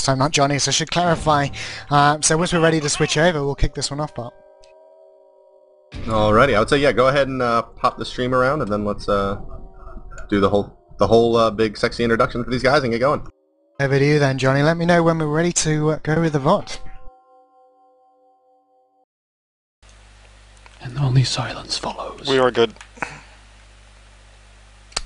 last time, not Johnny, so I should clarify. So once we're ready to switch over, we'll kick this one off, Bart. Alrighty, I would say yeah, go ahead and pop the stream around, and then let's do the whole big sexy introduction for these guys and get going. Over to you then, Johnny. Let me know when we're ready to go with the VOD. And only silence follows. We are good.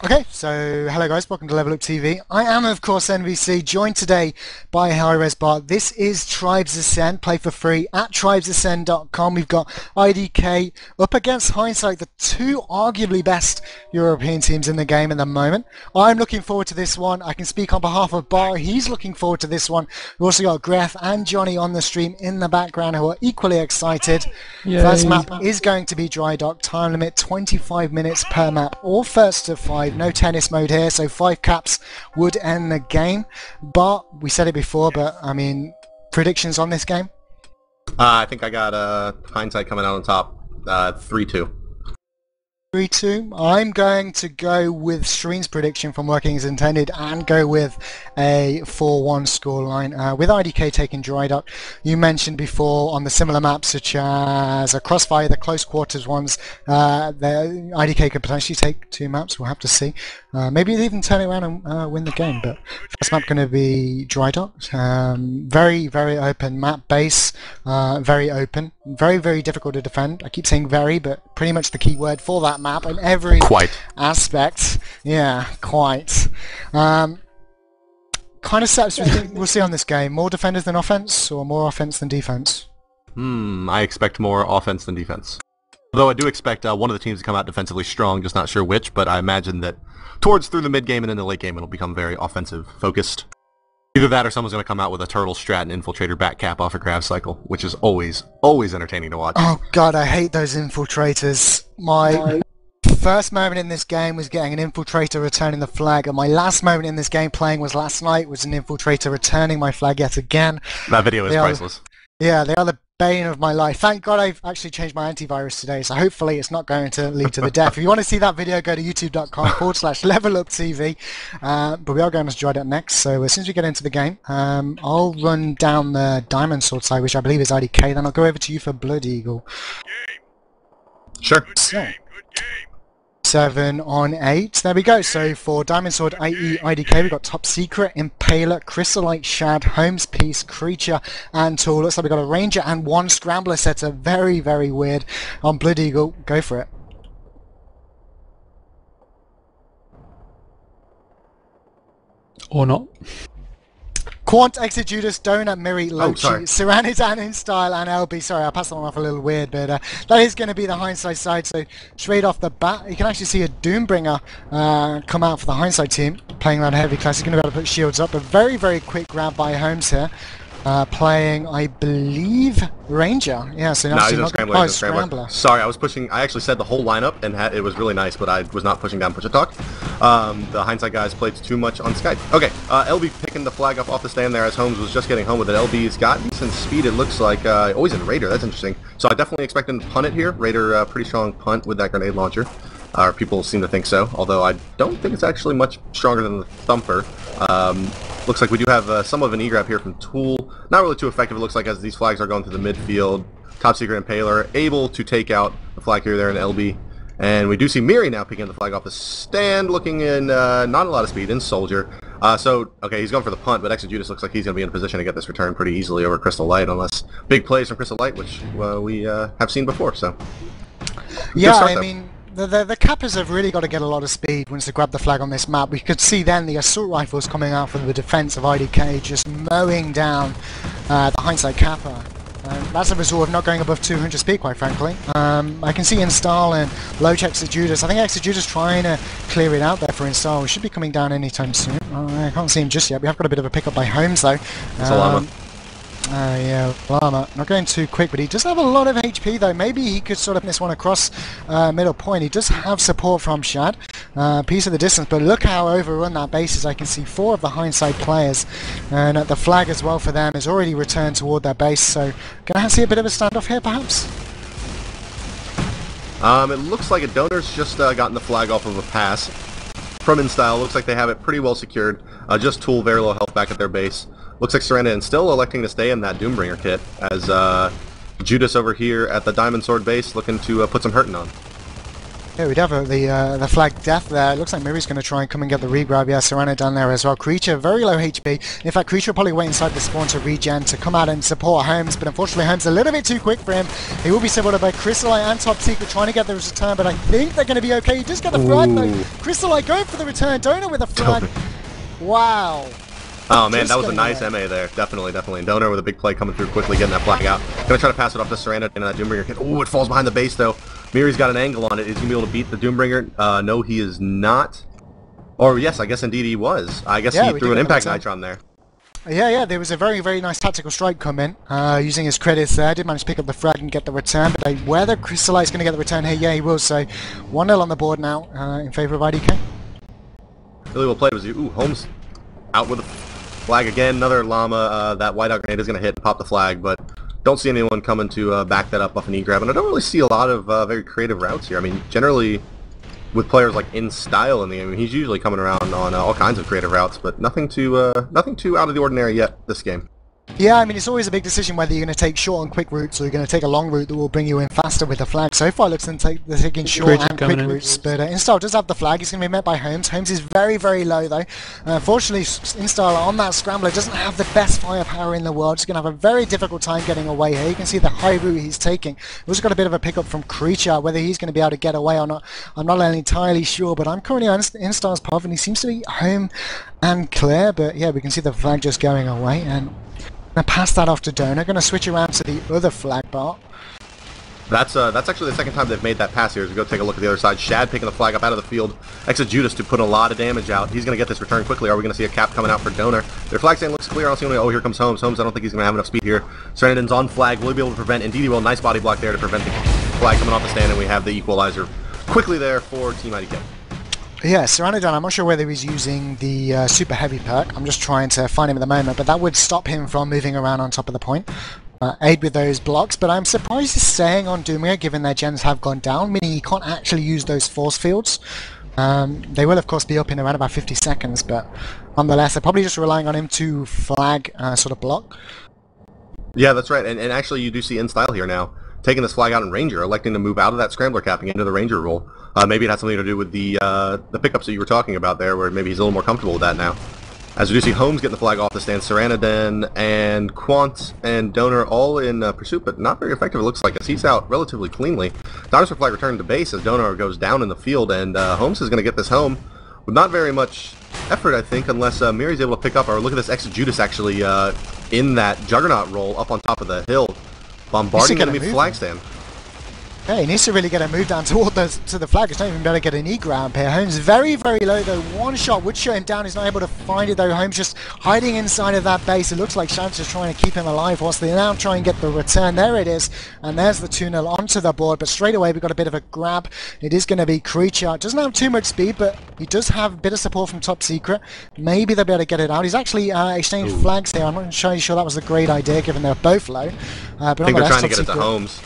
Okay, so hello guys, welcome to LevelUpTV. I am of course NVC, joined today by HiRez Bart. This is Tribes Ascend, play for free at tribesascend.com. We've got IDK up against Hindsight, the two arguably best European teams in the game at the moment. I'm looking forward to this one. I can speak on behalf of Bart, he's looking forward to this one. We've also got Gref and Johnny on the stream in the background who are equally excited. Yay. First map is going to be Dry Dock, time limit 25 minutes per map, or first to 5. No tennis mode here, so 5 caps would end the game. But we said it before, but I mean, predictions on this game? I think I got Hindsight coming out on top, 3-2. 3-2. I'm going to go with Stream's prediction from Working as Intended and go with a 4-1 scoreline. With IDK taking Dry Dock, you mentioned before on the similar maps such as a Crossfire, the close quarters ones, the IDK could potentially take 2 maps. We'll have to see. Maybe they even turn it around and win the game. But first map going to be Dry Dock. Very, very open map base. Very open. Very, very difficult to defend. I keep saying very, but pretty much the key word for that map in every aspect. Yeah, quite. Kind of setups we think we'll see on this game. More defenders than offense, or more offense than defense? I expect more offense than defense. Although I do expect one of the teams to come out defensively strong, just not sure which, but I imagine that towards through the mid game and in the late game it'll become very offensive focused. Either that or someone's going to come out with a turtle strat and infiltrator back cap off a grab cycle, which is always entertaining to watch. Oh god, I hate those infiltrators. My first moment in this game was getting an infiltrator returning the flag, and my last moment in this game playing was last night, was an infiltrator returning my flag yet again. That video is priceless. Yeah, they are the bane of my life. Thank God I've actually changed my antivirus today, so hopefully it's not going to lead to the death. If you want to see that video, go to youtube.com/LevelUpTV. But we are going to Dry Dock next, so as soon as we get into the game, I'll run down the Diamond Sword side, which I believe is IDK, then I'll go over to you for Blood Eagle. Sure. So, 7 on 8. There we go. So for Diamond Sword, i.e. IDK, we've got Top Secret, Impaler, Chrysolite, Shad, Holmes Piece, Creature, and Tool. Looks like we've got a Ranger and 1 Scrambler setter. Very, very weird. On Blood Eagle, go for it. Or not. Quant, Exegetus, Donut, Miri, Lochi, sorry. Seranitan in style, and LB. Sorry, I passed that one off a little weird, but that is going to be the Hindsight side. So straight off the bat, you can actually see a Doombringer come out for the Hindsight team, playing that heavy class. He's going to be able to put shields up. A very, very quick grab by Holmes here. Playing, I believe, Ranger. Yeah, so no, he's a Scrambler. He's a Scrambler. Sorry, I was pushing. I actually said the whole lineup, and it was really nice, but I was not pushing down push a talk. The Hindsight guys played too much on Skype. Okay, LB picking the flag up off the stand there as Holmes was just getting home with it. LB's got decent speed, it looks like. Always in Raider, that's interesting. So I definitely expect him to punt it here. Raider, pretty strong punt with that grenade launcher. Or people seem to think so, although I don't think it's actually much stronger than the Thumper. Looks like we do have some of an E-grab here from Tool. Not really too effective, it looks like, as these flags are going through the midfield. Top Secret Impaler able to take out the flag here, there, in LB. And we do see Miri now picking the flag off the stand, looking in not a lot of speed in Soldier. Okay, he's going for the punt, but Exegetus looks like he's going to be in a position to get this return pretty easily over Crystal Light, unless big plays from Crystal Light, which we have seen before, so. Yeah, I mean, the Kappas have really got to get a lot of speed once they grab the flag on this map. We could see then the assault rifles coming out from the defense of IDK just mowing down the Hindsight Kappa. That's a result of not going above 200 speed, quite frankly. I can see Install and low check Exegetus. I think Exegetus trying to clear it out there for Install. We should be coming down anytime soon. I can't see him just yet. We have got a bit of a pickup by Holmes though. Yeah, Llama. Not going too quick, but he does have a lot of HP though. Maybe he could sort of this one across middle point. He does have support from Shad. Piece of the distance, but look how overrun that base is. I can see 4 of the Hindsight players, and the flag as well for them is already returned toward their base, so gonna see a bit of a standoff here perhaps? It looks like a Donor's just gotten the flag off of a pass from InStyle. Looks like they have it pretty well secured. Just Tool, very low health back at their base. Looks like Serenadin still electing to stay in that Doombringer kit, as Judas over here at the Diamond Sword base looking to put some hurting on. Yeah, we'd have the flag death there. It looks like Miri's going to try and come and get the regrab. Yeah, Serrano down there as well. Creature, very low HP. In fact, Creature will probably wait inside the spawn to regen to come out and support Holmes, but unfortunately Holmes a little bit too quick for him. He will be supported by Crystalite and Top Secret trying to get the return, but I think they're going to be okay. He just got the frag though. Crystalite going for the return. Donor with a frag. Wow. Oh man, that was a nice MA there. Definitely. And Donor with a big play coming through quickly, getting that flag out. Gonna try to pass it off to Serenadin and that Doombringer kit. Ooh, it falls behind the base though. Miri's got an angle on it. Is he going to be able to beat the Doombringer? No, he is not. Or yes, I guess indeed he was. I guess he threw an Impact Nitron there. Yeah, there was a very, very nice tactical strike come in, using his credits there. Did manage to pick up the frag and get the return, but whether Crystalite's going to get the return here, yeah, he will. So 1-0 on the board now in favour of IDK. Really well played was you. Ooh, Holmes out with the flag again. Another llama. That whiteout grenade is going to hit and pop the flag, but don't see anyone coming to back that up off an E-grab, and I don't really see a lot of very creative routes here. I mean, generally, with players like In Style in the game, he's usually coming around on all kinds of creative routes, but nothing too out of the ordinary yet this game. Yeah, I mean, it's always a big decision whether you're going to take short and quick routes or you're going to take a long route that will bring you in faster with the flag. So far, it looks like they're taking short and quick routes, but InStyle does have the flag. He's going to be met by Holmes. Holmes is very, very low, though. Unfortunately, InStyle on that scrambler doesn't have the best firepower in the world. He's going to have a very difficult time getting away here. You can see the high route he's taking. We've also got a bit of a pickup from Creature. Whether he's going to be able to get away or not, I'm not entirely sure, but I'm currently on InStyle's path, and he seems to be home and clear, but yeah, we can see the flag just going away, and going to pass that off to Donor. Going to switch around to the other flag Bart. That's actually the second time they've made that pass here. As we go take a look at the other side, Shad picking the flag up out of the field. Exit Judas to put a lot of damage out. He's going to get this return quickly. Are we going to see a cap coming out for Donor? Their flag stand looks clear. I don't see anyone. Oh, here comes Holmes. Holmes, I don't think he's going to have enough speed here. Serenadin's on flag. Will he be able to prevent? Indeed he will. Nice body block there to prevent the flag coming off the stand, and we have the equalizer quickly there for Team IDK. Yeah, Serenadin, I'm not sure whether he's using the super heavy perk. I'm just trying to find him at the moment, but that would stop him from moving around on top of the point. Aid with those blocks, but I'm surprised he's staying on Doomringer given their gens have gone down, meaning he can't actually use those force fields. They will of course be up in around about 50 seconds, but nonetheless they're probably just relying on him to flag sort of block. Yeah, that's right, and actually you do see In Style here now, taking this flag out in Ranger, electing to move out of that Scrambler capping into the Ranger role. Maybe it had something to do with the pickups that you were talking about there, where maybe he's a little more comfortable with that now. As we do see Holmes getting the flag off the stand, Serenadin and Quant and Donor all in pursuit, but not very effective it looks like, as he's out relatively cleanly. Dinosaur flag returned to base as Donor goes down in the field, and Holmes is going to get this home with not very much effort, I think, unless Miri's able to pick up. Or look at this Exit Judas actually in that Juggernaut roll up on top of the hill, bombarding the enemy flag stand. Yeah, he needs to really get a move down toward to the flag. It's not even better to get an E-grab here. Holmes very, very low though. One shot would shut him down. He's not able to find it though. Holmes just hiding inside of that base. It looks like Shad's just trying to keep him alive whilst they now try and get the return. There it is. And there's the 2-0 onto the board. But straight away we've got a bit of a grab. It is going to be Creature. Doesn't have too much speed, but he does have a bit of support from Top Secret. Maybe they'll be able to get it out. He's actually exchanged flags here. I'm not sure that was a great idea given they're both low. But I think they're trying to get it to Holmes.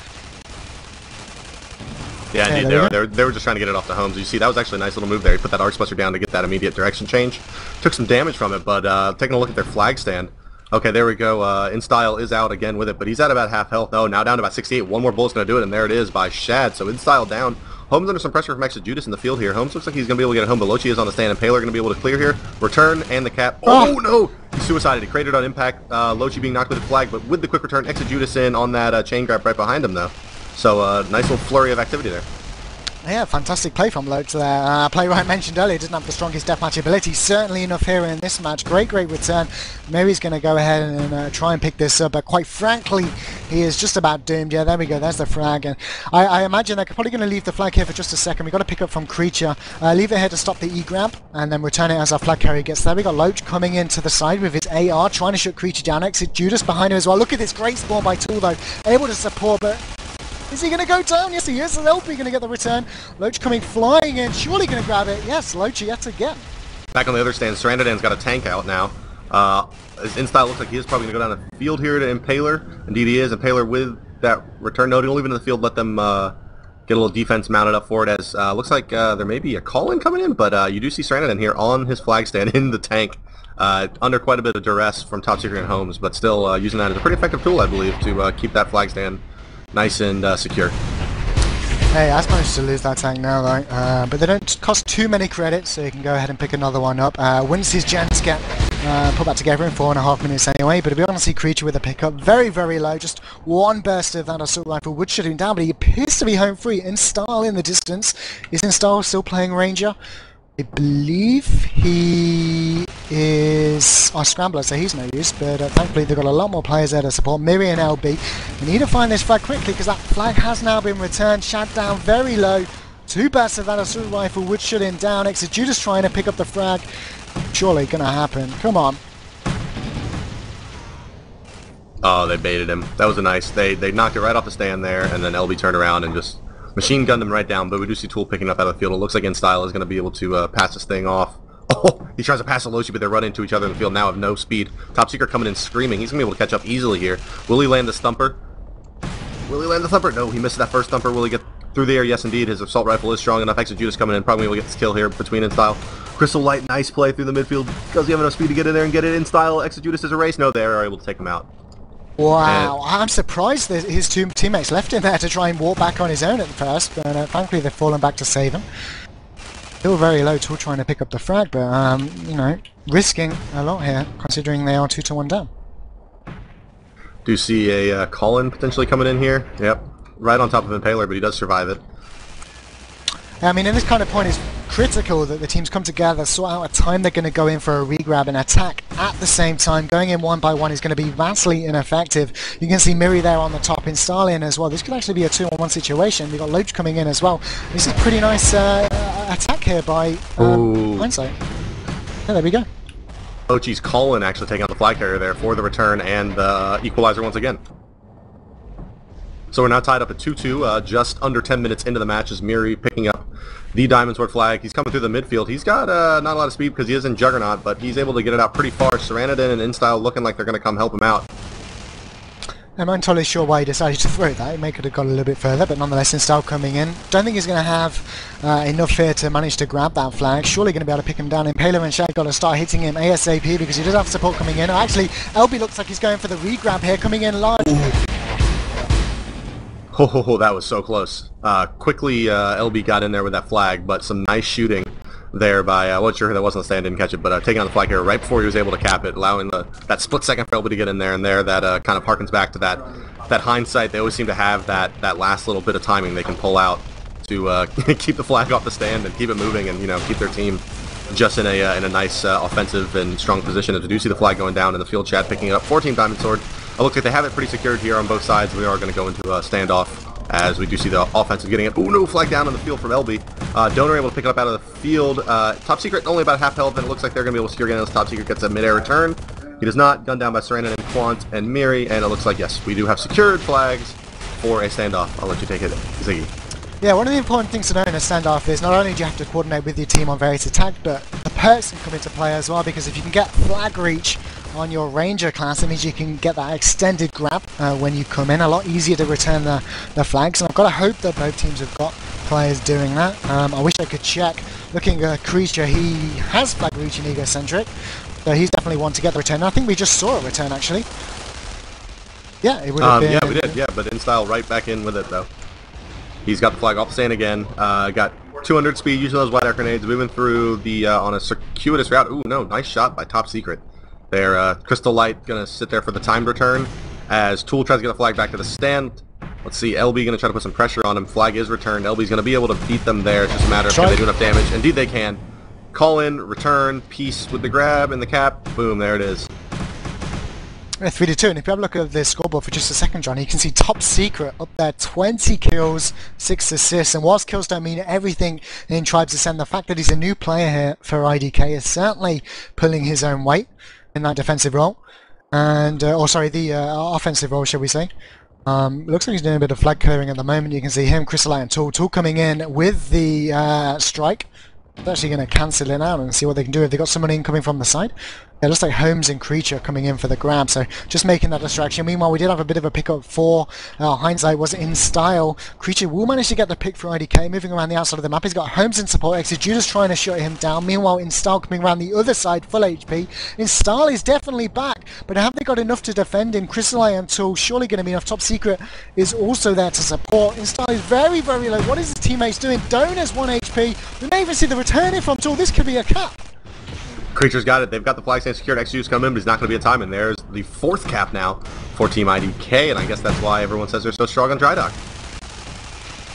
Yeah, indeed, they were just trying to get it off to Holmes. You see, that was actually a nice little move there. He put that Arc Splicer down to get that immediate direction change. Took some damage from it, but taking a look at their flag stand. Okay, there we go. In Style is out again with it, but he's at about half health. Oh, now down to about 68. One more bullet's going to do it, and there it is by Shad. So In Style down. Holmes under some pressure from Exit Judas in the field here. Holmes looks like he's going to be able to get it home, but Lochi is on the stand, and Paler going to be able to clear here. Return, and the cap. Oh, no! He suicided. He created on impact. Lochi being knocked with the flag, but with the quick return, Exit Judas in on that chain grab right behind him, though. So, nice little flurry of activity there. Yeah, fantastic play from Loach there. Player I mentioned earlier doesn't have the strongest deathmatch ability. Certainly enough here in this match. Great return. Mary's going to go ahead and try and pick this up, but quite frankly, he is just about doomed. Yeah, there we go. There's the frag. And I imagine they're probably going to leave the flag here for just a second. We've got to pick up from Creature. Leave it here to stop the E-grab, and then return it as our flag carrier gets there. We got Loach coming into the side with his AR, trying to shut Creature down. Exit Judas behind him as well. Look at this great spawn by Tool, though. Able to support, but is he going to go down? Yes, he is. And LP going to get the return. Loach coming flying in. Surely going to grab it. Yes, Loach yet again. Back on the other stand, Serenadin's got a tank out now. His InStyle looks like he is probably going to go down the field here to Impaler. Indeed he is. Impaler with that return node. He'll leave it in the field, let them get a little defense mounted up for it, as looks like there may be a call-in coming in, but you do see Serenadin here on his flag stand in the tank. under quite a bit of duress from Top Secret and Holmes, but still using that as a pretty effective tool, I believe, to keep that flag stand nice and secure. Hey, I've managed to lose that tank now, though, but they don't cost too many credits, so you can go ahead and pick another one up. Once his gens get put back together in 4.5 minutes anyway, but to be honest, he creature with a pickup, very, very low, just one burst of that assault rifle would shut him down, but he appears to be home free. Install in the distance. Is Install still playing Ranger? I believe he is our scrambler, so he's no use, but thankfully they've got a lot more players there to support. Miri and LB, we need to find this flag quickly because that flag has now been returned, shot down very low. Two bursts of that assault rifle would shut him down. Executor's trying to pick up the frag. Surely gonna happen. Come on. Oh, they baited him. That was a nice. They knocked it right off the stand there, and then LB turned around and just machine gunned him right down. But we do see Tool picking up out of the field. It looks like InStyle is going to be able to pass this thing off. Oh, he tries to pass a Loshi, but they run into each other in the field now have no speed. Top Secret coming in screaming. He's going to be able to catch up easily here. Will he land the Stumper? Will he land the Thumper? No, he missed that first Thumper. Will he get through the air? Yes, indeed. His assault rifle is strong enough. Executus coming in. Probably will get this kill here between InStyle. Crystal Light, nice play through the midfield. Does he have enough speed to get in there and get it? InStyle, Executus is a race. No, they are able to take him out. Wow, I'm surprised that his two teammates left him there to try and walk back on his own at first, but thankfully they've fallen back to save him. Still very low, Tool trying to pick up the frag, but you know, risking a lot here, considering they are 2-1 down. Do you see a Colin potentially coming in here? Yep, right on top of Impaler, but he does survive it. I mean, in this kind of point, it's critical that the teams come together, sort out a time they're going to go in for a regrab and attack at the same time. Going in one by one is going to be vastly ineffective. You can see Miri there on the top, install in as well. This could actually be a 2-on-1 situation. We've got Loach coming in as well. This is pretty nice attack here by Hindsight. Yeah, there we go. Ochi's Colin actually taking out the flag carrier there for the return and the equalizer once again. So we're now tied up at 2-2, just under 10 minutes into the match as Miri picking up the Diamond Sword flag. He's coming through the midfield. He's got not a lot of speed because he is in Juggernaut, but he's able to get it out pretty far. Serenadin and InStyle looking like they're going to come help him out. I'm not entirely sure why he decided to throw that. He may could have got a little bit further, but nonetheless, InStyle coming in. Don't think he's going to have enough here to manage to grab that flag. Surely going to be able to pick him down. Impaler and Shag got to start hitting him ASAP because he does have support coming in. Oh, actually, LB looks like he's going for the regrab here, coming in large. Oh, that was so close. Quickly, LB got in there with that flag, but some nice shooting there by, I wasn't sure who that was on the stand, didn't catch it, but taking on the flag here right before he was able to cap it, allowing that split second for LB to get in there, and there that kind of harkens back to that hindsight. They always seem to have that last little bit of timing they can pull out to keep the flag off the stand and keep it moving and, you know, keep their team just in a nice offensive and strong position. As we do see the flag going down in the field chat, picking it up 14 Diamond Sword. It looks like they have it pretty secured here on both sides. We are going to go into a standoff as we do see the offensive getting it. Oh no, flag down on the field from LB. Donor able to pick it up out of the field. Top Secret only about half health, and it looks like they're going to be able to secure again as Top Secret gets a mid-air return. He does not. Gunned down by Serenadin, and Quant, and Miri, and it looks like, yes, we do have secured flags for a standoff. I'll let you take it, Ziggy. Yeah, one of the important things to know in a standoff is not only do you have to coordinate with your team on various attacks, but the perks can come into play as well, because if you can get flag reach on your Ranger class, it means you can get that extended grab when you come in. A lot easier to return the flags, and I've got to hope that both teams have got players doing that. I wish I could check. Looking at Creature, he has flag reach in Egocentric, so he's definitely one to get the return. I think we just saw a return, actually. Yeah, it would have been... Yeah, we did, yeah, but InStyle right back in with it, though. He's got the flag off the stand again. Got 200 speed, using those wide arc grenades, moving through the on a circuitous route. Ooh, no, nice shot by Top Secret. There, Crystal Light gonna sit there for the timed return as Tool tries to get the flag back to the stand. Let's see, LB gonna try to put some pressure on him. Flag is returned. LB's gonna be able to beat them there. It's just a matter of can they do enough damage. Indeed they can. Call in, return, peace with the grab and the cap. Boom, there it is. 3-2, and if you have a look at the scoreboard for just a second, John, you can see Top Secret up there, 20 kills, 6 assists, and whilst kills don't mean everything in Tribes Ascend, the fact that he's a new player here for IDK is certainly pulling his own weight in that defensive role, and, the offensive role, shall we say. Looks like he's doing a bit of flag clearing at the moment. You can see him, Crystal Light and Tool coming in with the strike. They're actually going to cancel it out and see what they can do if they've got someone incoming from the side. Yeah, it looks like Holmes and Creature coming in for the grab, so just making that distraction. Meanwhile, we did have a bit of a pickup for Hindsight, was in style. Creature will manage to get the pick for IDK, moving around the outside of the map. He's got Holmes in support, Judas trying to shut him down. Meanwhile, in style coming around the other side, full HP. In style is definitely back, but have they got enough to defend him? Crystalline Tool surely going to be enough. Top Secret is also there to support. In style is very, very low. What is his teammates doing? Donor's 1 HP. We may even see the return in from Tool. This could be a cap. Creature's got it. They've got the flag stand secured. Execute's coming in, but he's not going to be a time. And there's the 4th cap now for Team IDK, and I guess that's why everyone says they're so strong on Dry Dock.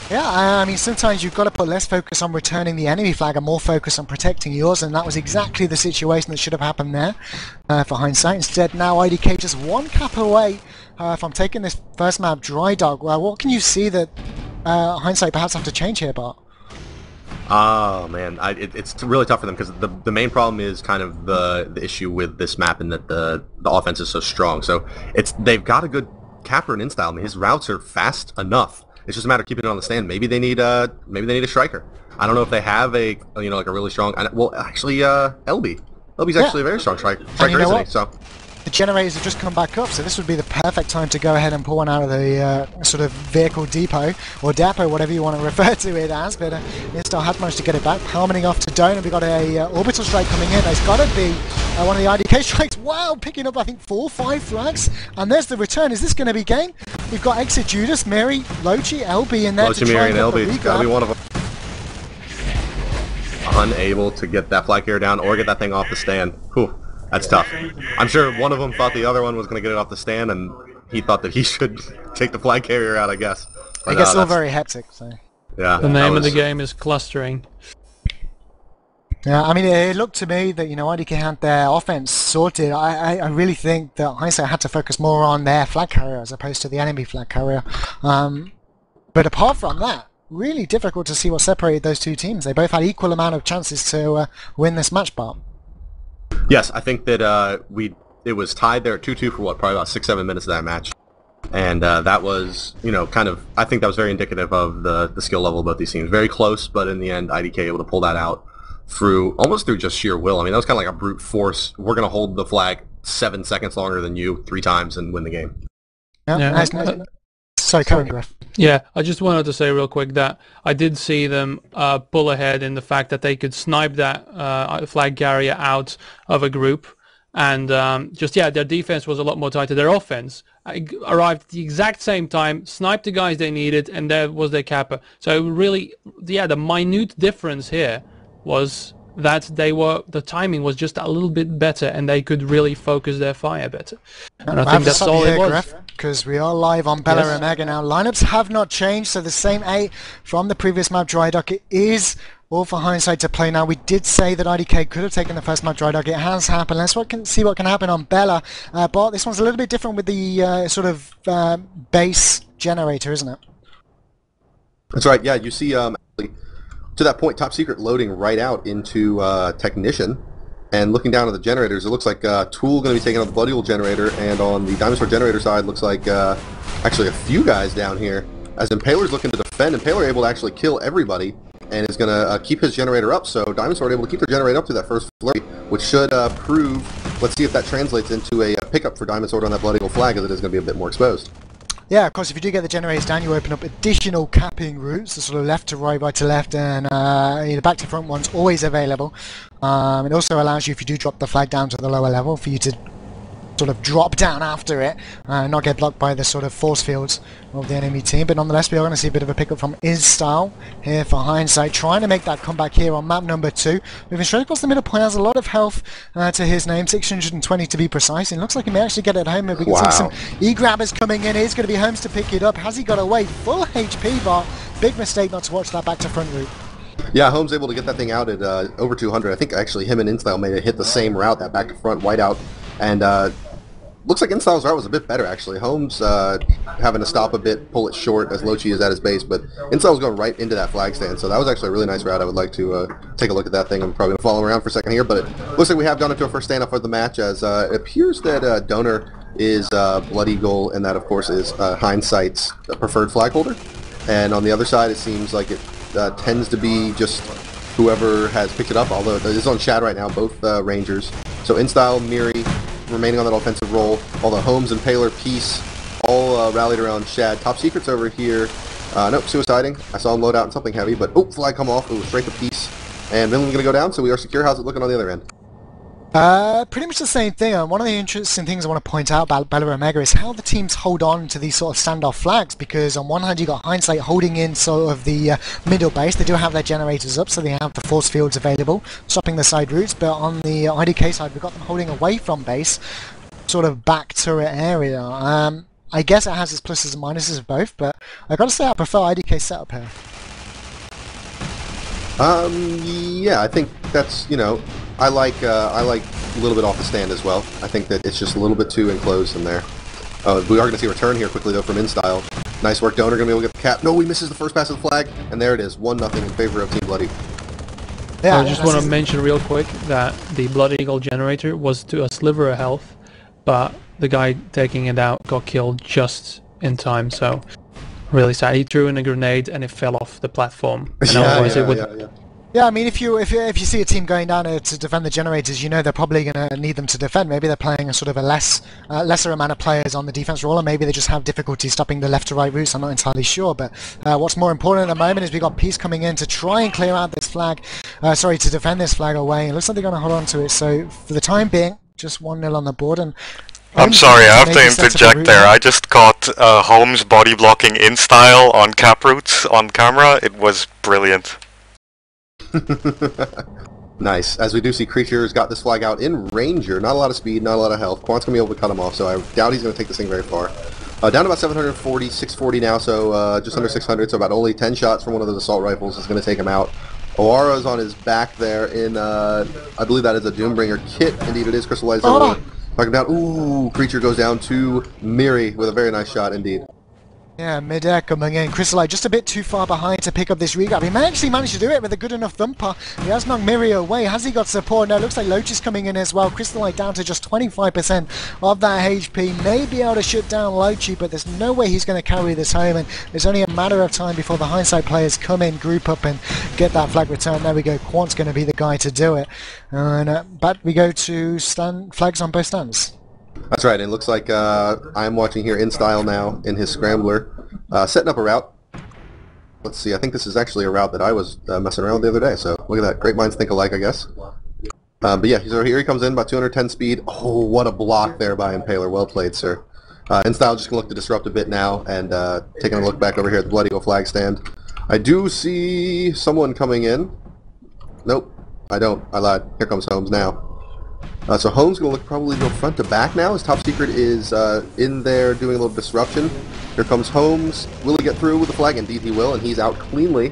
Yeah, I mean, sometimes you've got to put less focus on returning the enemy flag and more focus on protecting yours, and that was exactly the situation that should have happened there for Hindsight. Instead, now IDK just 1 cap away from taking this first map, Dry Dock. Well, what can you see that Hindsight perhaps have to change here, Bart? Oh man, it's really tough for them because the main problem is kind of the issue with this map in that the offense is so strong. So they've got a good capper and in-style. I mean, his routes are fast enough. It's just a matter of keeping it on the stand. Maybe they need a striker. I don't know if they have a like a really strong. Well, actually, LB's actually a very strong striker, isn't he? So. The generators have just come back up, so this would be the perfect time to go ahead and pull one out of the sort of vehicle depot, or depot, whatever you want to refer to it as, but Instar had managed to get it back, palming off to Donor. We've got a orbital strike coming in. It's got to be one of the IDK strikes. Wow, picking up, I think, 4 or 5 flags, and there's the return. Is this going to be game? We've got Exit Judas, Mary, Lochi, LB in there to try and get the regrab. Gotta be one of them. Unable to get that flag carrier down or get that thing off the stand. Whew. That's tough. I'm sure one of them thought the other one was going to get it off the stand, and he thought that he should take the flag carrier out, I guess. But, I guess it's all very hectic. So. Yeah. The name of the game is clustering. Yeah, I mean, it looked to me that, IDK had their offense sorted. I really think that Hindsight had to focus more on their flag carrier as opposed to the enemy flag carrier. But apart from that, really difficult to see what separated those two teams. They both had equal amount of chances to win this match, Bart. Yes, I think that it was tied there at 2-2 for probably about 6-7 minutes of that match. And that was, kind of, I think that was very indicative of the skill level of both these teams. Very close, but in the end, IDK able to pull that out almost through just sheer will. I mean, that was kind of like a brute force. We're going to hold the flag 7 seconds longer than you 3 times and win the game. Yeah. Sorry, Karen, Griff. Yeah, I just wanted to say real quick that I did see them pull ahead in the fact that they could snipe that flag carrier out of a group, and their defense was a lot more tighter. Their offense arrived at the exact same time, sniped the guys they needed, and there was their capper. So really, the minute difference here was that the timing was just a little bit better, and they could really focus their fire better. And I think that's all it was. Because we are live on Bella and Mega now. Lineups have not changed, so the same 8 from the previous map, Dry Dock. It is all for Hindsight to play now. We did say that IDK could have taken the first map, Dry Dock. It has happened. Let's see what can happen on Bella. But this one's a little bit different with the sort of base generator, isn't it? That's right. Yeah, you see, to that point, Top Secret loading right out into Technician. And looking down at the generators, it looks like Tool going to be taking on the Bloody Hole generator, and on the Diamond Sword generator side, looks like actually a few guys down here. As Impaler's looking to defend, Impaler able to actually kill everybody, and is going to keep his generator up. So Diamond Sword able to keep their generator up through that first flurry, which should prove. Let's see if that translates into a pickup for Diamond Sword on that Bloody Hole flag, as it is going to be a bit more exposed. Yeah, of course, if you do get the generators down, you open up additional capping routes, the sort of left to right, right to left, and the back to front one's always available. It also allows you, if you do drop the flag down to the lower level, for you to sort of drop down after it, not get blocked by the sort of force fields of the enemy team. But nonetheless, we are going to see a bit of a pickup from InStyle here for Hindsight, trying to make that comeback here on map number 2. Moving straight across the middle point, has a lot of health to his name, 620 to be precise. It looks like he may actually get it home. We can see some E-grabbers coming in. It's going to be Holmes to pick it up. Has he got away? Full HP bar. Big mistake not to watch that back to front route. Yeah, Holmes able to get that thing out at over 200. I think actually him and InStyle may have hit the same route, that back to front whiteout, and looks like InStyle's route was a bit better actually. Holmes having to stop a bit, pull it short as Lochi is at his base, but InStyle's going right into that flag stand, so that was actually a really nice route. I would like to take a look at that thing. I'm probably going to follow him around for a second here, but it looks like we have gone into a first standoff of the match, as it appears that Donor is Blood Eagle, and that of course is Hindsight's preferred flag holder, and on the other side it seems like it tends to be just whoever has picked it up, although it is on chat right now, both Rangers So InStyle, Miri, remaining on that offensive role. All the Holmes and Paler, Peace, all rallied around Shad. Top Secret's over here. Nope, suiciding. I saw him load out on something heavy, but oh, flag come off. It was straight to Peace. And Vinland's going to go down, so we are secure. How's it looking on the other end? Pretty much the same thing. One of the interesting things I want to point out about Bella Omega is how the teams hold on to these sort of standoff flags, because on one hand you got Hindsight holding in sort of the middle base. They do have their generators up, so they have the force fields available, stopping the side routes, but on the IDK side we've got them holding away from base, sort of back turret area. I guess it has its pluses and minuses of both, but I gotta say I prefer IDK setup here. Yeah, I think that's, you know, I like a little bit off the stand as well. I think that it's just a little bit too enclosed in there. We are going to see a return here quickly though from InStyle. Nice work, Donor, going to be able to get the cap. No, he misses the first pass of the flag, and there it is, 1-0 in favor of Team Bloody. Yeah, I just want to mention real quick that the Blood Eagle generator was to a sliver of health, but the guy taking it out got killed just in time, so really sad. He threw in a grenade and it fell off the platform. And otherwise it would... Yeah, I mean, if you see a team going down to defend the generators, you know they're probably going to need them to defend. Maybe they're playing a sort of a lesser amount of players on the defense role, or maybe they just have difficulty stopping the left to right routes. I'm not entirely sure, but what's more important at the moment is we've got Peace coming in to try and clear out this flag. Sorry, to defend this flag away. It looks like they're going to hold on to it. So for the time being, just 1-0 on the board. And I'm sorry, I have to interject there. I just caught Holmes body blocking InStyle on cap routes on camera. It was brilliant. Nice. As we do see, Creature's got this flag out in Ranger. Not a lot of speed, not a lot of health. Quant's going to be able to cut him off, so I doubt he's going to take this thing very far. Down to about 740, 640 now, so just under 600, so about only 10 shots from one of those assault rifles is going to take him out. Oara's on his back there in, I believe that is a Doombringer kit. Indeed it is, crystallized. Knock him down. Ooh, Creature goes down to Miri with a very nice shot indeed. Yeah, mid-air coming in. Crystallite just a bit too far behind to pick up this regrab. He actually managed to do it with a good enough thumper. He has knocked Miri away. Has he got support? No, it looks like Loach is coming in as well. Crystallite down to just 25% of that HP. May be able to shut down Loachy, but there's no way he's going to carry this home, and it's only a matter of time before the Hindsight players come in, group up, and get that flag return. There we go. Quant's going to be the guy to do it. And but we go to flags on both stands. That's right, it looks like I'm watching here InStyle now in his Scrambler, setting up a route. Let's see, I think this is actually a route that I was messing around with the other day, so look at that. Great minds think alike, I guess. But yeah, so here he comes in, about 210 speed. Oh, what a block there by Impaler. Well played, sir. InStyle just going to look to disrupt a bit now, and taking a look back over here at the Blood Eagle flag stand. I do see someone coming in. Nope, I don't. I lied. Here comes Holmes now. So Holmes going to probably go front to back now. His top secret is in there doing a little disruption. Here comes Holmes. Will he get through with the flag? Indeed he will, and he's out cleanly.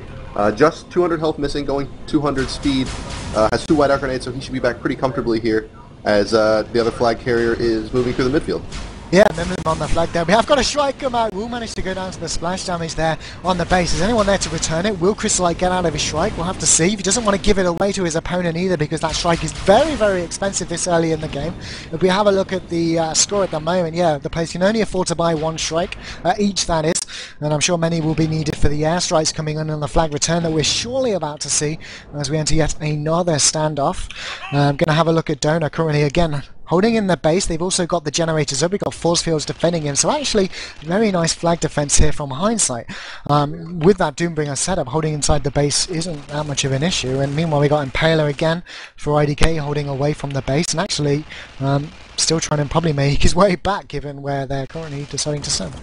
Just 200 health missing, going 200 speed. Has 2 white arc grenades, so he should be back pretty comfortably here as the other flag carrier is moving through the midfield. Yeah, remember him on the flag there. We have got a strike come out. Will manage to go down to the splash damage there on the base. Is anyone there to return it? Will Crystallite get out of his strike? We'll have to see. He doesn't want to give it away to his opponent either, because that strike is very, very expensive this early in the game. If we have a look at the score at the moment, yeah, the players can only afford to buy 1 strike, each that is, and I'm sure many will be needed for the airstrikes coming in on the flag return that we're surely about to see as we enter yet another standoff. I'm going to have a look at Donor currently again. Holding in the base, they've also got the generators up, we've got force fields defending him, so actually very nice flag defense here from Hindsight. With that Doombringer setup, holding inside the base isn't that much of an issue, and meanwhile we got Impaler again for IDK holding away from the base, and actually still trying to probably make his way back given where they're currently deciding to stand.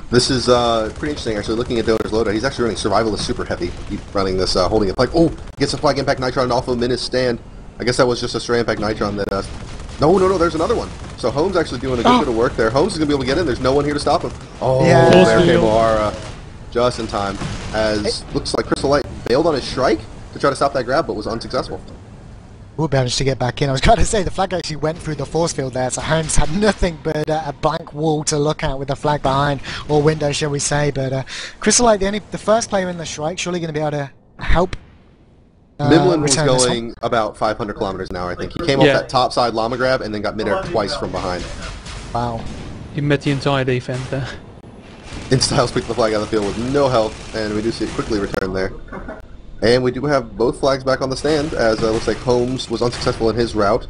This is pretty interesting actually, looking at Donor's loadout. He's actually running Survivalist super heavy. He's running this, holding a flag. Oh, gets a flag impact Nitron off of him in his stand. I guess that was just a stray impact Nitron that No, there's another one. So Holmes actually doing a good bit of work there. Holmes is going to be able to get in. There's no one here to stop him. Oh, yeah. There came Oara just in time. As looks like Crystallite bailed on his strike to try to stop that grab, but was unsuccessful. We'll manage to get back in. I was going to say, the flag actually went through the force field there, so Holmes had nothing but a blank wall to look at with the flag behind, or window, shall we say. But Crystallite, the first player in the strike, surely going to be able to help. Midland was going about 500 kilometers an hour, I think. He came off that top side llama grab and then got mid-air twice from behind. Wow. He met the entire defense there. InStyle's picked the flag out of the field with no health, and we do see it quickly return there. And we do have both flags back on the stand, as it looks like Holmes was unsuccessful in his route.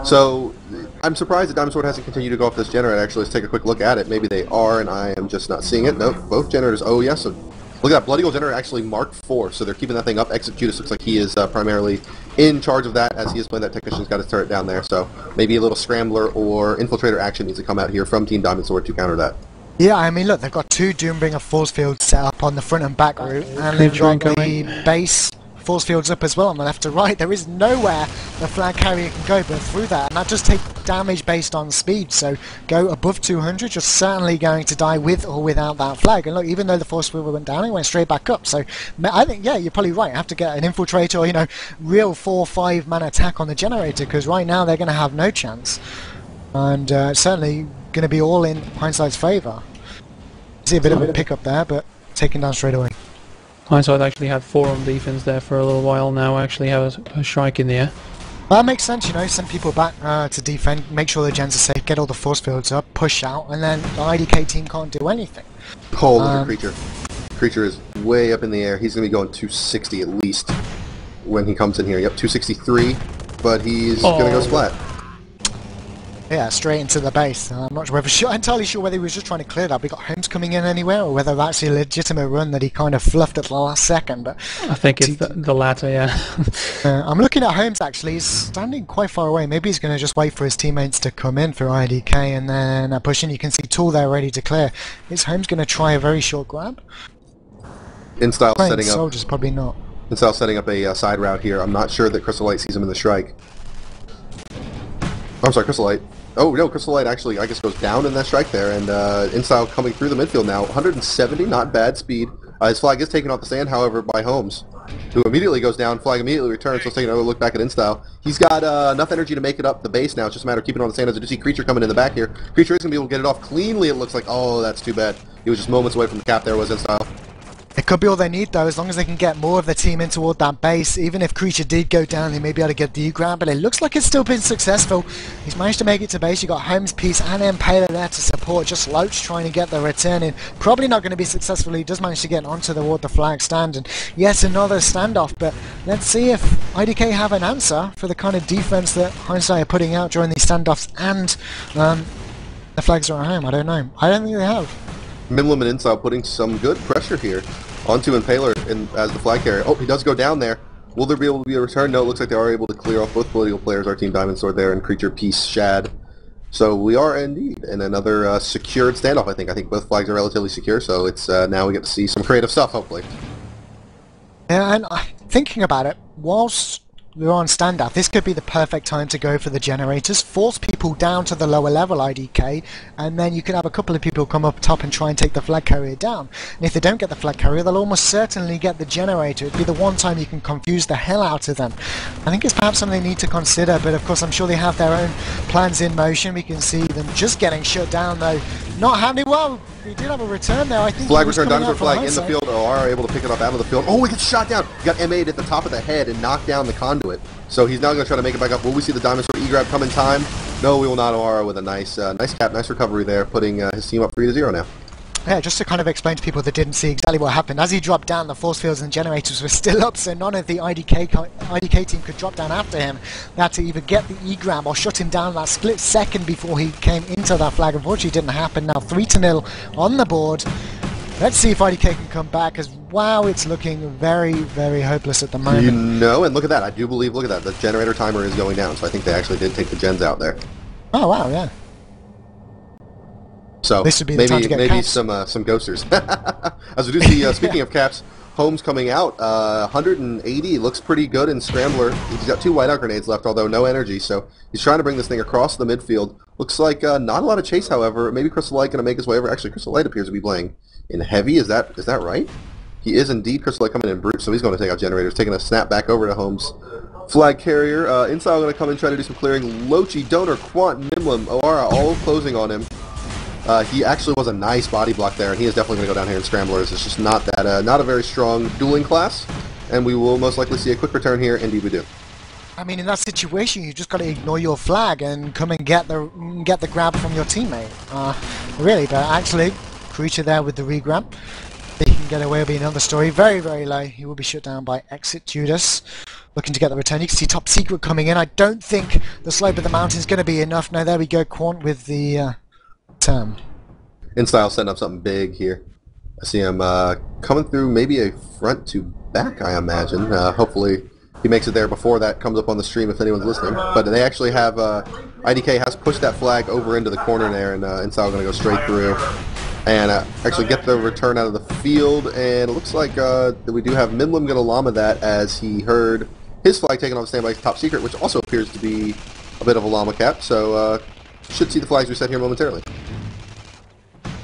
So, I'm surprised that Diamond Sword hasn't continued to go off this generator. Actually, let's take a quick look at it. Maybe they are, and I am just not seeing it. Nope, both generators. Oh, yes. So, look at that. Bloody Gold generator actually marked 4, so they're keeping that thing up. Exit Judas looks like he is primarily in charge of that, as he is playing that technician's got his turret down there. So, maybe a little Scrambler or Infiltrator action needs to come out here from Team Diamond Sword to counter that. Yeah, I mean, look, they've got 2 Doombringer force fields set up on the front and back route, and they've got the base force fields up as well on the left to right. There is nowhere the flag carrier can go but through that, and that does take damage based on speed, so go above 200, you're certainly going to die with or without that flag. And look, even though the force field went down, it went straight back up, so I think, yeah, you're probably right, have to get an infiltrator or, you know, real 4-5 man attack on the generator, because right now they're going to have no chance, and certainly going to be all in Hindsight's favour. See a bit of a pick up there, but taken down straight away. Hindsight actually had 4 on defense there for a little while, now actually have a strike in the air. Well, that makes sense, you know, send people back to defend, make sure the gens are safe, get all the force fields up, push out, and then the IDK team can't do anything. Oh, look at Creature. Creature is way up in the air. He's going to be going 260 at least when he comes in here. Yep, 263, but he's going to go splat. Yeah, straight into the base. I'm not entirely sure whether he was just trying to clear that. We got Holmes coming in anywhere, or whether that's a legitimate run that he kind of fluffed at the last second. But I think it's the latter, yeah. I'm looking at Holmes actually. He's standing quite far away. Maybe he's going to just wait for his teammates to come in for IDK and then push in. You can see Tool there ready to clear. Is Holmes going to try a very short grab? InStyle setting up. Soldiers probably not. InStyle setting up a side route here. I'm not sure that Crystal Light sees him in the strike. I'm sorry, Crystal Light. Oh no, Crystal Light actually, I guess, goes down in that strike there, and InStyle coming through the midfield now. 170, not bad speed. His flag is taken off the stand, however, by Holmes, who immediately goes down. Flag immediately returns. So let's take another look back at InStyle. He's got enough energy to make it up the base now. It's just a matter of keeping it on the stand. As I do see Creature coming in the back here. Creature is going to be able to get it off cleanly, it looks like. Oh, that's too bad. He was just moments away from the cap there, was InStyle. It could be all they need though, as long as they can get more of the team in toward that base. Even if Creature did go down, they may be able to get the grab, but it looks like it's still been successful. He's managed to make it to base. You got Holmes, Peace and Impaler there to support. Just Loach trying to get the return in. Probably not going to be successful. He does manage to get onto the flag stand, and yes, another standoff, but let's see if IDK have an answer for the kind of defense that Hindsight are putting out during these standoffs, and the flags are at home. I don't know. I don't think they have. Minlim and InStyle putting some good pressure here onto Impaler as the flag carrier. Oh, he does go down there. Will there be able to be a return? No, it looks like they are able to clear off both political players, our Team Diamond Sword there, and Creature, Peace, Shad. So we are indeed in another secured standoff, I think. I think both flags are relatively secure, so it's now we get to see some creative stuff, hopefully. Yeah, and thinking about it, whilst we're on standoff, this could be the perfect time to go for the generators, force people down to the lower level IDK, and then you can have a couple of people come up top and try and take the flag carrier down. And if they don't get the flag carrier, they'll almost certainly get the generator. It'd be the one time you can confuse the hell out of them. I think it's perhaps something they need to consider, but of course I'm sure they have their own plans in motion. We can see them just getting shut down though. Not happening well. We did have a return there. I think flag return, Dinosaur flag in the field. Are able to pick it up out of the field. Oh, he gets shot down. He got M8 at the top of the head and knocked down the conduit. So he's now going to try to make it back up. Will we see the Diamond Sword E-grab come in time? No, we will not. O'Hara with a nice cap, nice recovery there, putting his team up 3-0 now. Yeah, just to kind of explain to people that didn't see exactly what happened, as he dropped down, the force fields and generators were still up, so none of the IDK team could drop down after him. They had to either get the E-grab or shut him down that split second before he came into that flag. Unfortunately, it didn't happen. Now 3-0 on the board. Let's see if IDK can come back, because wow, it's looking very, very hopeless at the moment. You know, and look at that. I do believe, look at that, the generator timer is going down, so I think they actually did take the gens out there. Oh, wow, yeah. So this would be the time to get maybe caps. some ghosters. As we do see, speaking of caps, Holmes coming out, 180, looks pretty good in Scrambler. He's got 2 whiteout grenades left, although no energy, so he's trying to bring this thing across the midfield. Looks like not a lot of chase, however. Maybe Crystal Light going to make his way over. Actually, Crystal Light appears to be playing in heavy. Is that right? He is indeed. Crystal Light coming in brute, so he's going to take out generators, taking a snap back over to Holmes. Flag carrier, InStyle going to come in, try to do some clearing. Lochi, Donor, Quant, Nimlim, O'Hara, all closing on him. He actually was a nice body block there, and he is definitely going to go down here in Scramblers. It's just not that, not a very strong dueling class, and we will most likely see a quick return here. Indeed, we do. I mean, in that situation, you just got to ignore your flag and come and get the grab from your teammate. Really, but actually, Creature there with the re-grab. They can get away with another story. Very, very low. He will be shut down by Exit Judas. looking to get the return. You can see Top Secret coming in. I don't think the slope of the mountain is going to be enough. No, there we go. Quant with the turn. InStyle setting up something big here. I see him coming through maybe a front to back, I imagine. Hopefully he makes it there before that comes up on the stream if anyone's listening. But they actually have, IDK has pushed that flag over into the corner there, and InStyle going to go straight through and actually get the return out of the field. And it looks like we do have Midlam going to llama that as he heard his flag taken off standby Top Secret, which also appears to be a bit of a llama cap. So should see the flags reset here momentarily.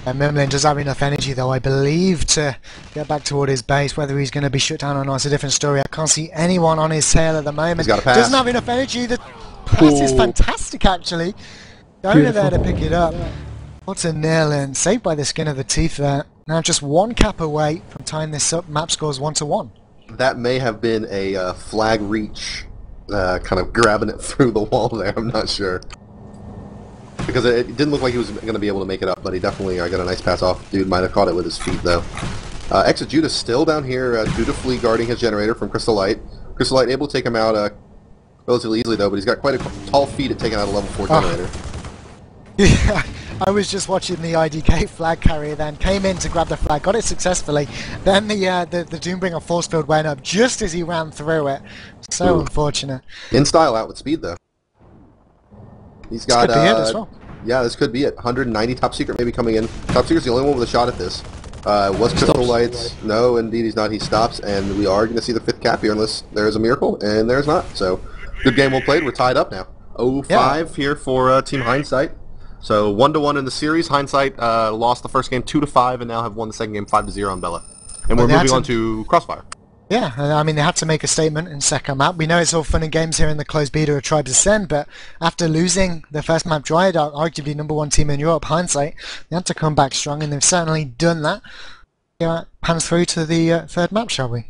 And Mimlin does have enough energy, though, I believe, to get back toward his base. Whether he's going to be shut down or not is a different story. I can't see anyone on his tail at the moment. He's got a pass. Doesn't have enough energy. The pass is fantastic, actually. Owner there to pick it up. What a nail, and saved by the skin of the teeth there. Now just one cap away from tying this up. Map scores 1-1. That may have been a flag reach, kind of grabbing it through the wall there. I'm not sure. Because it didn't look like he was going to be able to make it up, but he definitely got a nice pass off. Dude might have caught it with his feet, though. Exit Judas still down here, dutifully guarding his generator from Crystal Light. Crystal Light able to take him out relatively easily, though, but he's got quite a tall feat at taking out a level 4 generator. Yeah, I was just watching the IDK flag carrier then, came in to grab the flag, got it successfully. Then the Doombringer force field went up just as he ran through it. So unfortunate. InStyle out with speed, though. He's got, this could be it as well. Yeah, this could be it. 190 Top Secret maybe coming in. Top Secret's the only one with a shot at this. Was Crystal Lights? No, indeed he's not. He stops, and we are going to see the 5th cap here unless there is a miracle, and there's not. So, good game well played. We're tied up now. 0-5 here for Team Hindsight. So 1-1 in the series. Hindsight lost the first game 2-5, and now have won the second game 5-0 on Bella. And we're moving on to Crossfire. Yeah, I mean, they had to make a statement in second map. We know it's all fun and games here in the closed beta of Tribes Ascend, but after losing the first map Dryad, arguably #1 team in Europe, Hindsight, they had to come back strong, and they've certainly done that. Yeah, pans through to the third map, shall we?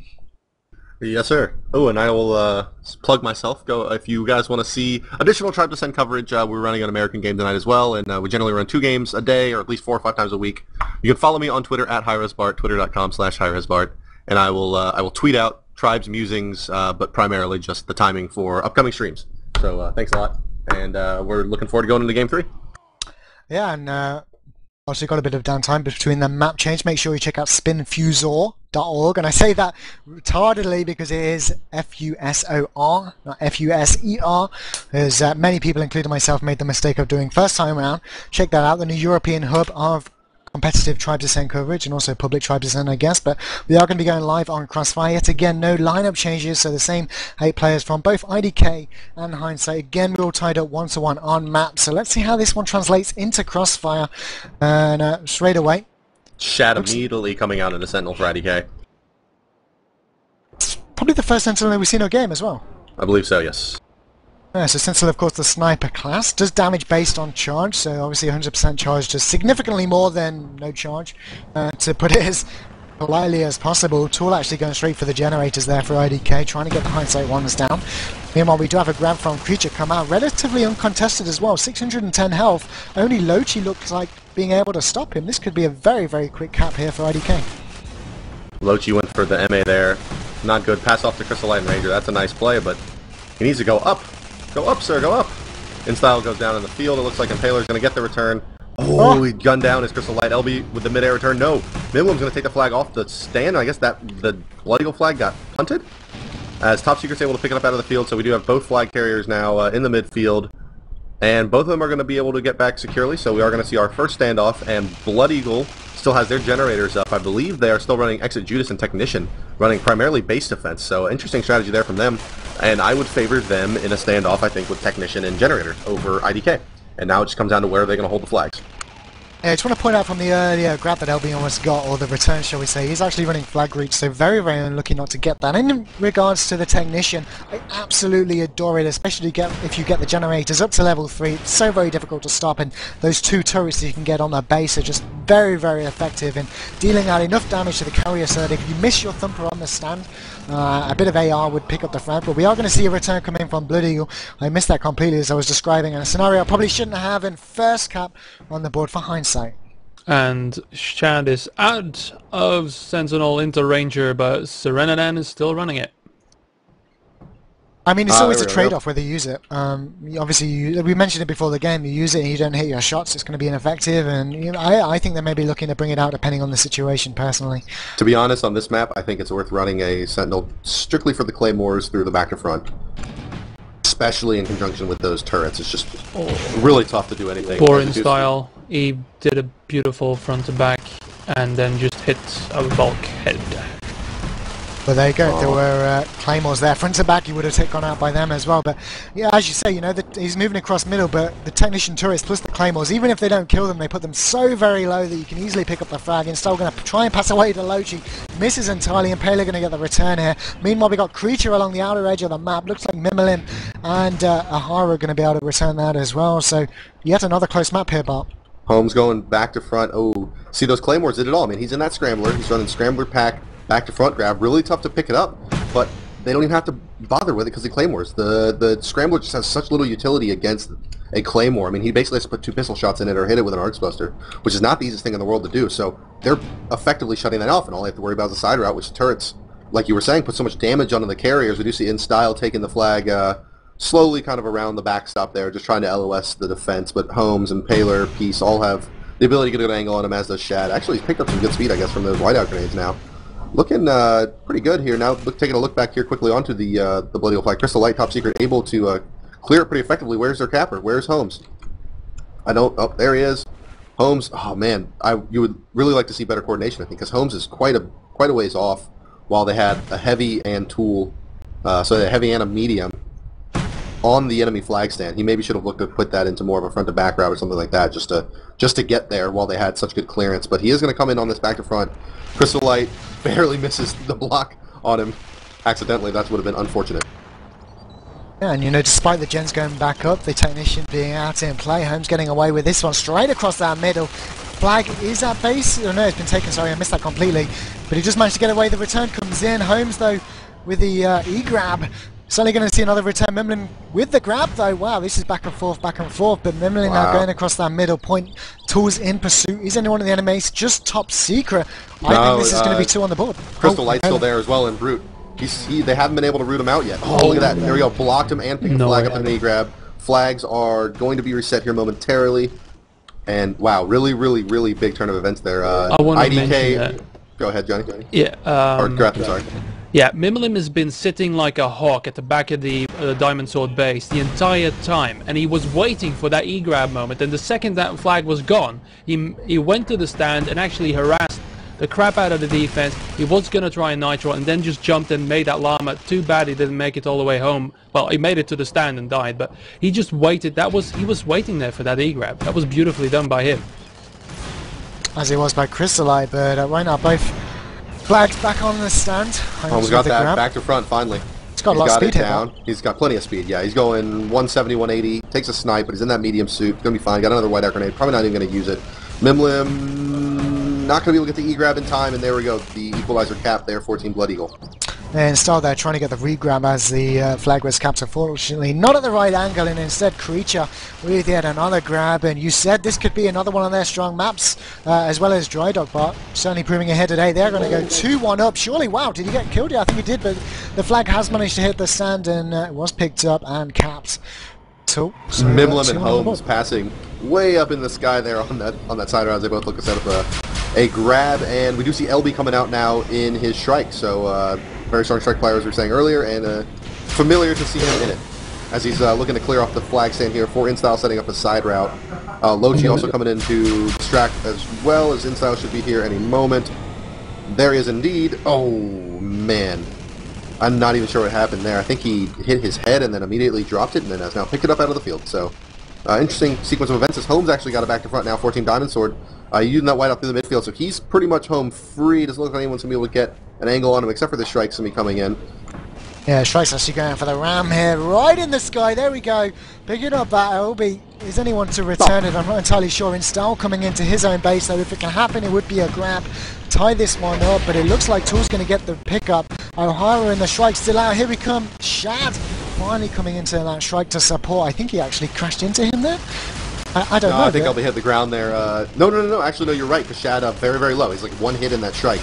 Yes, sir. Oh, and I will plug myself. Go if you guys want to see additional Tribes Ascend coverage. We're running an American game tonight as well, and we generally run 2 games a day, or at least 4 or 5 times a week. You can follow me on Twitter at HiRez Bart, twitter.com/HiRez Bart. And I will tweet out Tribes musings, but primarily just the timing for upcoming streams. So thanks a lot, and we're looking forward to going into Game 3. Yeah, and also got a bit of downtime between the map change. Make sure you check out spinfusor.org, and I say that retardedly because it is F-U-S-O-R, not F-U-S-E-R, as many people, including myself, made the mistake of doing first time around. Check that out, the new European hub of competitive Tribes Ascend coverage, and also public Tribes Ascend, I guess. But we are going to be going live on Crossfire. Yet again, no lineup changes, so the same 8 players from both IDK and Hindsight. Again, we're all tied up 1-1 on map, so let's see how this one translates into Crossfire. And straight away, Shad immediately coming out in the Sentinel for IDK. It's probably the first Sentinel we've seen all game as well. I believe so, yes. Yeah, so Sentinel, of course, the sniper class, does damage based on charge, so obviously 100% charge does significantly more than no charge. To put it as politely as possible, Tool actually going straight for the generators there for IDK, trying to get the Hindsight ones down. Meanwhile, we do have a grab from Creature come out, relatively uncontested as well, 610 health. Only Lochi looks like being able to stop him. This could be a very, very quick cap here for IDK. Lochi went for the MA there. Not good. Pass off to Crystal Light and Ranger. That's a nice play, but he needs to go up. Go up, sir, go up! InStyle goes down in the field. It looks like Impaler's going to get the return. Oh, he gunned down his Crystal Light. LB with the mid-air return. No. Midlam's going to take the flag off the stand. I guess that the Blood Eagle flag got punted. As Top Secret's able to pick it up out of the field, so we do have both flag carriers now in the midfield. And both of them are going to be able to get back securely, so we are going to see our first standoff, and Blood Eagle still has their generators up. I believe they are still running Exit Judas and Technician, running primarily base defense, so interesting strategy there from them. And I would favor them in a standoff, I think, with Technician and Generator over IDK. And now it just comes down to where they're going to hold the flags. Yeah, I just want to point out from the earlier grab that LB almost got, or the return, shall we say, he's actually running flag reach, so very, very unlucky not to get that. And in regards to the Technician, I absolutely adore it, especially if you get the generators up to level 3. It's so very difficult to stop, and those 2 turrets that you can get on their base are just very, very effective in dealing out enough damage to the carrier so that if you miss your Thumper on the stand, a bit of AR would pick up the front. But we are going to see a return coming from Blood Eagle. I missed that completely as I was describing a scenario I probably shouldn't have, in first cap on the board for Hindsight. And Shad is out of Sentinel into Ranger, but Serenadan is still running it. I mean, it's always a There we go. trade-off whether you use it. Obviously, we mentioned it before the game. You use it and you don't hit your shots, it's going to be ineffective. And you know, I think they may be looking to bring it out depending on the situation. Personally, To be honest, on this map, I think it's worth running a Sentinel strictly for the claymores through the back to front, especially in conjunction with those turrets. It's just really tough to do anything. Boring style. He did a beautiful front to back, and then just hit a bulkhead. but there you go. There were claymores there, front to back. He would have gone out by them as well. But yeah, as you say, you know, he's moving across middle. But the technician turrets plus the claymores, even if they don't kill them, they put them so very low that you can easily pick up the frag. And still going to try and pass away to Lochi, misses entirely, and Pele going to get the return here. Meanwhile, we got Creature along the outer edge of the map. Looks like Mimilin and Ahara are going to be able to return that as well. So yet another close map here, Bart. Holmes going back to front. Oh, see, those claymores did it all. I mean, he's in that scrambler. He's running scrambler pack, back to front grab. Really tough to pick it up, but they don't even have to bother with it because the claymores. The scrambler just has such little utility against a claymore. I mean, he basically has to put 2 pistol shots in it or hit it with an arcs buster, which is not the easiest thing in the world to do. So they're effectively shutting that off, and all they have to worry about is the side route, which the turrets, like you were saying, put so much damage onto the carriers. We do see In Style taking the flag slowly kind of around the backstop there, just trying to LOS the defense, but Holmes and Paler, Peace all have the ability to get a good angle on him, as does Shad. Actually, he's picked up some good speed, I guess, from those whiteout grenades now. Looking pretty good here. Now, taking a look back here quickly onto the Bloody Old Flag. Crystal Light, top secret, able to clear it pretty effectively. Where's their capper? Where's Holmes? I don't... Oh, there he is. Holmes, oh man, you would really like to see better coordination, I think, because Holmes is quite a ways off, while they had a heavy and tool, so a heavy and a medium on the enemy flag stand. He maybe should have looked to put that into more of a front to back route or something like that, just to get there while they had such good clearance. But he is going to come in on this back to front. Crystal Light barely misses the block on him accidentally. That would have been unfortunate. Yeah, and you know, despite the gens going back up, the technician being out in play, Holmes getting away with this one straight across that middle. Flag is at base. Oh no, it's been taken. Sorry, I missed that completely. But he just managed to get away. The return comes in. Holmes, though, with the E-grab. Certainly going to see another return. Mimlin with the grab, though. Wow, this is back and forth. But Mimlin now going across that middle point. Tools in pursuit. Is anyone in the enemies just top secret? I think this is going to be 2 on the board. Crystal Light's still there as well in Brute. They haven't been able to root him out yet. Oh, look at that. There we go. Blocked him and picked the flag up in an E-grab. Flags are going to be reset here momentarily. And wow, really, really, really big turn of events there. I want to mention IDK. Go ahead, Johnny. Yeah. Or Graf, I'm sorry. Yeah, Mimlim has been sitting like a hawk at the back of the Diamond Sword base the entire time, and he was waiting for that E-grab moment, and the second that flag was gone, he went to the stand and actually harassed the crap out of the defense. He was going to try a nitro and then just jumped and made that llama. Too bad he didn't make it all the way home. Well, he made it to the stand and died, but he just waited. He was waiting there for that E-grab. That was beautifully done by him. As it was by Crystallite, but right now both flags back on the stand. Holmes got that grab. Back to front finally. He's got a lot of speed here. Down. He's got plenty of speed, yeah. He's going 170, 180, takes a snipe, but he's in that medium suit. Gonna be fine. Got another white arc grenade. Probably not even gonna use it. Mimlim not gonna be able to get the E-grab in time, and there we go. The equalizer cap there, 14 Blood Eagle. And still there trying to get the re-grab as the flag was capped. Unfortunately, not at the right angle, and instead Creature with yet another grab. And you said this could be another one on their strong maps, as well as Dry Dog, but certainly proving ahead today. They're going to go 2-1 up. Surely, wow, did he get killed? Yeah, I think he did, but the flag has managed to hit the stand and was picked up and capped. So Mimlim and Holmes passing way up in the sky there on that side round as they both look to set up a grab, and we do see LB coming out now in his Shrike. So very strong Shrike player, as we were saying earlier, and familiar to see him in it as he's looking to clear off the flag stand here for InStyle, setting up a side route. Lochi also coming in to distract as well, as InStyle should be here any moment. There he is indeed. Oh man, I'm not even sure what happened there. I think he hit his head and then immediately dropped it, and then has now picked it up out of the field. So interesting sequence of events as Holmes actually got it back to front now, 14 Diamond Sword. Using that white out through the midfield, so he's pretty much home free. Doesn't look like anyone's going to be able to get an angle on him except for the Shrike's going to be coming in. Yeah, Shrike's actually going for the ram here, right in the sky. There we go. Picking up that LB. Is anyone to return it? I'm not entirely sure. InStyle coming into his own base, so if it can happen, it would be a grab. Tie this one up, but it looks like Tool's going to get the pickup. O'Hara and the Shrike still out. Here we come. Shad finally coming into that Shrike to support. I think he actually crashed into him there. I don't know. I think LB hit the ground there. No. Actually, no, you're right, because Shad up very, very low. He's like one hit in that Shrike.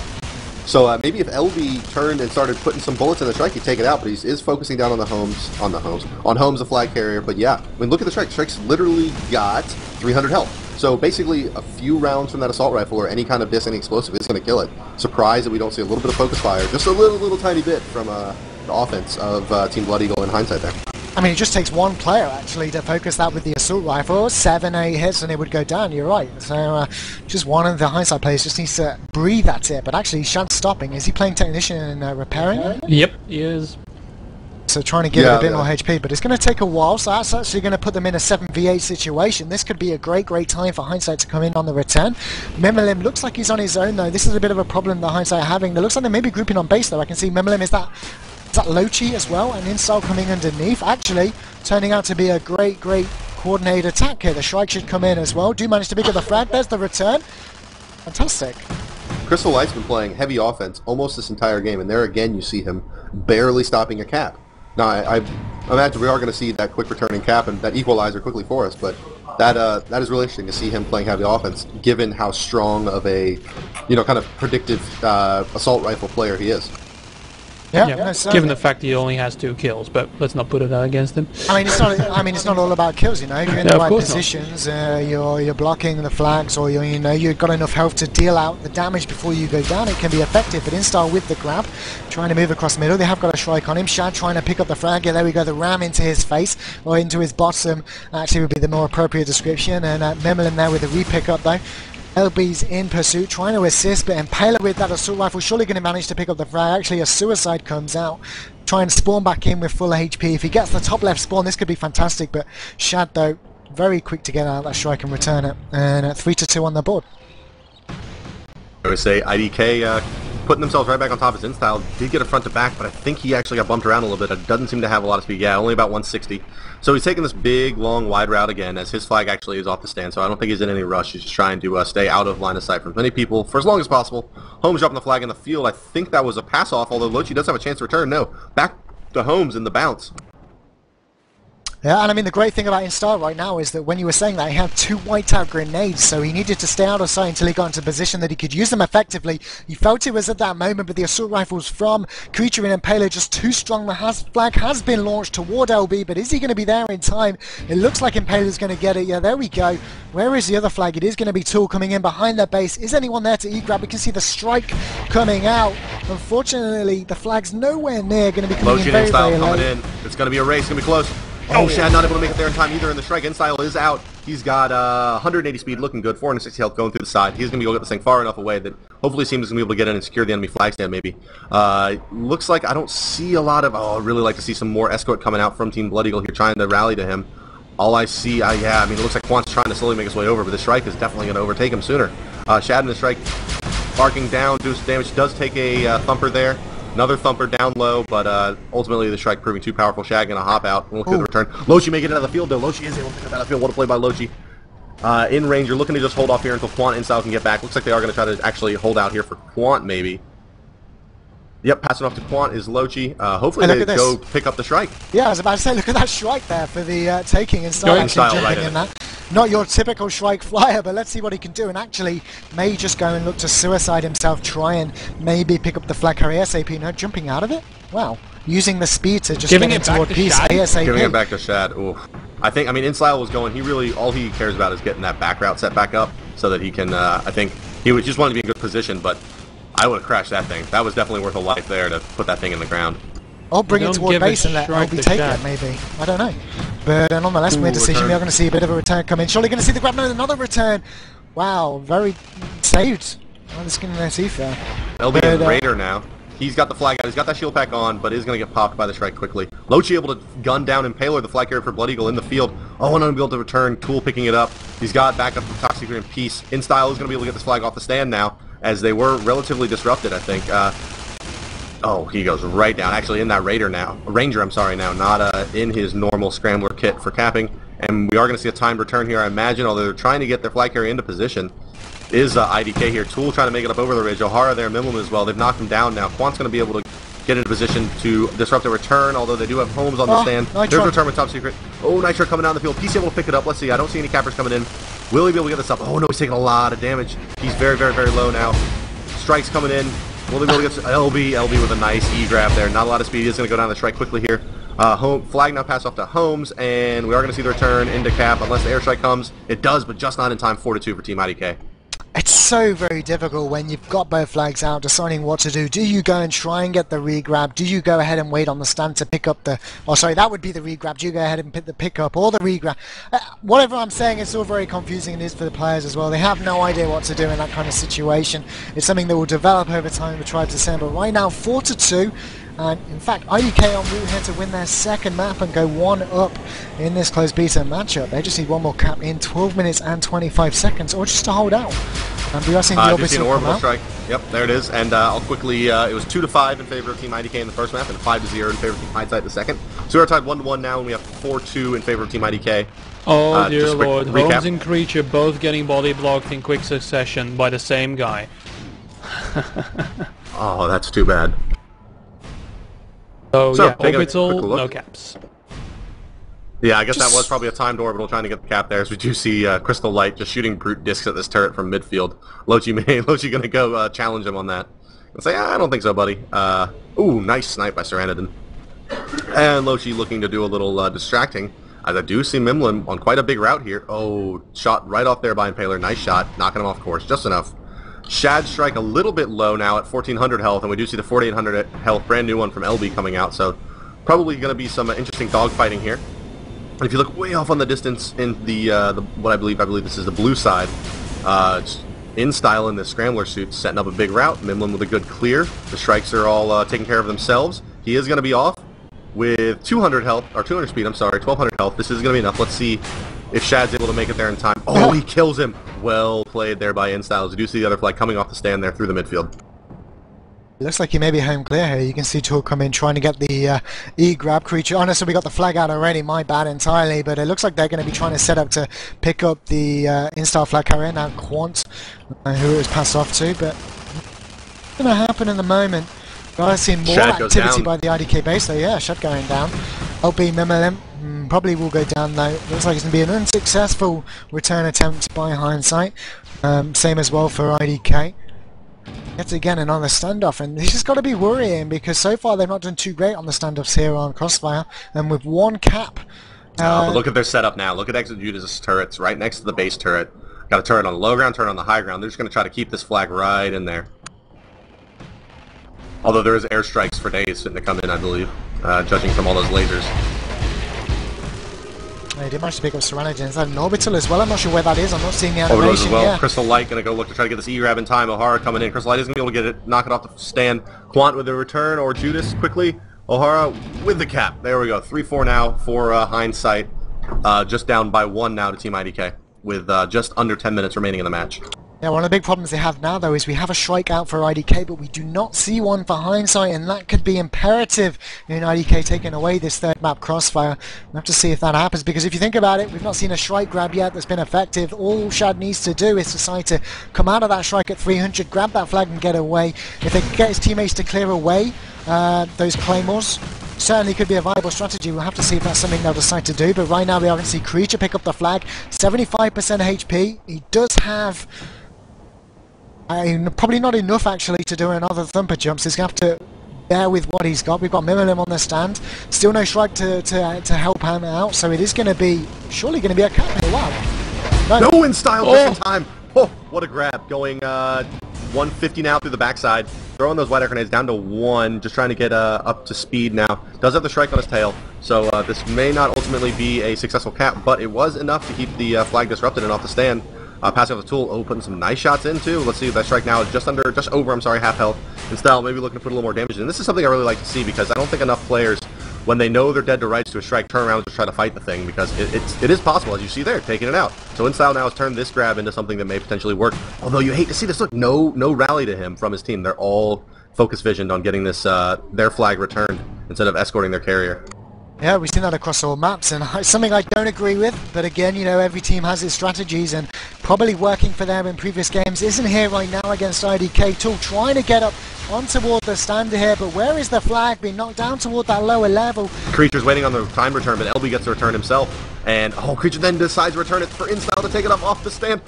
So maybe if LB turned and started putting some bullets in the strike, he'd take it out. But he is focusing down on Holmes, the flag carrier. But yeah, I mean, look at the strike. Strike's literally got 300 health. So basically, a few rounds from that assault rifle or any kind of disc, any explosive is going to kill it. Surprised that we don't see a little bit of focus fire, just a little tiny bit from the offense of Team Blood Eagle in hindsight there. I mean, it just takes one player, actually, to focus that with the assault rifle. 7, 8 hits and it would go down, you're right. So, just one of the hindsight players just needs to breathe that tip. But actually, Shad's stopping. Is he playing technician and repairing? Yep, he is. So trying to give it a bit more HP, but it's going to take a while, so that's actually going to put them in a 7v8 situation. This could be a great time for Hindsight to come in on the return. Mimilim looks like he's on his own, though. This is a bit of a problem that Hindsight are having. It looks like they may be grouping on base, though. I can see Mimilim is that Lochi as well, and Install coming underneath. Actually, turning out to be a great coordinated attack here. The Shrike should come in as well. Do manage to pick up the frag. There's the return. Fantastic. Crystal Light's been playing heavy offense almost this entire game, and there again you see him barely stopping a cap. Now, I imagine we are going to see that quick returning cap and that equalizer quickly for us, but that is really interesting to see him playing heavy offense, given how strong of a, kind of predictive assault rifle player he is. Yeah, given the fact he only has 2 kills, but let's not put it against him. I mean, it's not all about kills, If you're in the right positions, you're blocking the flags, or you've got enough health to deal out the damage before you go down. It can be effective. But Install with the grab, trying to move across the middle. They have got a Shrike on him. Shad trying to pick up the frag. Yeah, there we go. The ram into his face or into his bottom actually would be the more appropriate description. And Memlin there with a re-pick up though. LB's in pursuit, trying to assist, but Impaler with that assault rifle surely going to manage to pick up the frag. Actually, a suicide comes out, try and spawn back in with full HP. If he gets the top left spawn, this could be fantastic, but Shad, though, very quick to get out of that strike and return it. And 3-2 on the board. I would say IDK putting themselves right back on top of his InStyle. Did get a front to back, but I think he actually got bumped around a little bit. It doesn't seem to have a lot of speed. Yeah, only about 160. So he's taking this big, long, wide route again, as his flag actually is off the stand, so I don't think he's in any rush. He's just trying to stay out of line of sight from many people for as long as possible. Holmes dropping the flag in the field. I think that was a pass-off, although Lochi does have a chance to return. No, back to Holmes in the bounce. Yeah, and I mean, the great thing about Instar right now is that when you were saying that, he had 2 white-out grenades, so he needed to stay out of sight until he got into position that he could use them effectively. He felt it was at that moment, but the assault rifles from Creature and Impaler just too strong. The flag has been launched toward LB, but is he going to be there in time? It looks like Impaler's going to get it. Yeah, there we go. Where is the other flag? It is going to be Tool coming in behind their base. Is anyone there to E-grab? We can see the strike coming out. Unfortunately, the flag's nowhere near going to be coming in very, very late. Coming in. It's going to be a race. It's going to be close. Oh, Shad not able to make it there in time either, and the strike InStyle is out. He's got 180 speed, looking good, 460 health going through the side. He's going to be able to get this thing far enough away that hopefully Seems is going to be able to get in and secure the enemy flag stand, maybe. Looks like I don't see a lot of... Oh, I'd really like to see some more escort coming out from Team Blood Eagle here, trying to rally to him. All I see, yeah, I mean, it looks like Quant's trying to slowly make his way over, but the strike is definitely going to overtake him sooner. Shad and the strike barking down, doing some damage. Does take a thumper there. Another thumper down low, but ultimately the strike proving too powerful. Shad gonna hop out. Look at the return. Lochi may get it out of the field, though. Lochi is able to get it out of the field. What a play by Lochi. In range, you're looking to just hold off here until Quant and Style can get back. Looks like they are going to try to actually hold out here for Quant, maybe. Yep, passing off to Quant is Lochi. Hopefully they go pick up the strike. Yeah, I was about to say, look at that strike there for the taking and Style actually jumping in that. Not your typical Shrike flyer, but let's see what he can do. And actually, may just go and look to suicide himself, try and maybe pick up the flag carry ASAP. No, jumping out of it? Wow. Using the speed to just get toward peace ASAP. Giving it back to Shad. Ooh. I mean, InStyle was going, all he cares about is getting that back route set back up so that he can, I think, he just wanted to be in good position, but I would have crashed that thing. That was definitely worth a life there to put that thing in the ground. Or bring it toward base and let LB take it, maybe. I don't know. But nonetheless, weird decision. We are going to see a bit of a return come in. Surely going to see the grab. No, another return. Wow, very saved. Oh, this is going to see there. LB and Raider now. He's got the flag out. He's got that shield pack on, but is going to get popped by the strike quickly. Lochi able to gun down Impaler, the flag carrier for Blood Eagle, in the field. Oh, and unable to return. Tool picking it up. He's got backup from Toxic Green Peace. InStyle is going to be able to get this flag off the stand now, as they were relatively disrupted, I think. Oh, he goes right down. Actually, in that Ranger, I'm sorry, now, not in his normal Scrambler kit for capping. And we are going to see a timed return here, I imagine, although they're trying to get their flag carrier into position. Is IDK here. Tool trying to make it up over the ridge. O'Hara there, Mimlim as well. They've knocked him down now. Quant's going to be able to get into position to disrupt a return, although they do have Holmes on the stand. There's a return with Top Secret. Oh, Nitro coming down the field. He's able to pick it up. Let's see. I don't see any cappers coming in. Will he be able to get this up? Oh, no, he's taking a lot of damage. He's very, very, very low now. Strike's coming in. Will they be able to get LB? LB with a nice E grab there. Not a lot of speed. He's going to go down the strike quickly here. Flag now pass off to Holmes, and we are going to see the return into cap unless the airstrike comes. It does, but just not in time. 4-2 for Team IDK. It's so very difficult when you've got both flags out, deciding what to do. Do you go and try and get the re-grab? Do you go ahead and wait on the stand to pick up the... Oh, sorry, that would be the re-grab. Do you go ahead and pick the pick-up or the re-grab? Whatever I'm saying, it's all very confusing and it is for the players as well. They have no idea what to do in that kind of situation. It's something that will develop over time with Tribes Assemble. But right now, 4-2. And in fact, IDK on route here to win their second map and go 1-up in this closed beta matchup. They just need one more cap in 12 minutes and 25 seconds, or just to hold out. And we are seeing the orbital orbital strike. Yep, there it is. And I'll quickly, it was 2-5 in favor of Team IDK in the first map, and 5-0 in favor of Team Hindsight the second. So we're tied 1-1 now, and we have 4-2 in favor of Team IDK. Oh dear lord, Holmes and Creature both getting body blocked in quick succession by the same guy. Oh, that's too bad. So yeah, orbital, no caps. Yeah, I guess that was probably a timed orbital trying to get the cap there, as we do see Crystal Light just shooting brute discs at this turret from midfield. Lochi gonna go challenge him on that. And say, I don't think so, buddy. Ooh, nice snipe by Saranadin. And Lochi looking to do a little distracting, as I do see Mimlin on quite a big route here. Oh, shot right off there by Impaler. Nice shot, knocking him off course, just enough. Shad strike a little bit low now at 1400 health, and we do see the 4800 health, brand new one from LB coming out, so probably going to be some interesting dogfighting here. And if you look way off on the distance in the what I believe this is the blue side, in style in the scrambler suit, setting up a big route. Mimlin with a good clear. The strikes are all taking care of themselves. He is going to be off with 200 health, or 200 speed, I'm sorry, 1200 health. This is going to be enough. Let's see if Shad's able to make it there in time. Oh, he kills him. Well played there by InStyles. You do see the other flag coming off the stand there through the midfield. Looks like he may be home clear here. You can see Tool come in trying to get the E-grab Creature. Oh no, so we got the flag out already. My bad entirely. But it looks like they're going to be trying to set up to pick up the InStyle flag carrier. Now Quant, who it was passed off to. But what's going to happen in the moment? I've seen more activity by the IDK base though. Yeah, Shad going down. LB Mimilim probably will go down though. Looks like it's going to be an unsuccessful return attempt by Hindsight. Same as well for IDK. Yet again another standoff, and this has got to be worrying because so far they've not done too great on the standoffs here on Crossfire, and with one cap. But look at their setup now. Look at Executus turrets right next to the base turret. Got a turret on the low ground, turret on the high ground. They're just going to try to keep this flag right in there. Although there is airstrikes for days fitting to come in, I believe, judging from all those lasers. They did manage to pick up Serenity inside an orbital as well. I'm not sure where that is. I'm not seeing the animation. Orbital as well. Yeah. Crystal Light going to go look to try to get this E-grab in time. O'Hara coming in. Crystal Light isn't going to be able to get it, knock it off the stand. Quant with the return, or Judas quickly. O'Hara with the cap. There we go. 3-4 now for Hindsight. Just down by 1 now to Team IDK with just under 10 minutes remaining in the match. Yeah, one of the big problems they have now, though, is we have a strike out for IDK, but we do not see one for Hindsight, and that could be imperative in IDK taking away this third map, Crossfire. We'll have to see if that happens, because if you think about it, we've not seen a strike grab yet that's been effective. All Shad needs to do is decide to come out of that strike at 300, grab that flag and get away. If they can get his teammates to clear away those claymores, certainly could be a viable strategy. We'll have to see if that's something they'll decide to do, but right now we are going to see Creature pick up the flag, 75% HP. He does have... probably not enough actually to do another thumper jumps. He's going to have to bear with what he's got. We've got Mimilim on the stand. Still no strike to help him out, so it is going to be, surely going to be a cap here. Wow. No in style just in time. Oh, what a grab. Going 150 now through the backside. Throwing those white air grenades down to 1. Just trying to get up to speed now. Does have the strike on his tail, so this may not ultimately be a successful cap, but it was enough to keep the flag disrupted and off the stand. Passing off the tool, putting some nice shots in too. Let's see, that strike now is just over, half health. And Style maybe looking to put a little more damage in. This is something I really like to see because I don't think enough players, when they know they're dead to rights to a strike, turn around and just try to fight the thing because it is possible, as you see there, taking it out. So InStyle now has turned this grab into something that may potentially work. Although you hate to see this, look, no rally to him from his team. They're all focus visioned on getting this their flag returned instead of escorting their carrier. Yeah, we've seen that across all maps, and it's something I don't agree with, but again, you know, every team has its strategies, and probably working for them in previous games isn't here right now against IDK. Tool trying to get up on toward the stand here, but where is the flag? Being knocked down toward that lower level. Creature's waiting on the time return, but LB gets the return himself, and Creature then decides to return it for InStyle to take it up off the stand.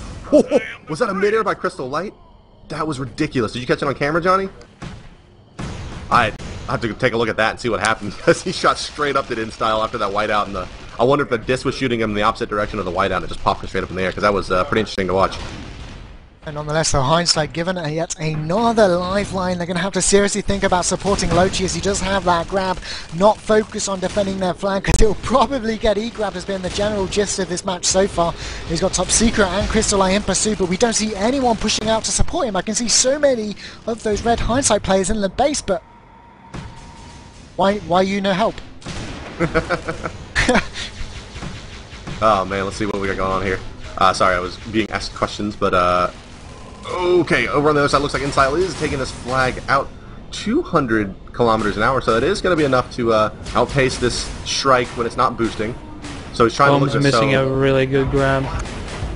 Was that a midair by Crystal Light? That was ridiculous. Did you catch it on camera, Johnny? I have to take a look at that and see what happened, because he shot straight up to InStyle after that whiteout, and I wonder if the disc was shooting him in the opposite direction of the whiteout, and it just popped him straight up in the air, because that was pretty interesting to watch. And nonetheless, though, Hindsight given yet another lifeline. They're going to have to seriously think about supporting Lochi, as he does have that grab, not focus on defending their flank, because he'll probably get E-grab, has been the general gist of this match so far. He's got Top Secret and Crystal Eye in pursuit, but we don't see anyone pushing out to support him. I can see so many of those red Hindsight players in the base, but why you no help? Oh man, let's see what we got going on here. Sorry, I was being asked questions, but okay, over on the other side, looks like InStyle is taking this flag out 200 kilometers an hour, so it is going to be enough to outpace this Shrike when it's not boosting. So he's trying to look at missing a really good grab.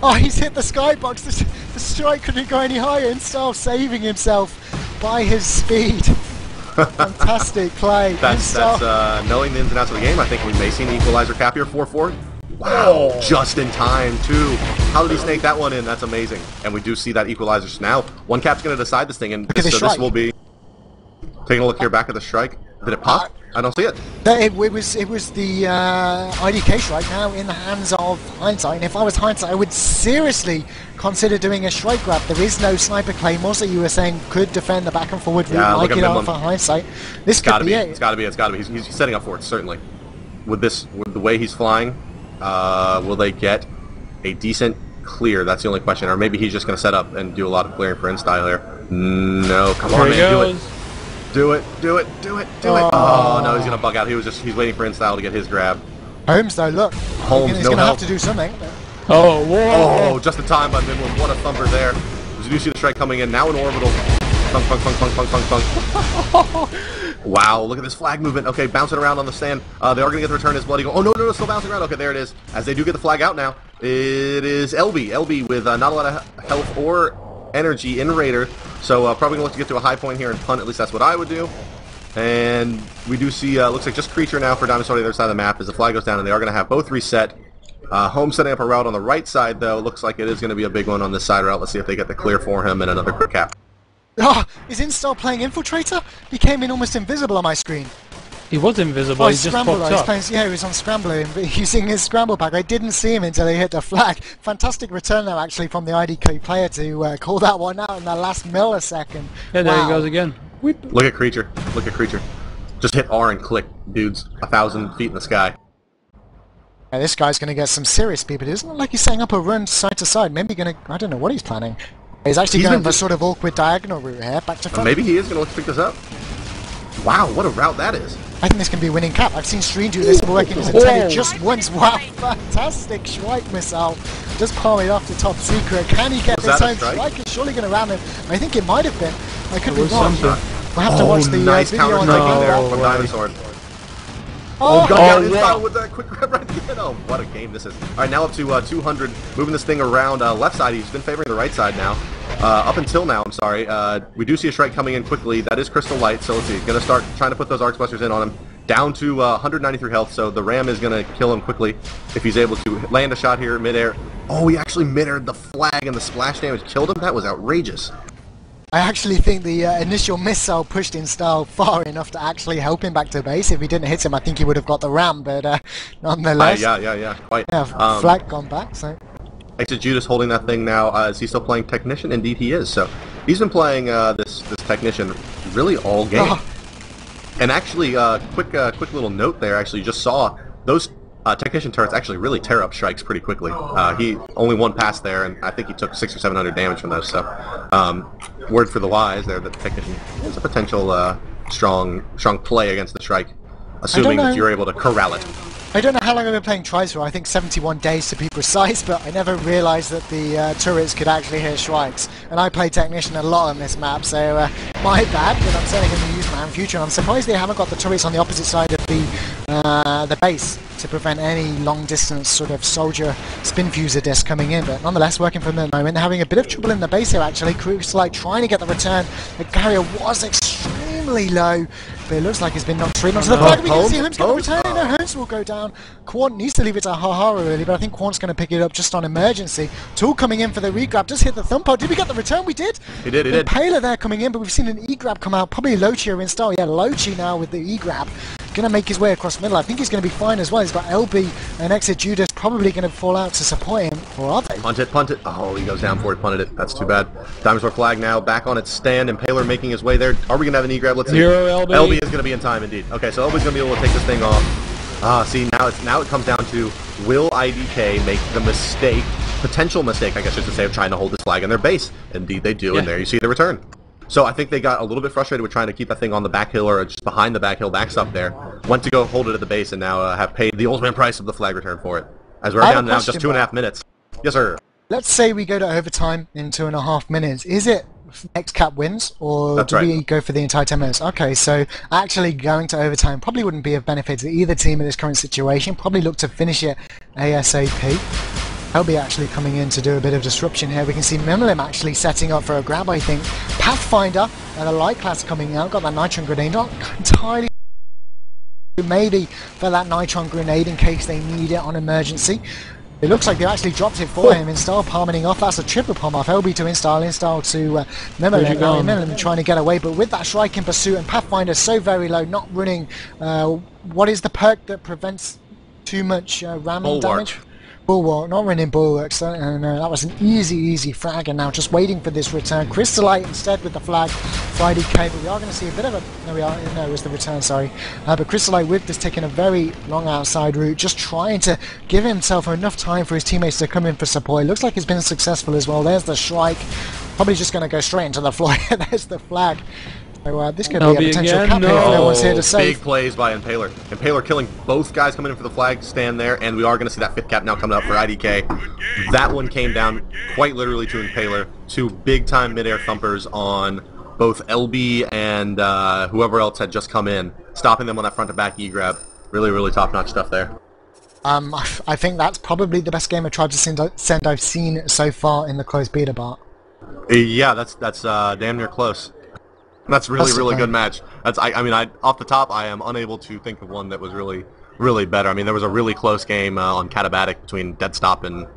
Oh, he's hit the skybox. The Strike couldn't go any higher. InStyle saving himself by his speed. Fantastic play. That's knowing the ins and outs of the game. I think we may see an equalizer cap here, 4-4. Wow, just in time, too. How did he snake that one in? That's amazing. And we do see that equalizer. So now, one cap's going to decide this thing, and so this will be... Taking a look here back at the Shrike. Did it pop? I don't see it. It was the IDK Shrike now in the hands of Hindsight, and if I was Hindsight, I would seriously consider doing a Shrike grab. There is no sniper claymores that you were saying could defend the back and forward route like it are for Hindsight. This could be it. It's got to be. He's setting up for it, certainly. With the way he's flying, will they get a decent clear? That's the only question. Or maybe he's just going to set up and do a lot of clearing for InStyle here. No, come on, man, do it. Do it. Oh no, he's going to bug out. He's waiting for InStyle to get his grab. Holmes, though, look. Holmes, he's going to have to do something. Oh, whoa. Oh, just in time by Minwin. What a thumper there. You do see the Shrike coming in, now in orbital. Funk. Wow, look at this flag movement. Okay, bouncing around on the stand. They are going to get the return as Bloody. Oh, no, still bouncing around. Okay, there it is. As they do get the flag out now, it is LB with not a lot of health or energy in Raider. So probably going to look to get to a high point here and punt. At least that's what I would do. And we do see, looks like just Creature now for Diamond Sword on the other side of the map as the flag goes down, and they are going to have both reset. Home setting up a route on the right side, though. Looks like it is going to be a big one on this side route. Let's see if they get the clear for him and another quick cap. Oh, is InStyle playing Infiltrator? He came in almost invisible on my screen. He was invisible, he just popped up. Yeah, he was on Scrambler, using his Scramble pack. I didn't see him until he hit the flag. Fantastic return, though, actually, from the IDK player to call that one out in the last millisecond. Yeah, there he goes again. Whip. Look at Creature. Just hit R and click, dudes. 1,000 feet in the sky. Yeah, this guy's going to get some serious speed, but it doesn't look like he's setting up a run side to side. Maybe going to... I don't know what he's planning. He's actually going for a sort of awkward diagonal route here, back to front. Maybe he is going to pick this up. Wow, what a route that is. I think this can be a winning cap. I've seen Stream do this working as intended just once. Wow, fantastic Shrike missile. Just palm it off to Top Secret. Can he get this home? Shrike is surely going to ram him. I think it might have been. I could be wrong. We'll have to watch the nice video on there from Diamond Sword. Oh, got down InStyle with that quick grab right at the end. Oh, what a game this is. Alright, now up to 200. Moving this thing around left side. He's been favoring the right side now. Up until now, I'm sorry. We do see a Shrike coming in quickly. That is Crystal Light, so let's see. Going to start trying to put those Arc Busters in on him. Down to 193 health, so the Ram is going to kill him quickly if he's able to land a shot here midair. Oh, he actually mid-aired the flag and the splash damage killed him? That was outrageous. I actually think the initial missile pushed InStyle far enough to actually help him back to base. If he didn't hit him, I think he would have got the ram, but nonetheless... Yeah, quite. Yeah, flag gone back, so... Exit Judas holding that thing now. Is he still playing Technician? Indeed he is. So he's been playing this Technician really all game. And actually, quick little note there, actually, just saw those Technician turrets actually really tear up Shrikes pretty quickly. He only one pass there, and I think he took 600 or 700 damage from those. So, word for the wise there that the Technician is a potential strong play against the Shrike, assuming that you're able to corral it. I don't know how long I've been playing Tries for, I think 71 days to be precise, but I never realised that the turrets could actually hit Shrikes. And I play Technician a lot on this map, so my bad, but I'm certainly going to use my in future. And I'm surprised they haven't got the turrets on the opposite side of the base to prevent any long-distance sort of soldier spin fuser disc coming in, but nonetheless working for them at the moment. They're having a bit of trouble in the base here, actually. Crew's like trying to get the return. The carrier was extremely extremely low, but it looks like it's been knocked straight onto the flag. We can see Holmes going to return. No, Holmes will go down. Quant needs to leave it to Hahara really, but I think Quant's going to pick it up just on emergency. Tool coming in for the regrab, just hit the thumb pod. Did we get the return? We did. He did. Paler there coming in, but we've seen an E-grab come out. Probably Lochi are in style. Yeah, Lochi now with the E-grab. Going to make his way across the middle. I think he's going to be fine as well. He's got LB and Exit Judas probably going to fall out to support him. Or are they? Punt it. Oh, he goes down for it, punted it. That's too bad. Dinosaur flag now back on its stand, and Paler making his way there. Are we going to have an E-grab? Let's see. LB. LB is going to be in time, indeed. Okay, so LB's going to be able to take this thing off. See, now it comes down to, will IDK make the mistake, potential mistake, I guess just to say, of trying to hold this flag in their base? Indeed they do, and there you see the return. So I think they got a little bit frustrated with trying to keep that thing on the back hill or just behind the back hill backstop there. Went to go hold it at the base and now have paid the ultimate price of the flag return for it. As we're down now just 2.5 minutes. Yes, sir. Let's say we go to overtime in 2.5 minutes. Is it next cap wins, or do we go for the entire 10 minutes? Okay, so actually going to overtime probably wouldn't be of benefit to either team in this current situation. Probably look to finish it ASAP. LB actually coming in to do a bit of disruption here. We can see Mimlim actually setting up for a grab, I think. Pathfinder and a light class coming out. Got that Nitron grenade. Not entirely maybe for that Nitron grenade in case they need it on emergency. It looks like they actually dropped it for him. Install palming off. That's a triple palm off. LB to install to Mimlim. Mimlim trying to get away, but with that Shrike in pursuit and Pathfinder so very low, not running. What is the perk that prevents too much ramming damage? Bulwark, not running bulwarks, and that was an easy frag, and now just waiting for this return. Crystallite instead with the flag for IDK, but we are going to see a bit of a... No, it was the return, sorry. But Crystallite with this taking a very long outside route, just trying to give himself enough time for his teammates to come in for support. It looks like he's been successful as well. There's the Shrike, probably just going to go straight into the floor. There's the flag. So this could be a potential cap here if no one's here to save. Big plays by Impaler. Impaler killing both guys coming in for the flag stand there, and we are going to see that 5th cap now coming up for IDK. That one came down quite literally to Impaler. 2 big-time mid-air thumpers on both LB and whoever else had just come in, stopping them on that front-to-back E-grab. Really top-notch stuff there. I think that's probably the best game of Tribe to Send I've seen so far in the closed beta, Bart. Yeah, that's damn near close. That's really good match. I mean, off the top, I am unable to think of one that was really better. I mean, there was a really close game on Katabatic between Deadstop and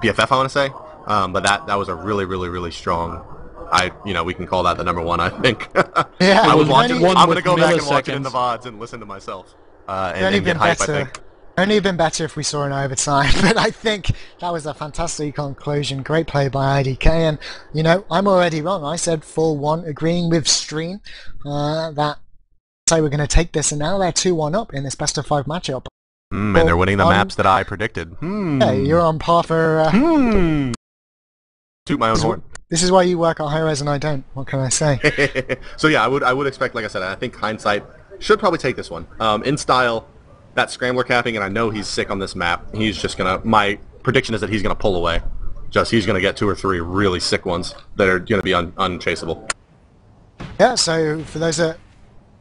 BFF, I want to say, but that was a really strong. We can call that the #1, I think. Yeah, I would watch it. I'm gonna go back and watch it in the VODs and listen to myself and get hype. I think. Only been better if we saw an overtime, but I think that was a fantastic conclusion. Great play by IDK, and I'm already wrong. I said 4-1, agreeing with Stream that say we're going to take this, and now they're 2-1 up in this best of 5 matchup. And they're winning the maps that I predicted. Yeah, you're on par for. Toot my own horn. This is why you work at HiRez and I don't. What can I say? So yeah, I would expect, like I said, I think Hindsight should probably take this one in style. That scrambler capping, and I know he's sick on this map. He's just gonna. My prediction is that he's gonna pull away. He's gonna get 2 or 3 really sick ones that are gonna be unchaseable. Yeah. So for those that are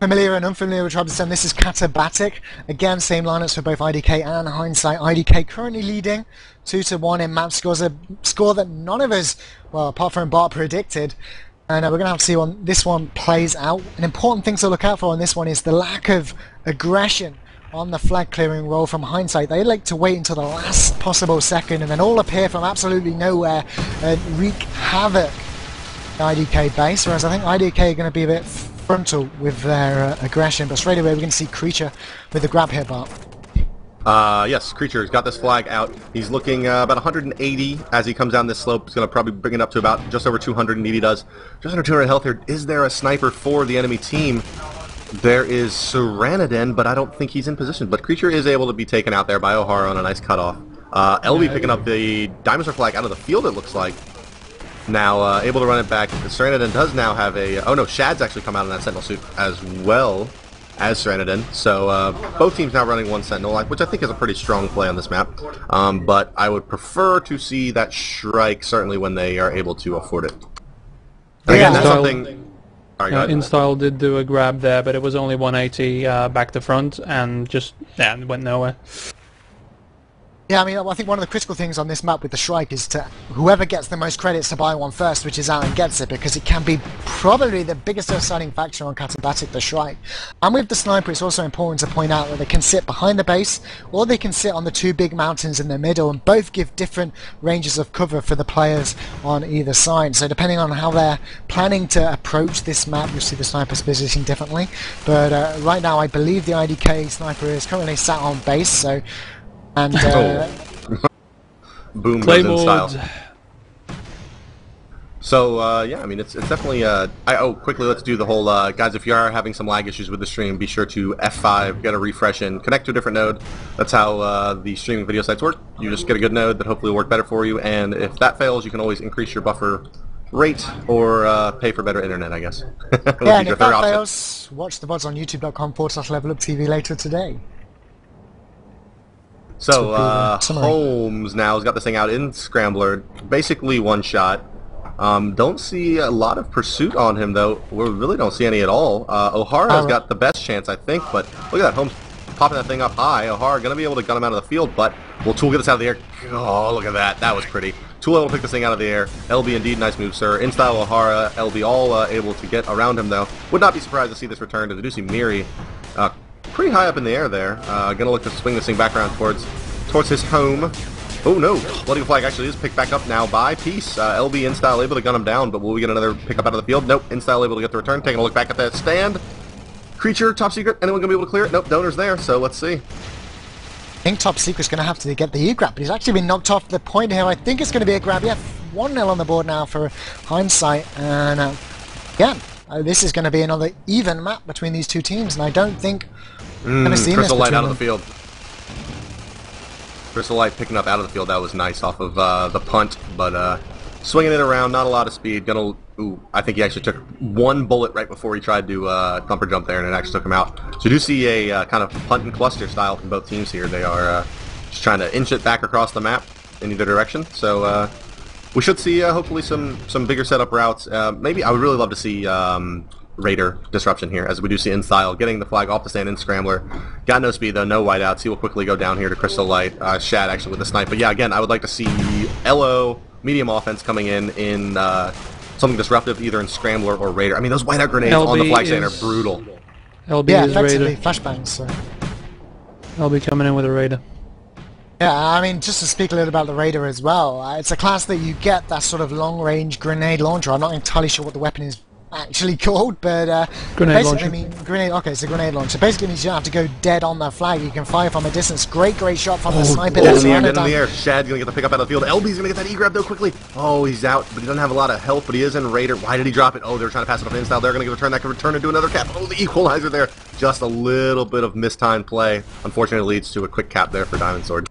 familiar and unfamiliar with Tribe Descent, this is Katabatic. Again, same lineups for both IDK and Hindsight. IDK currently leading 2-1 in map scores, a score that none of us, well, apart from Bart, predicted. And we're going to have to see when this one plays out. An important thing to look out for on this one is the lack of aggression on the flag clearing roll from Hindsight. They like to wait until the last possible second and then all appear from absolutely nowhere and wreak havoc in IDK base, whereas I think IDK are going to be a bit frontal with their aggression, but straight away we're going to see Creature with the grab here, Bart. Yes, Creature's got this flag out. He's looking about 180 as he comes down this slope. He's going to probably bring it up to about just over 200, indeed he does. Just under 200 health here. Is there a sniper for the enemy team? There is Serenadin, but I don't think he's in position. But Creature is able to be taken out there by O'Hara on a nice cutoff. LB picking up the Dinosaur flag out of the field, it looks like. Now able to run it back. Serenadin does now have a... oh no, Shad's actually come out in that Sentinel suit as well as Serenadin. So both teams now running one Sentinel, which I think is a pretty strong play on this map. But I would prefer to see that Shrike, certainly when they are able to afford it. Again, that's something... InStyle did do a grab there, but it was only 180 back to front, and just went nowhere. Yeah, I mean, I think one of the critical things on this map with the Shrike is to whoever gets the most credits to buy one first, which is out and gets it, because it can be probably the biggest deciding factor on Katabatic, the Shrike. And with the Sniper, it's also important to point out that they can sit behind the base, or they can sit on the two big mountains in the middle, and both give different ranges of cover for the players on either side. So depending on how they're planning to approach this map, you'll see the Sniper's positioning differently. But right now, I believe the IDK Sniper is currently sat on base, so... And boom Play goes in mode. style. So yeah, I mean it's definitely quickly let's do the whole guys, if you are having some lag issues with the stream, be sure to F5, get a refresh in, connect to a different node. That's how the streaming video sites work. You just get a good node that hopefully will work better for you, and if that fails, you can always increase your buffer rate or pay for better internet, I guess. yeah, and if that fails, watch the VODs on youtube.com/LevelUpTV later today. So, Holmes now has got this thing out in Scrambler, basically one shot. Don't see a lot of pursuit on him, though. We really don't see any at all. O'Hara has got the best chance, I think, but look at that. Holmes popping that thing up high. O'Hara going to be able to gun him out of the field, but will Tool get this out of the air? Oh, look at that. That was pretty. Tool able to pick this thing out of the air. LB indeed, nice move, sir. In style O'Hara, LB all able to get around him, though. Would not be surprised to see this return to the Ducey Miri. Pretty high up in the air there. Gonna look to swing this thing back around towards his home. Oh no, Bloody Flag actually is picked back up now by Peace. LB in-style able to gun him down, but will we get another pickup out of the field? Nope, in-style able to get the return. Taking a look back at that stand. Creature, top secret, anyone gonna be able to clear it? Nope, Donor's there, so let's see. I think Top Secret's going to have to get the E-grab, but he's actually been knocked off the point here. I think it's going to be a grab. Yeah, 1-0 on the board now for Hindsight, and yeah. This is going to be another even map between these two teams, and I don't think I'm going to see Crystal Light out of them. the field. Crystal Light picking up out of the field. That was nice off of the punt, but swinging it around, not a lot of speed. I think he actually took one bullet right before he tried to thumper jump there, and it actually took him out. So you do see a kind of punt and cluster style from both teams here. They are just trying to inch it back across the map in either direction. So we should see hopefully some bigger setup routes. Maybe I would really love to see Raider disruption here, as we do see in style getting the flag off the stand in Scrambler. Got no speed though, no whiteouts. He will quickly go down here to Crystal Light. Shad actually with the snipe. But yeah, again, I would like to see LO medium offense coming in something disruptive either in Scrambler or Raider. I mean, those whiteout grenades on the flag stand are brutal. LB Yeah, is effectively Raider. flashbangs. So. LB coming in with a Raider. Yeah, I mean, just to speak a little about the Raider as well, it's a class that you get that sort of long-range grenade launcher. I'm not entirely sure what the weapon is actually called, but Grenade basically launcher. grenade. Okay, it's a grenade launcher. Basically means you don't have to go dead on the flag. You can fire from a distance. Great shot from the sniper. Dead in the air, dead in the air. Shad's gonna get the pick up out of the field. LB's gonna get that E-grab though quickly. Oh, he's out, but he doesn't have a lot of health, but he is in Raider. Why did he drop it? Oh, they were trying to pass it off in style. They're gonna get a turn that can return into another cap. Oh, the equalizer there. Just a little bit of mistimed play. Unfortunately leads to a quick cap there for Diamond Sword.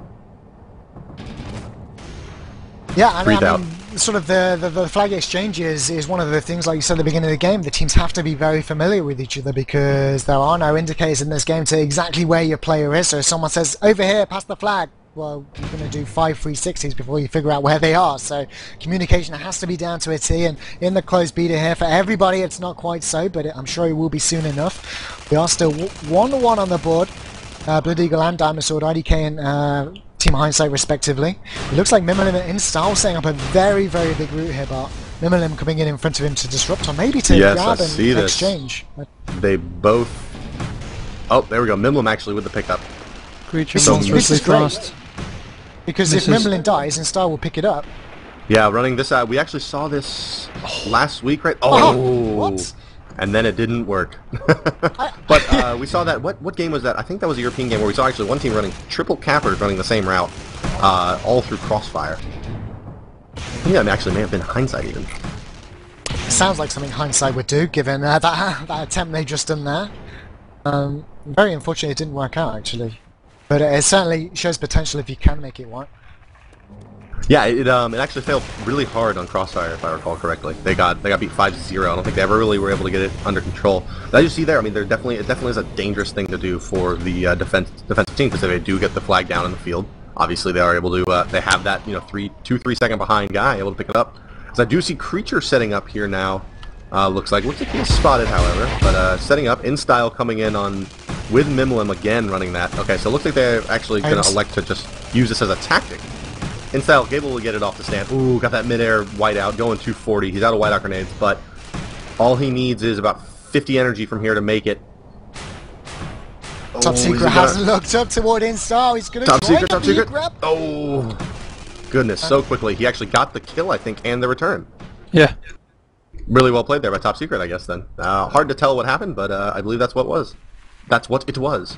Yeah, I Breathe out. mean sort of the flag exchange is one of the things, like you said at the beginning of the game, the teams have to be very familiar with each other because there are no indicators in this game to exactly where your player is. So if someone says, over here, pass the flag, well, you're going to do 5 360s before you figure out where they are. So communication has to be down to a T, and in the closed beta here, for everybody it's not quite so, but I'm sure it will be soon enough. We are still 1-1 on the board. Blood Eagle and Diamond Sword, IDK and Team Hindsight respectively. It looks like Mimilin in style setting up a very, very big route here, but Mimilin coming in front of him to disrupt, or maybe to grab and exchange. They both... Oh, there we go. Mimlim actually with the pickup. Creature So monstrously this is great. fast. Because if Mimilin dies, in style will pick it up. Yeah, running this out. We actually saw this last week, right? What? And then it didn't work. But we saw that. What game was that? I think that was a European game where we saw actually one team running triple cappers running the same route, all through Crossfire. Yeah, it actually may have been Hindsight even. It sounds like something Hindsight would do, given that attempt they just done there. Very unfortunate it didn't work out, actually. But it certainly shows potential if you can make it work. Yeah, it actually failed really hard on Crossfire, if I recall correctly. They got beat 5-0. I don't think they ever really were able to get it under control. But as you see there, I mean, it definitely is a dangerous thing to do for the defensive team, because if they do get the flag down in the field, obviously they are able to. They have that 2-3 second behind guy able to pick it up. So I do see Creature setting up here now. Looks like he is spotted, however, but setting up in style, coming in on with Mimlim again running that. Okay, so it looks like they're actually going to elect to just use this as a tactic. InStyle able to get it off the stand. Ooh, got that midair whiteout going 240. He's out of whiteout grenades, but all he needs is about 50 energy from here to make it. Top Secret hasn't looked up toward InStyle. He's going to try Top Secret. grab. Oh, goodness, so quickly. He actually got the kill, I think, and the return. Yeah. Really well played there by Top Secret, I guess, then. Hard to tell what happened, but I believe that's what it was. That's what it was.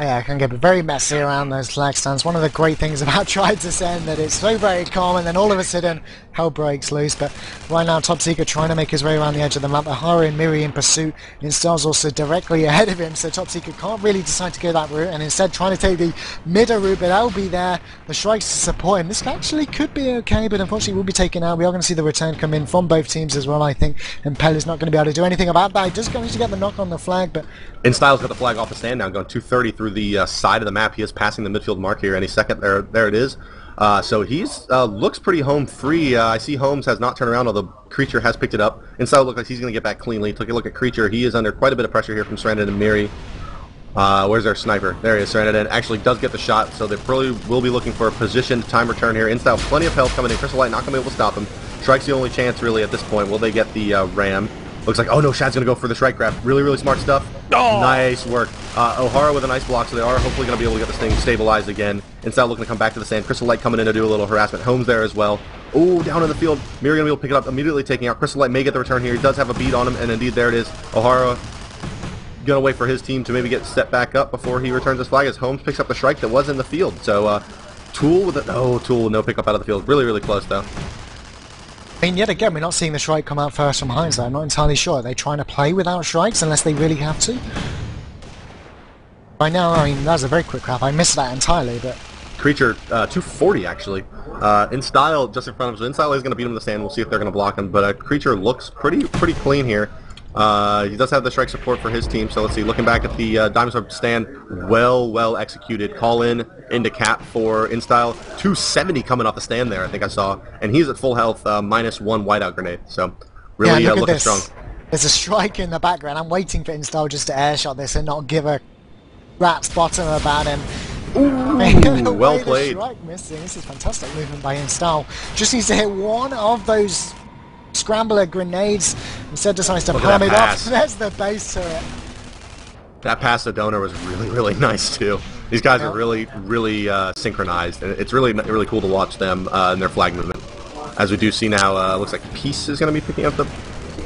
Yeah, it can get very messy around those flag stands. One of the great things about trying to send that it's so very calm, and then all of a sudden hell breaks loose. But right now Top Secret trying to make his way around the edge of the map. Ahara and Miri in pursuit. InStyle's also directly ahead of him, so Top Secret can't really decide to go that route, and instead trying to take the middle route. But LB there, the strikes to support him. This actually could be okay, but unfortunately will be taken out. We are going to see the return come in from both teams as well, I think. And Pell is not going to be able to do anything about that. He does going to get the knock on the flag, but InStyle's got the flag off the stand now, going 230 through the side of the map. He is passing the midfield mark here any second. There it is. So he's looks pretty home free. I see Holmes has not turned around, although Creature has picked it up. InStyle looks like he's going to get back cleanly. Took a look at Creature. He is under quite a bit of pressure here from Serenadin and Miri. Where's their sniper? There he is. Serenadin actually does get the shot, so they probably will be looking for a positioned time return here. InStyle, plenty of health coming in. Crystal Light not going to be able to stop him. Strike's the only chance really at this point. Will they get the ram? Looks like, oh no, Shad's going to go for the strike grab. Really, really smart stuff. Oh. Nice work. O'Hara with a nice block, so they are hopefully going to be able to get this thing stabilized again. InStyle looking to come back to the stand. Crystal Light coming in to do a little harassment. Holmes there as well. Oh, down in the field. Miri going to be able to pick it up, immediately taking out. Crystal Light may get the return here. He does have a beat on him, and indeed there it is. O'Hara going to wait for his team to maybe get set back up before he returns his flag as Holmes picks up the strike that was in the field. So, Tool with no pickup out of the field. Really, really close though. I mean, yet again, we're not seeing the strike come out first from Hindsight. I'm not entirely sure. Are they trying to play without strikes unless they really have to? Right now, I mean, that was a very quick grab. I missed that entirely, but Creature, 240 actually. InStyle just in front of him. So InStyle is going to beat him in the stand. We'll see if they're going to block him. But Creature looks pretty clean here. He does have the strike support for his team. So let's see. Looking back at the Diamond Sword stand, well executed. Call in into cap for InStyle. 270 coming off the stand there, I think I saw. And he's at full health, -1 whiteout grenade. So really looking strong. There's a strike in the background. I'm waiting for InStyle just to airshot this and not give a rat's bottom about him. Ooh, well played. Strike missing. This is fantastic movement by InStyle. Just needs to hit one of those scrambler grenades. Instead decides to palm it off. There's the base turret. That pass to Donor was really nice too. These guys are really synchronized, and it's really cool to watch them in their flag movement. As we do see now, looks like Peace is going to be picking up the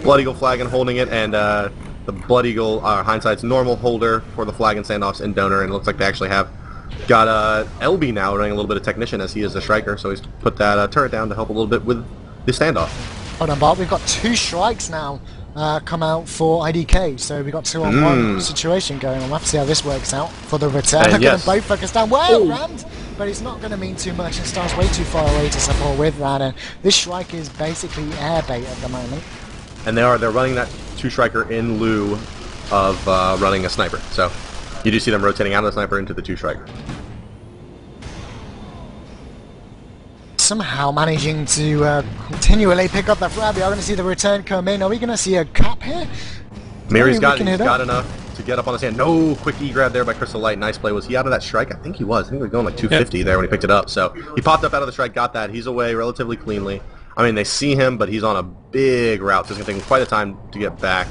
Blood Eagle flag and holding it, and the Blood Eagle Hindsight's normal holder for the flag and standoffs in Donor, and it looks like they actually have got LB now running a little bit of technician as he is the striker, so he's put that turret down to help a little bit with the standoff. Hold on, Bart. We've got 2 strikes now come out for IDK, so we've got 2-on-1 situation going on. We'll have to see how this works out for the return. Look at them both focused down. Well, rammed, but it's not going to mean too much, and Star's way too far away to support with that, and this strike is basically airbait at the moment. And they're running that 2-striker in lieu of running a sniper, so you do see them rotating out of the sniper into the 2-striker. Somehow managing to continually pick up the flag. We are going to see the return come in. Are we going to see a cap here? Miri's got enough to get up on the stand. No, quick E-grab there by Crystal Light. Nice play. Was he out of that strike? I think he was. I think he was going like 250 there when he picked it up. So he popped up out of the strike, got that. He's away relatively cleanly. I mean, they see him, but he's on a big route, so it's going to take him quite a time to get back.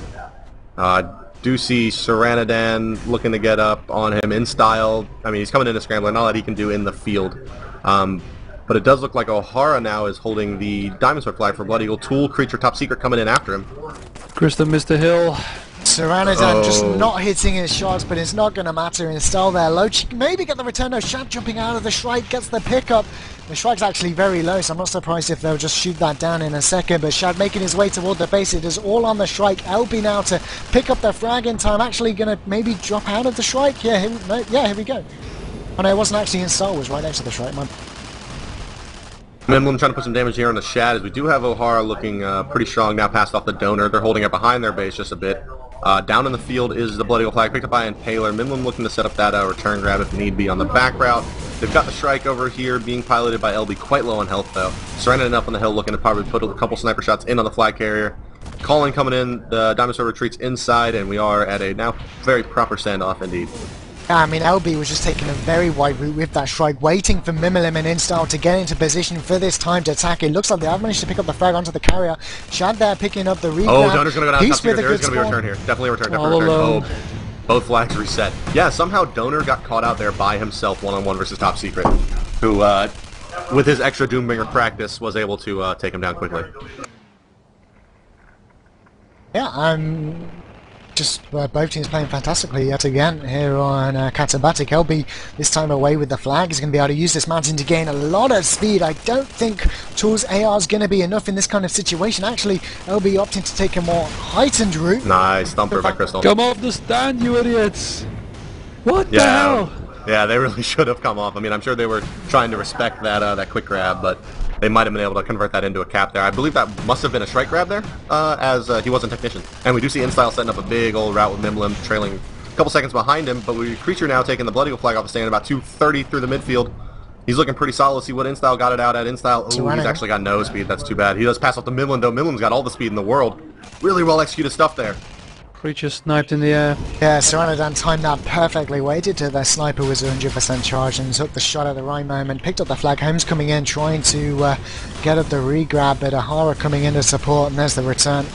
Do see Serenadin looking to get up on him in style. I mean, he's coming in a scrambler. Not a lot he can do in the field. But it does look like O'Hara now is holding the Diamond Sword flag for Blood Eagle. Tool, Creature, Top Secret coming in after him. Krista missed the hill. Serenadin just not hitting his shots, but it's not going to matter. In style there, low. Maybe get the return. No, Shad jumping out of the strike, gets the pickup. The strike's actually very low, so I'm not surprised if they'll just shoot that down in a second. But Shad making his way toward the base. It is all on the strike. LB now to pick up the frag in time. Actually going to maybe drop out of the strike. Yeah, here we go. Oh no, it wasn't actually in style. It was right next to the strike. Mimlim trying to put some damage here on the Shad, as we do have O'Hara looking pretty strong now, past off the Donor. They're holding it behind their base just a bit. Down in the field is the Blood Eagle flag, picked up by Impaler. Mimlim looking to set up that return grab if need be on the back route. They've got the strike over here being piloted by LB, quite low on health though. Serenadin up on the hill looking to probably put a couple sniper shots in on the flag carrier. calling coming in. The Dinosaur retreats inside, and we are at a now very proper standoff indeed. I mean, LB was just taking a very wide route with that strike, waiting for Mimilim and InStyle to get into position for this time to attack. It looks like they have managed to pick up the frag onto the carrier. Shad there picking up the regrab. Oh, Donor's going to go down. He's with a There's good going to be a return here. Definitely a return. Oh, both flags reset. Yeah, somehow Donor got caught out there by himself one-on-one versus Top Secret, who, with his extra Doombringer practice, was able to take him down quickly. Yeah, just both teams playing fantastically yet again here on Katabatic. LB this time away with the flag. He's going to be able to use this mountain to gain a lot of speed. I don't think Tool's AR is going to be enough in this kind of situation. Actually, LB opting to take a more heightened route. Nice thumper by Crystal. Come off the stand, you idiots! What the hell? Yeah, they really should have come off. I mean, I'm sure they were trying to respect that that quick grab, but they might have been able to convert that into a cap there. I believe that must have been a strike grab there, as he wasn't technician. And we do see InStyle setting up a big old route with Mimlim trailing a couple seconds behind him, but we Creature now taking the Blood Eagle flag off the stand about 230 through the midfield. He's looking pretty solid. See what InStyle got it out at. InStyle, oh, he's actually got no speed. That's too bad. He does pass off to Mimlim, though. Mimlim's got all the speed in the world. Really well executed stuff there. Creature sniped in the air. Yeah, Serranodan timed that perfectly, waited till their sniper was 100% charged and took the shot at the right moment, picked up the flag. Holmes coming in, trying to get up the re-grab, but Ahara coming in to support, and there's the return.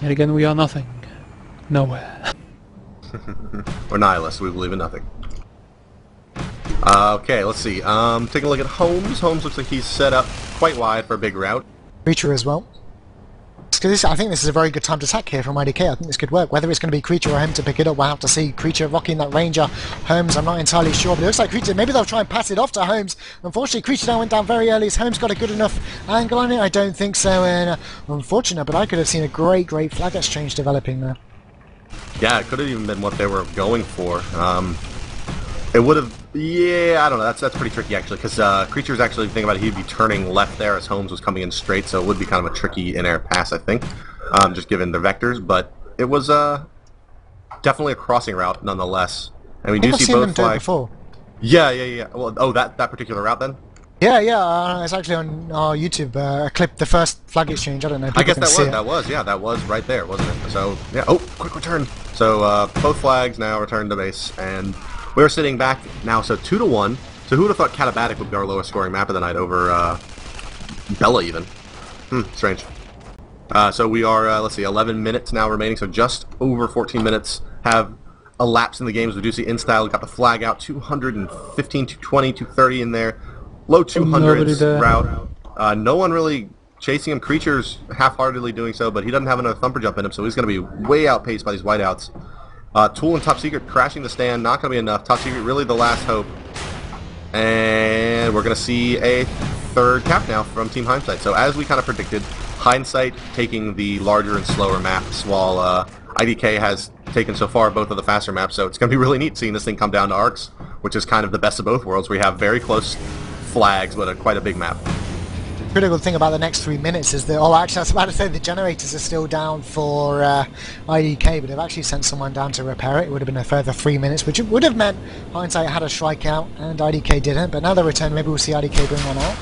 And again, we are nothing. Nowhere. We're nihilists, we believe in nothing. Okay, let's see. Taking a look at Holmes. Holmes looks like he's set up quite wide for a big route. Creature as well. I think this is a very good time to attack here from IDK. I think this could work. Whether it's going to be Creature or him to pick it up, we'll have to see. Creature rocking that Ranger. Holmes, I'm not entirely sure, but it looks like Creature, maybe they'll try and pass it off to Holmes. Unfortunately, Creature now went down very early. Has Holmes got a good enough angle on it? I don't think so, and unfortunate, but I could have seen a great flag exchange developing there. Yeah, it could have even been what they were going for. It would have, yeah, I don't know, that's pretty tricky actually, because Creature's actually thinking about it, he'd be turning left there as Holmes was coming in straight, so it would be kind of a tricky in-air pass, I think, just given the vectors, but it was definitely a crossing route nonetheless. And we do see both flags. Before. Yeah. Well, oh, that particular route then? Yeah, it's actually on our YouTube clip, the first flag exchange. I don't know. I guess that was right there, wasn't it? So yeah. Oh, quick return. So both flags now return to base, and we're sitting back now. So 2-1. So who would have thought Katabatic would be our lowest scoring map of the night over Bella even? Strange. So we are let's see, 11 minutes now remaining. So just over 14 minutes have elapsed in the games. We do see InStyle got the flag out, 215, 220, 230 in there. Low 200s route. No one really chasing him. Creature's half-heartedly doing so, but he doesn't have another thumper jump in him, so he's going to be way outpaced by these whiteouts. Tool and Top Secret crashing the stand, not going to be enough. Top Secret really the last hope. And we're going to see a third cap now from Team Hindsight. So as we kind of predicted, Hindsight taking the larger and slower maps, while IDK has taken so far both of the faster maps, so it's going to be really neat seeing this thing come down to arcs, which is kind of the best of both worlds. We have very close flags, but quite a big map. Critical thing about the next 3 minutes is that, oh, actually I was about to say the generators are still down for IDK, but they've actually sent someone down to repair it. It would have been a further 3 minutes, which would have meant Hindsight had a strikeout and IDK didn't, but now they return, maybe we'll see IDK bring one out.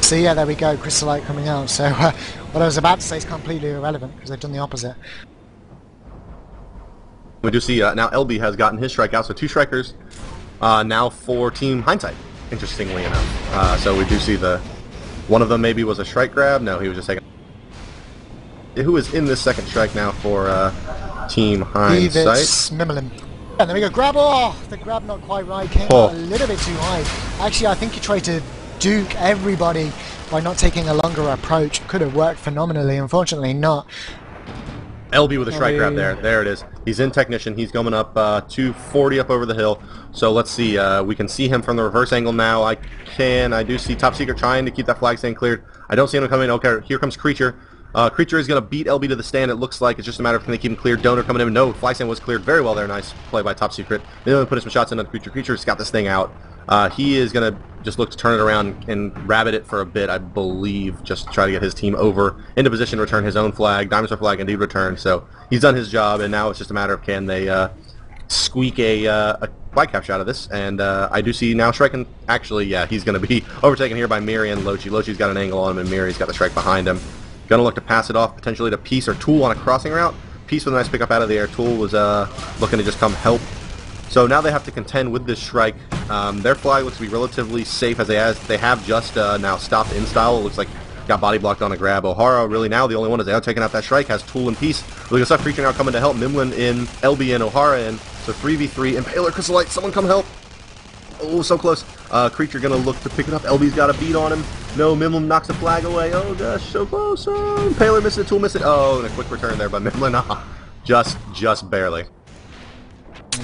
So yeah, there we go, Crystallite coming out. So what I was about to say is completely irrelevant, because they've done the opposite. We do see now LB has gotten his strikeout, so 2 strikers now for Team Hindsight, interestingly enough. So we do see one of them maybe was a strike grab. No, he was just taking. Who is in this second strike now for Team Hindsight? Mimlim. And there we go, grab, oh, the grab not quite right, came out a little bit too high. Actually, I think he tried to duke everybody by not taking a longer approach. Could have worked phenomenally, unfortunately not. LB with a strike grab there. There it is. He's in Technician. He's coming up 240 up over the hill. So let's see. We can see him from the reverse angle now. I do see Top Secret trying to keep that flag stand cleared. I don't see him coming. Okay, here comes Creature. Creature is going to beat LB to the stand. It looks like it's just a matter of can they keep him cleared. Donor coming in. No, flag stand was cleared very well there. Nice play by Top Secret. They're putting some shots into Creature. Creature's got this thing out. He is going to just look to turn it around and rabbit it for a bit, I believe, just to try to get his team over into position to return his own flag. Dinosaur flag indeed returned, so he's done his job, and now it's just a matter of can they squeak a flag capture out of this. And I do see now striking. Actually, yeah, he's going to be overtaken here by Miri and Lochi. Lochi's got an angle on him, and Miri's got the strike behind him. Gonna look to pass it off potentially to Peace or Tool on a crossing route. Peace with a nice pickup out of the air. Tool was looking to just come help. So now they have to contend with this Shrike. Their flag looks to be relatively safe as they have just now stopped in style. It looks like got body blocked on a grab. O'Hara really now the only one is out taking out that Shrike, has Tool and Peace. Really good stuff. Creature now coming to help. Mimlin in, LB and O'Hara in. So 3v3. Impaler, Chrysolite, someone come help. Oh, so close. Creature gonna look to pick it up. LB's got a beat on him. No, Mimlin knocks the flag away. Oh gosh, so close. Oh, Impaler missed it, Tool missed it. Oh, and a quick return there by Mimlin. Just barely.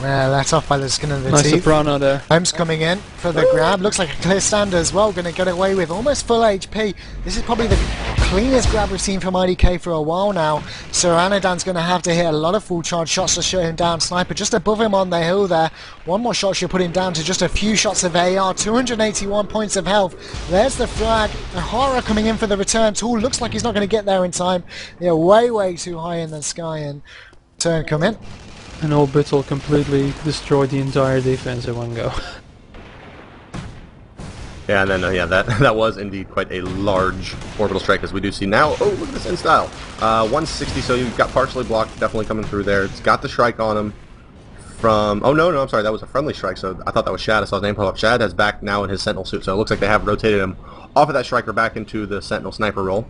Well, that's off by the skin of the Nice teeth. soprano there. Holmes coming in for the grab. Looks like a clear stand as well. Going to get away with almost full HP. This is probably the cleanest grab we've seen from IDK for a while now. So Anadan's going to have to hit a lot of full charge shots to shut him down. Sniper just above him on the hill there. One more shot should put him down to just a few shots of AR. 281 points of health. There's the flag. Horror coming in for the return. Tool looks like he's not going to get there in time. They're way too high in the sky, and turn come in. And Orbital completely destroyed the entire defense in one go. Yeah, and then that was indeed quite a large orbital strike, as we do see now. Oh, look at this in style. 160, so you've got partially blocked, definitely coming through there. It's got the strike on him from... Oh, no, I'm sorry, that was a friendly strike, so I thought that was Shad. I saw his name pop up. Shad has back now in his Sentinel suit, so it looks like they have rotated him off of that striker back into the Sentinel sniper role.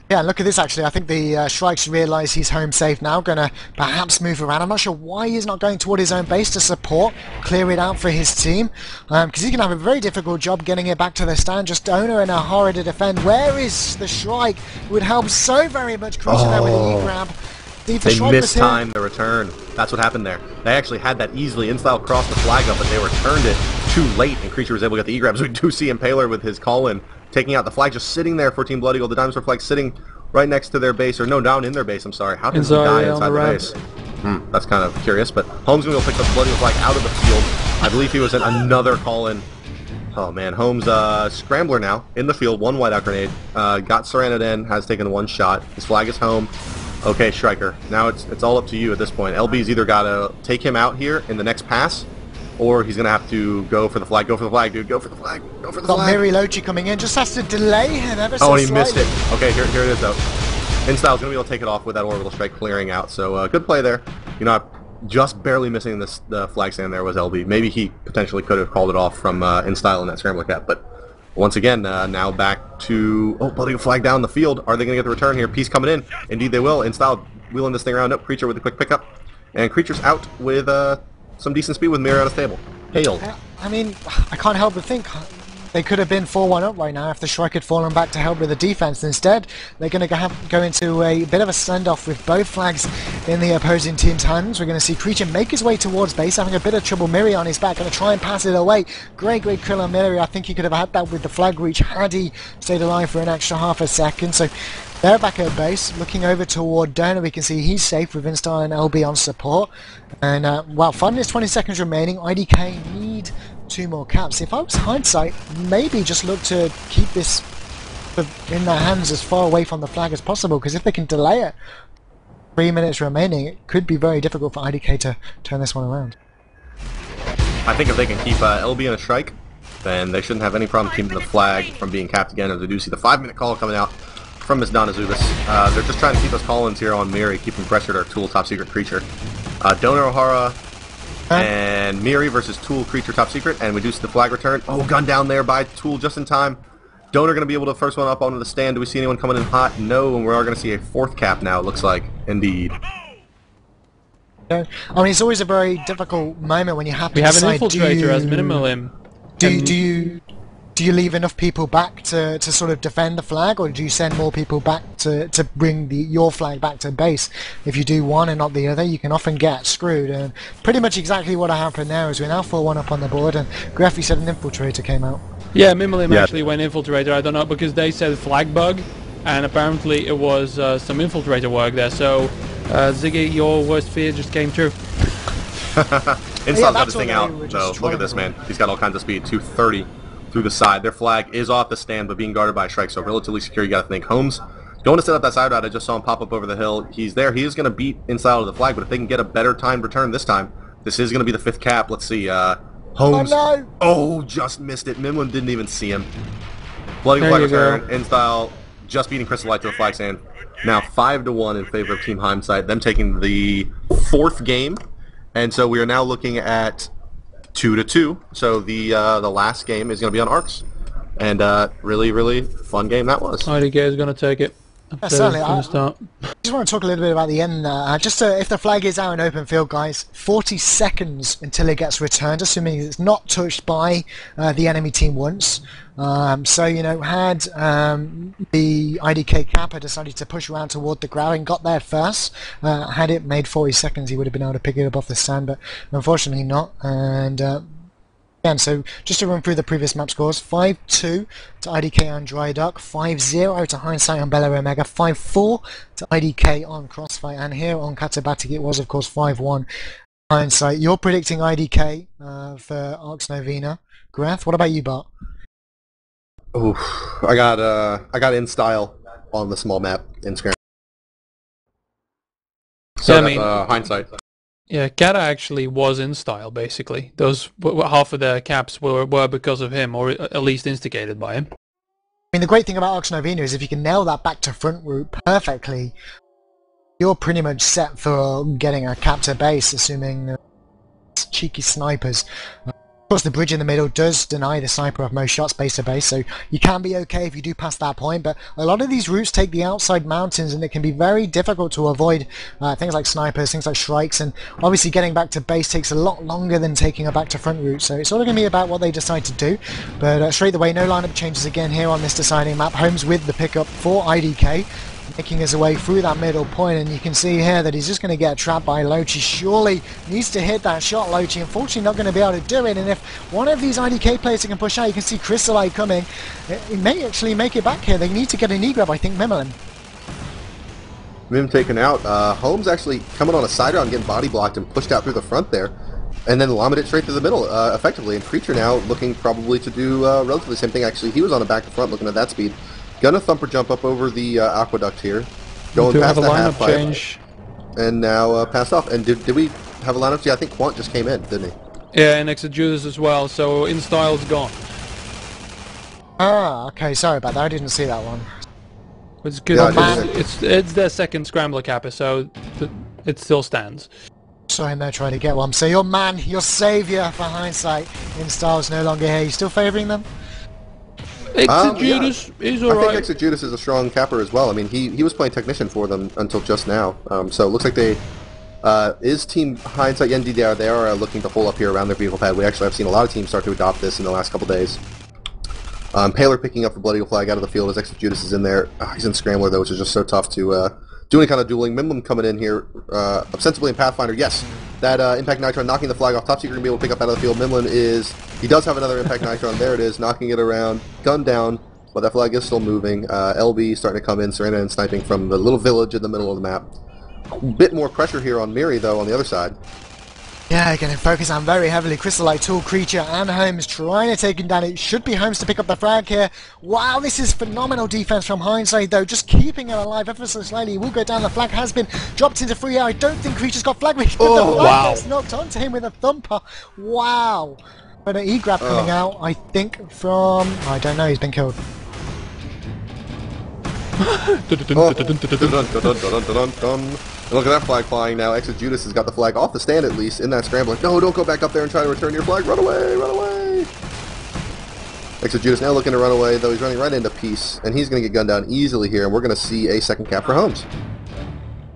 Yeah, look at this actually. I think the Shrikes realise he's home safe now, going to perhaps move around. I'm not sure why he's not going toward his own base to support, clear it out for his team, because he's going to have a very difficult job getting it back to the stand. Just Donor and Ahara to defend. Where is the Shrike? Would help so very much. Creature there with the E-grab. They mistimed the return. That's what happened there. They actually had that easily in-style cross the flag up, but they returned it too late, and Creature was able to get the E-grab. So we do see Impaler with his call-in, taking out the flag, just sitting there for Team Blood Eagle. The Dinosaur flag sitting right next to their base, or no, down in their base, I'm sorry. How did he die inside the base? That's kind of curious, but Holmes going to go pick the Blood Eagle flag out of the field. I believe he was in another call-in. Oh man, Holmes, Scrambler now, in the field, one whiteout grenade. Got Saranadin, has taken one shot. His flag is home. Okay, Striker, now it's all up to you at this point. LB's either got to take him out here in the next pass, or he's going to have to go for the flag. Go for the flag, dude. Go for the flag. Go for the flag. Got Miri Lochi coming in. Just has to delay him ever so slightly. Oh, and he missed it. Okay, here it is, though. InStyle's going to be able to take it off with that orbital strike clearing out. So, good play there. You know, just barely missing the flag stand there was LB. Maybe he potentially could have called it off from InStyle in that scrambler cap. But once again, now back to... Oh, putting a flag down the field. Are they going to get the return here? Peace coming in. Indeed they will. InStyle wheeling this thing around. Nope, Creature with a quick pickup. And Creature's out with some decent speed with Mirror out of stable. Hail. I mean, I can't help but think they could have been 4-1 up right now if the Shrike had fallen back to help with the defense. Instead, they're going to go into a bit of a standoff with both flags in the opposing team's hands. We're going to see Creature make his way towards base, having a bit of trouble. Miri on his back, going to try and pass it away. Great kill on Miri. I think he could have had that with the flag reach had he stayed alive for an extra half a second. So they're back at base, looking over toward Donor. We can see he's safe with InStyle and LB on support. And, well, 5 minutes 20 seconds remaining. IDK need 2 more caps. If I was Hindsight, maybe just look to keep this in their hands as far away from the flag as possible, because if they can delay it, 3 minutes remaining, it could be very difficult for IDK to turn this one around. I think if they can keep LB in a strike, then they shouldn't have any problem keeping the flag from being capped again, as we do see the 5-minute call coming out from Ms. Donna Zubis. They're just trying to keep those call-ins here on Miri, keeping pressure to our Tool top secret Creature. Donor O'Hara and Miri versus Tool Creature top secret, and we do see the flag return. Oh, gun down there by Tool just in time. Donor going to be able to first one up onto the stand. Do we see anyone coming in hot? No, and we are going to see a 4th cap now, it looks like. Indeed. I mean, it's always a very difficult moment when you have to decide. We have an infiltrator as minimal him. Do you leave enough people back to sort of defend the flag, or do you send more people back to bring your flag back to base? If you do one and not the other, you can often get screwed. And pretty much exactly what happened there is we're now 4-1 up on the board, and Graffy said an infiltrator came out. Yeah, Mimlim actually went infiltrator. I don't know, because they said flag bug, and apparently it was some infiltrator work there. So, Ziggy, your worst fear just came true. InStyle's got this thing out, though. Look at this, man. He's got all kinds of speed. 230 through the side. Their flag is off the stand, but being guarded by a strike, so relatively secure. You got to think. Holmes going to set up that side route. I just saw him pop up over the hill. He's there. He is going to beat InStyle of the flag, but if they can get a better timed return this time, this is going to be the 5th cap. Let's see. Holmes. Oh, no. Oh, just missed it. Mimlin didn't even see him. Bloody flag return. InStyle just beating Crystal Light to the flag stand. Now 5-1 in favor of Team Hindsight, them taking the 4th game. And so we are now looking at 2-2. So the last game is going to be on Arcs. And really, really fun game that was. IDK is going to take it. Yeah, certainly. I Gonna start. just want to talk a little bit about the end there. If the flag is out in open field, guys, 40 seconds until it gets returned, assuming it's not touched by the enemy team once. So, you know, had the IDK Kappa decided to push around toward the ground and got there first, had it made 40 seconds, he would have been able to pick it up off the stand, but unfortunately not. And again, so just to run through the previous map scores: 5-2 to IDK on Dry Duck, 5-0 to Hindsight on Bella Omega, 5-4 to IDK on Crossfire, and here on Katabatic it was of course 5-1 Hindsight. You're predicting IDK for Arx Novena. Greth, what about you, Bart? Oof, I got in style on the small map in Scram. So Yeah, I mean, Hindsight. Yeah, Kata actually was in style, basically. Those half of the caps were because of him, or at least instigated by him. I mean, the great thing about Arx Novena is if you can nail that back to front route perfectly, you're pretty much set for getting a cap to base, assuming cheeky snipers. Of course, the bridge in the middle does deny the sniper of most shots base to base, so you can be okay if you do pass that point, but a lot of these routes take the outside mountains and it can be very difficult to avoid things like snipers, things like strikes, and obviously getting back to base takes a lot longer than taking a back to front route, so it's all going to be about what they decide to do. But straight away, no lineup changes again here on this deciding map. Holmes with the pickup for IDK, making his way through that middle point, and you can see here that he's just going to get trapped by Lochi. Surely needs to hit that shot, Lochi. Unfortunately not going to be able to do it, and if one of these IDK players can push out, you can see Crystalite coming. He may actually make it back here. They need to get an E-grab, I think, Mimlin. Mim taken out. Holmes actually coming on a side round, getting body blocked and pushed out through the front there. And then Lamed it straight to the middle, effectively. And Creature now looking probably to do relatively the same thing. Actually, he was on the back to front looking at that speed. Gonna thumper jump up over the aqueduct here. Going past the half pipe. Change. And now passed off. And did we have a lineup? Yeah, I think Quant just came in, didn't he? Yeah, and Exegesis as well, so in style's gone. Ah, okay, sorry about that. I didn't see that one. It's good. Yeah, it's their second scrambler capper, so it still stands. So in there trying to get one. So your man, your saviour for Hindsight in style is no longer here. You still favouring them? Exegesis is alright. I think Exegesis is a strong capper as well. I mean, he was playing technician for them until just now. So it looks like they is Team Hindsight NDDR. They are looking to hole up here around their vehicle pad. We actually have seen a lot of teams start to adopt this in the last couple days. Paler picking up the Blood Eagle flag out of the field as Exegesis is in there. He's in Scrambler though, which is just so tough to do any kind of dueling. Mimlim coming in here ostensibly in Pathfinder. Yes, that Impact Nitron knocking the flag off. Top Secret going to be able to pick up out of the field. Mimlim he does have another Impact Nitron. There it is, knocking it around. Gun down, but that flag is still moving. LB starting to come in, Serena and sniping from the little village in the middle of the map. A bit more pressure here on Miri though on the other side. Yeah, going to focus on very heavily. Crystalite, Tool, Creature, and Holmes trying to take him down. It should be Holmes to pick up the flag here. Wow, this is phenomenal defense from Hindsight, though. Just keeping it alive ever so slightly. He will go down. The flag has been dropped into free air. I don't think Creature's got flag. But the flag gets knocked onto him with a thumper. Wow. But an E-grab coming out, I think, from... I don't know, he's been killed. Look at that flag flying now. Exegesis has got the flag off the stand at least in that scrambler. No, don't go back up there and try to return your flag. Run away, run away. Exegesis now looking to run away, though he's running right into Peace, and he's going to get gunned down easily here, and we're going to see a second cap for Holmes.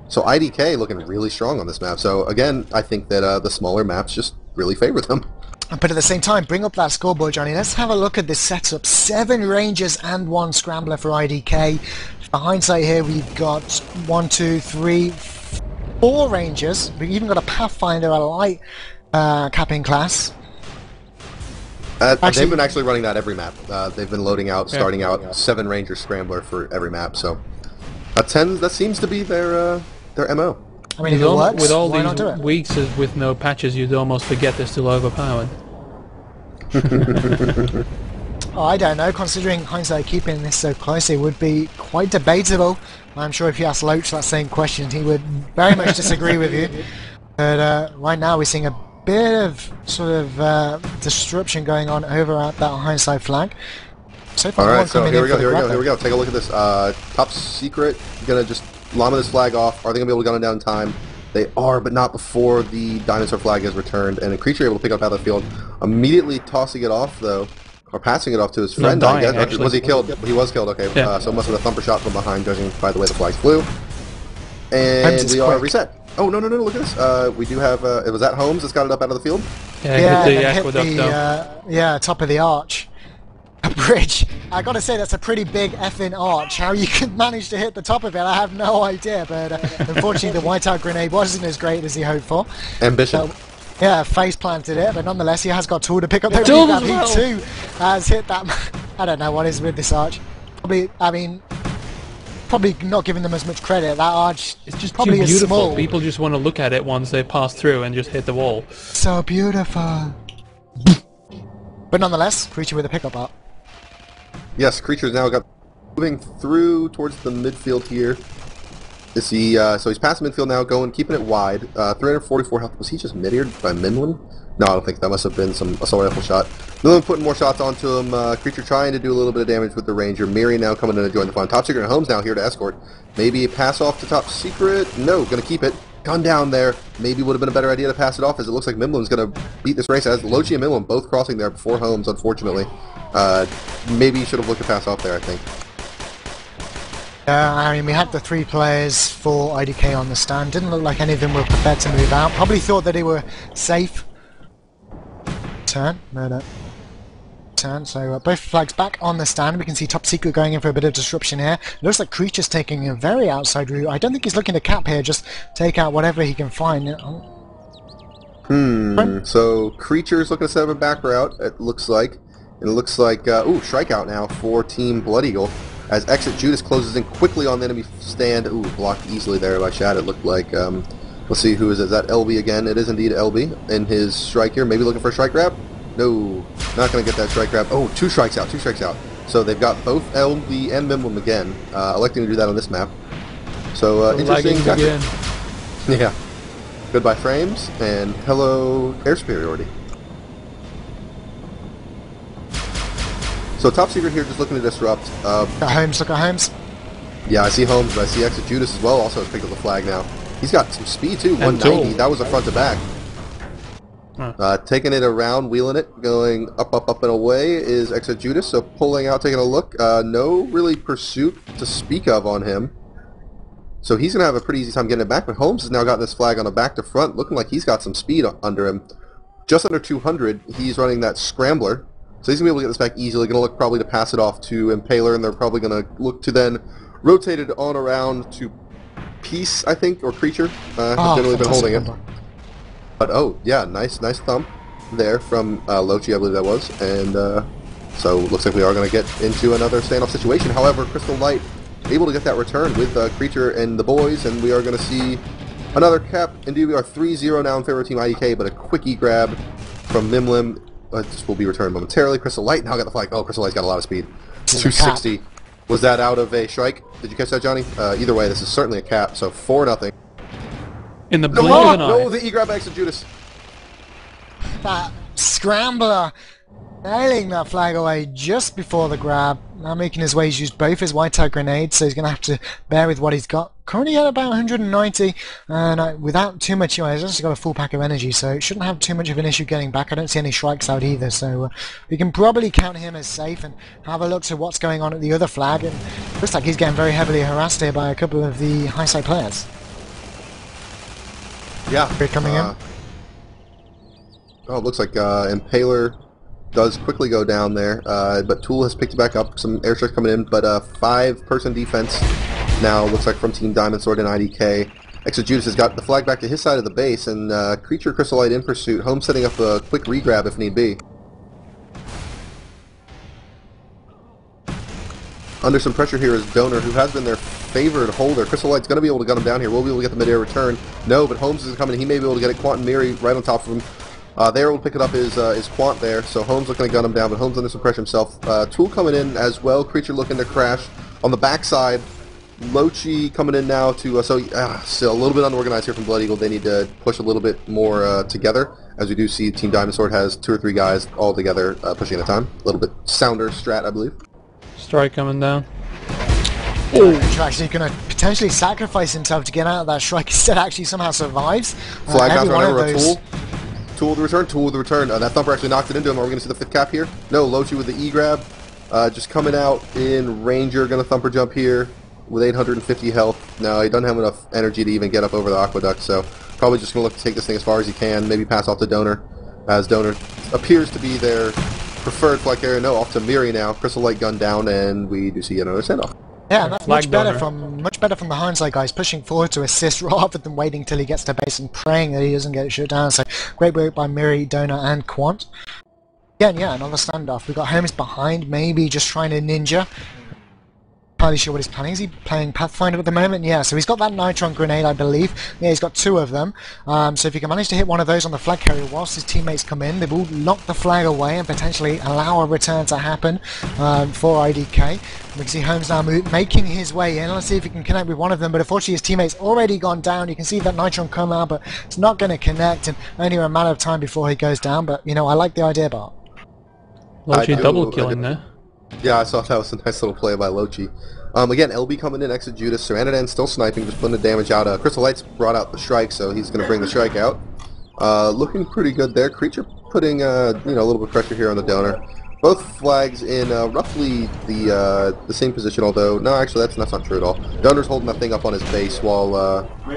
So IDK looking really strong on this map. So again, I think that the smaller maps just really favor them. But at the same time, bring up that scoreboard, Johnny. Let's have a look at this setup. 7 Rangers and 1 Scrambler for IDK. For Hindsight here, we've got 1, 2, 3, 4 Rangers. We've even got a Pathfinder, a light capping class. They've been actually running that every map. They've been loading out, starting out 7 Ranger Scrambler for every map. So that seems to be their MO. I mean, if it works, with all why not do these it? weeks with no patches, you'd almost forget they're still overpowered. Oh, I don't know. Considering Hindsight keeping this so close, it would be quite debatable. I'm sure if you asked Loach that same question, he would very much disagree with you. But right now, we're seeing a bit of sort of disruption going on over at that Hindsight flag. So far, Alright, so coming here in we go, for the here we grab go, here we there. go. Take a look at this. Top secret, gonna just llama this flag off. Are they gonna be able to gun it down in time? They are, but not before the dinosaur flag is returned, and a creature able to pick up out of the field. Immediately tossing it off, though, or passing it off to his friend, dying, I guess. actually. Was he killed? He was killed, okay. Yeah. So must have been a thumper shot from behind, judging by the way the flags flew. And Holmes is we are quick. reset. Oh, no, look at this. We do have, it was that Holmes that's got it up out of the field? Yeah, hit the and aqueduct down. yeah, top of the arch. A bridge. I gotta say, that's a pretty big effing arch. How you could manage to hit the top of it, I have no idea. But unfortunately, the whiteout grenade wasn't as great as he hoped for. Ambition. So, yeah, face planted it, but nonetheless, he has got tool to pick up the Tool rebound. as well. He too has hit that. I don't know what is with this arch. Probably, I mean, probably not giving them as much credit. That arch It's just probably too is beautiful. small. People just want to look at it once they pass through and just hit the wall. So beautiful. But nonetheless, creature with a pickup art. Yes, creature's now got moving through towards the midfield here. Is he? So he's past the midfield now, going keeping it wide. 344 health. Was he just mid-eared by Minlin? No, I don't think that must have been some assault rifle shot. Minlin putting more shots onto him. Creature trying to do a little bit of damage with the ranger. Miri now coming in to join the fun. Top secret and Holmes now here to escort. Maybe a pass off to top secret. No, gonna keep it. Gun down there. Maybe would have been a better idea to pass it off, as it looks like Mimlin's gonna beat this race. As Lochi and Mimlin both crossing there before Holmes, unfortunately. Maybe he should have looked to pass off there, I think. I mean, we had the 3 players for IDK on the stand. Didn't look like any of them were prepared to move out. Probably thought that they were safe. Turn? No. Turn. So both flags back on the stand. We can see Top Secret going in for a bit of disruption here. It looks like Creature's taking a very outside route. I don't think he's looking to cap here. Just take out whatever he can find. So Creature's looking to set up a back route, it looks like. And it looks like, ooh, strikeout now for Team Blood Eagle. As Exit Judas closes in quickly on the enemy stand. Ooh, blocked easily there by Shad, it looked like. Let's see, who is it? Is that LB again? It is indeed LB in his strike here. Maybe looking for a strike grab? No, not going to get that strike grab. Oh, 2 strikes out. So they've got both LB and Mimblem again, electing to do that on this map. So, interesting. Again. Yeah. Goodbye frames, and hello air superiority. So top secret here, just looking to disrupt. Look at Holmes. Yeah, I see Holmes, but I see Exit Judas as well. Also has picked up the flag now. He's got some speed too. 190. Tool. That was a front to back. Taking it around, wheeling it, going up and away is Exit Judas. So pulling out, taking a look. No really pursuit to speak of on him. So he's going to have a pretty easy time getting it back. But Holmes has now got this flag on the back to front, looking like he's got some speed under him. Just under 200. He's running that scrambler. So he's going to be able to get this back easily. Going to look probably to pass it off to Impaler, and they're probably going to look to then rotate it on around to Peace, I think, or Creature. Have generally been holding it. But oh, yeah, nice thump there from Lochi, I believe that was. And so looks like we are going to get into another standoff situation. However, Crystal Light able to get that return with Creature and the boys, and we are going to see another cap. Indeed, we are 3-0 now in favor of Team IDK, but a quickie grab from Mimlim. This will be returned momentarily. Crystal Light now got the flag. Oh, Crystal Light's got a lot of speed. 260. Was that out of a strike? Did you catch that, Johnny? Either way, this is certainly a cap, so 4-0. In the blink of an eye. No, the E-grab Exit Judas. That scrambler nailing that flag away just before the grab. Now making his way, he's used both his white-out grenades, so he's going to have to bear with what he's got. Currently at about 190, and without too much, he's just got a full pack of energy, so it shouldn't have too much of an issue getting back. I don't see any strikes out either, so we can probably count him as safe and have a look to what's going on at the other flag. And looks like he's getting very heavily harassed here by a couple of the Hindsight players. Yeah. They're coming in. Oh, it looks like Impaler does quickly go down there, but Tool has picked it back up. Some airstrikes coming in, but 5-person defense now looks like from Team Diamond Sword and IDK. Exit Judas has got the flag back to his side of the base, and Creature Crystal Light in pursuit. Home setting up a quick regrab if need be. Under some pressure here is Donor, who has been their favored holder. Crystal Light's going to be able to gun him down here. We'll be able to get the mid-air return. No, but Holmes is coming. He may be able to get it. Quantum Miri right on top of him. There will pick it up is Quant there, so Holmes looking to gun him down, but Holmes under some pressure himself. Tool coming in as well, Creature looking to crash. On the backside, Lochi coming in now to, still a little bit unorganized here from Blood Eagle. They need to push a little bit more together, as we do see Team Diamond Sword has 2 or 3 guys all together pushing at a time. A little bit sounder strat, I believe. Strike coming down. He's actually going to potentially sacrifice himself to get out of that strike. Instead, actually somehow survives. Flag every bounce one over of a those. tool with the return. That thumper actually knocked it into him. Are we going to see the 5th cap here? No, Lochi with the E-grab. Just coming out in Ranger, going to thumper jump here with 850 health. No, he doesn't have enough energy to even get up over the aqueduct, so probably just going to look to take this thing as far as he can, maybe pass off to Donor, as Donor appears to be their preferred flag carrier. No, off to Miri now. Crystal Light gun down, and we do see another send-off. Yeah, and that's Flag much better from the Hindsight guys, pushing forward to assist rather than waiting till he gets to base and praying that he doesn't get shut down. So great work by Miri, Donor, and Quant. Again, yeah, another standoff. We've got Holmes behind, maybe just trying to ninja. Entirely sure what he's planning. Is he playing Pathfinder at the moment? Yeah, so he's got that Nitron grenade, I believe. Yeah, he's got 2 of them. So if he can manage to hit one of those on the flag carrier whilst his teammates come in, they will lock the flag away and potentially allow a return to happen for IDK. We can see Holmes now making his way in. Let's see if he can connect with one of them, but unfortunately his teammate's already gone down. You can see that Nitron come out, but it's not going to connect, and only a matter of time before he goes down. But, you know, I like the idea, Bart. Lochi double killing there. Yeah, I saw that was a nice little play by Lochi. Again, LB coming in, exit Judas. Seranadan still sniping, just putting the damage out. Crystal Light's brought out the strike, so he's going to bring the strike out. Looking pretty good there. Creature putting a little bit of pressure here on the Donor. Both flags in roughly the same position, although no, actually that's not true at all. Donor's holding that thing up on his base, while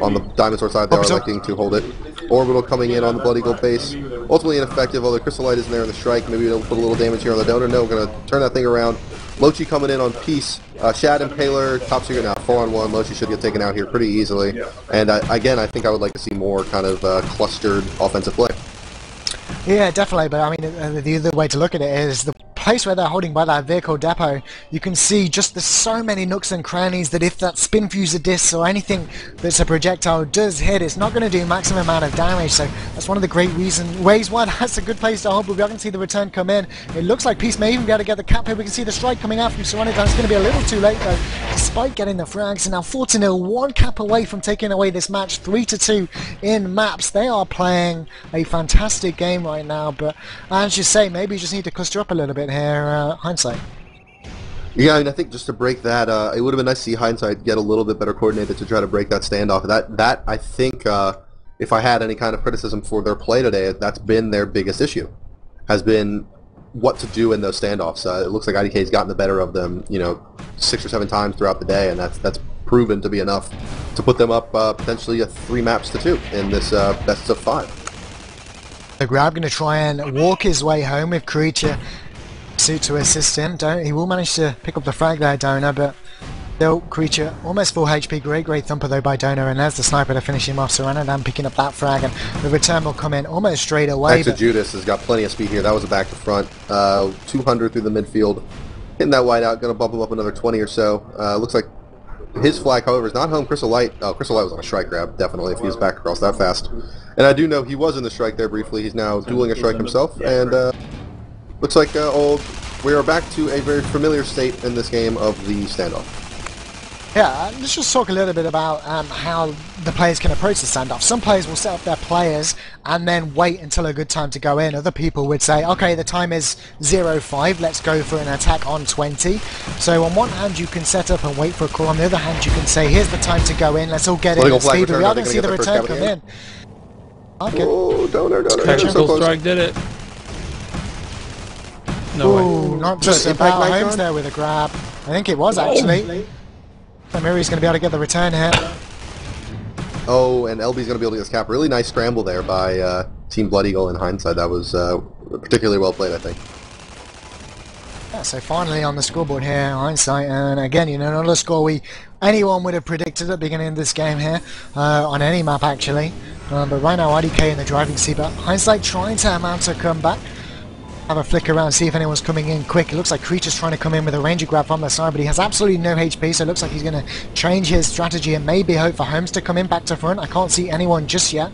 on the Diamond Sword side they are electing to hold it. Orbital coming in on the Bloody Gold base, ultimately ineffective. Although Crystal Light isn't there in the strike, maybe it'll put a little damage here on the Donor. No, we're gonna turn that thing around. Lochi coming in on Peace. Shad Impaler, top secret now, 4-on-1. Lochi should get taken out here pretty easily. And again, I think I would like to see more kind of clustered offensive play. Yeah, definitely, but I mean, the other way to look at it is the place where they're holding by that vehicle depot, you can see just there's so many nooks and crannies that if that spin fuser disc or anything that's a projectile does hit, it's not going to do maximum amount of damage. So that's one of the great ways why that's a good place to hold, but we can see the return come in. It looks like Peace may even be able to get the cap here. We can see the strike coming out from Seranadan. It's going to be a little too late though, despite getting the frags. And now 4-0, 1 cap away from taking away this match, 3-2 in maps. They are playing a fantastic game right now, but as you say, maybe you just need to cluster up a little bit here, Hindsight. Yeah, I mean, I think just to break that, it would have been nice to see Hindsight get a little bit better coordinated to try to break that standoff. That I think, if I had any kind of criticism for their play today, that's been their biggest issue, has been what to do in those standoffs. It looks like IDK's gotten the better of them, 6 or 7 times throughout the day, and that's proven to be enough to put them up potentially 3 maps to 2 in this best of 5. So Grab going to try and walk his way home with Creature suit to assist him. He will manage to pick up the frag there, Donor, but still Creature almost full HP. Great thumper though by Donor, and there's the sniper to finish him off. Seranadan picking up that frag, and the return will come in almost straight away. Exit Judas has got plenty of speed here. That was a back to front. 200 through the midfield. Hitting that wide out, going to bump him up another 20 or so. Looks like his flag, however, is not home. Crystal Light was on a strike grab, definitely, if he was back across that fast. And I do know he was in the strike there briefly. He's now dueling a strike himself, and looks like we are back to a very familiar state in this game of the standoff. Yeah, let's just talk a little bit about how the players can approach the standoff. Some players will set up their players and then wait until a good time to go in. Other people would say, okay, the time is 0-5, let's go for an attack on 20. So on one hand you can set up and wait for a call, on the other hand you can say, here's the time to go in, let's all get in at speed. We are going to see the return come in. Okay. Oh, Donor. Technical strike did it. No way. Not just about Holmes there with a grab. I think it was actually. Miri's going to be able to get the return here. Oh, and LB's going to be able to get this cap. Really nice scramble there by Team Blood Eagle in Hindsight. That was particularly well played, I think. Yeah, so finally on the scoreboard here, Hindsight, and again, not a score anyone would have predicted at the beginning of this game here, on any map actually. But right now IDK in the driving seat, but Hindsight trying to mount a comeback. Have a flick around, see if anyone's coming in quick. It looks like Creature's trying to come in with a ranger grab from the side, but he has absolutely no HP, so it looks like he's going to change his strategy and maybe hope for Holmes to come in back to front. I can't see anyone just yet.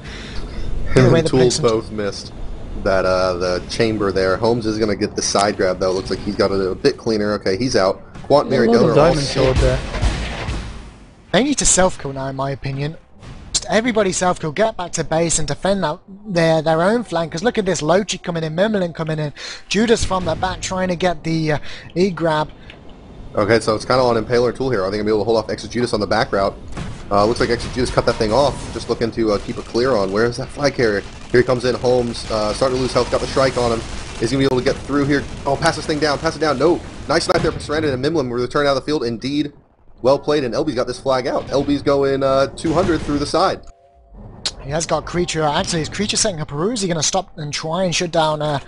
The tools both missed that the chamber there. Holmes is going to get the side grab though. Looks like he's got it a bit cleaner. Okay, he's out. Quant, Mary, Donor all sword there. They need to self-kill now, in my opinion. Everybody self-kill, get back to base and defend their own flank, because look at this, Lochi coming in, Mermelin coming in, Judas from the back trying to get the E-grab. Okay, so it's kind of on Impaler Tool here. Are they going to be able to hold off Exegetus on the back route? Looks like Exegetus cut that thing off. Just looking to keep it clear on. Where's that flag carrier? Here he comes in. Holmes starting to lose health. Got the strike on him. Is he going to be able to get through here? Oh, pass this thing down. Pass it down. No. Nice snipe there for Sarandon and Mimlim. We're returning out of the field. Indeed. Well played, and LB's got this flag out. LB's going 200 through the side. He has got Creature. Actually, his Creature setting up a ruse. Is he going to stop and try and shut down LB?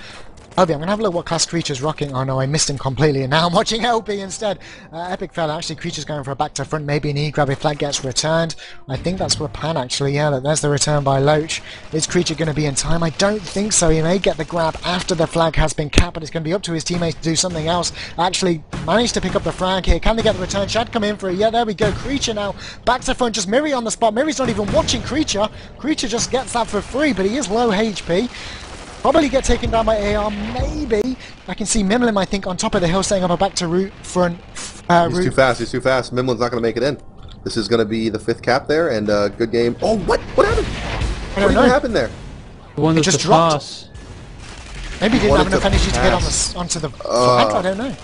I'm going to have a look what class Creature's rocking. Oh no, I missed him completely, and now I'm watching LB instead. Epic fella. Actually, Creature's going for a back to front. Maybe an E-grab if flag gets returned. I think that's the plan, actually. Yeah, there's the return by Loach. Is Creature going to be in time? I don't think so. He may get the grab after the flag has been capped, but it's going to be up to his teammates to do something else. Actually, managed to pick up the frag here. Can they get the return? Shad come in for it. Yeah, there we go. Creature now back to front. Just Miri on the spot. Miri's not even watching Creature. Creature just gets that for free, but he is low HP. Probably get taken down by AR, maybe. I can see Mimlim, I think, on top of the hill, setting up a back to root front. He's too fast, he's too fast. Mimlim's not going to make it in. This is going to be the 5th cap there, and good game. Oh, what? What happened? What even happened there? It just dropped. Maybe he didn't have enough energy to get onto the flag, I don't know.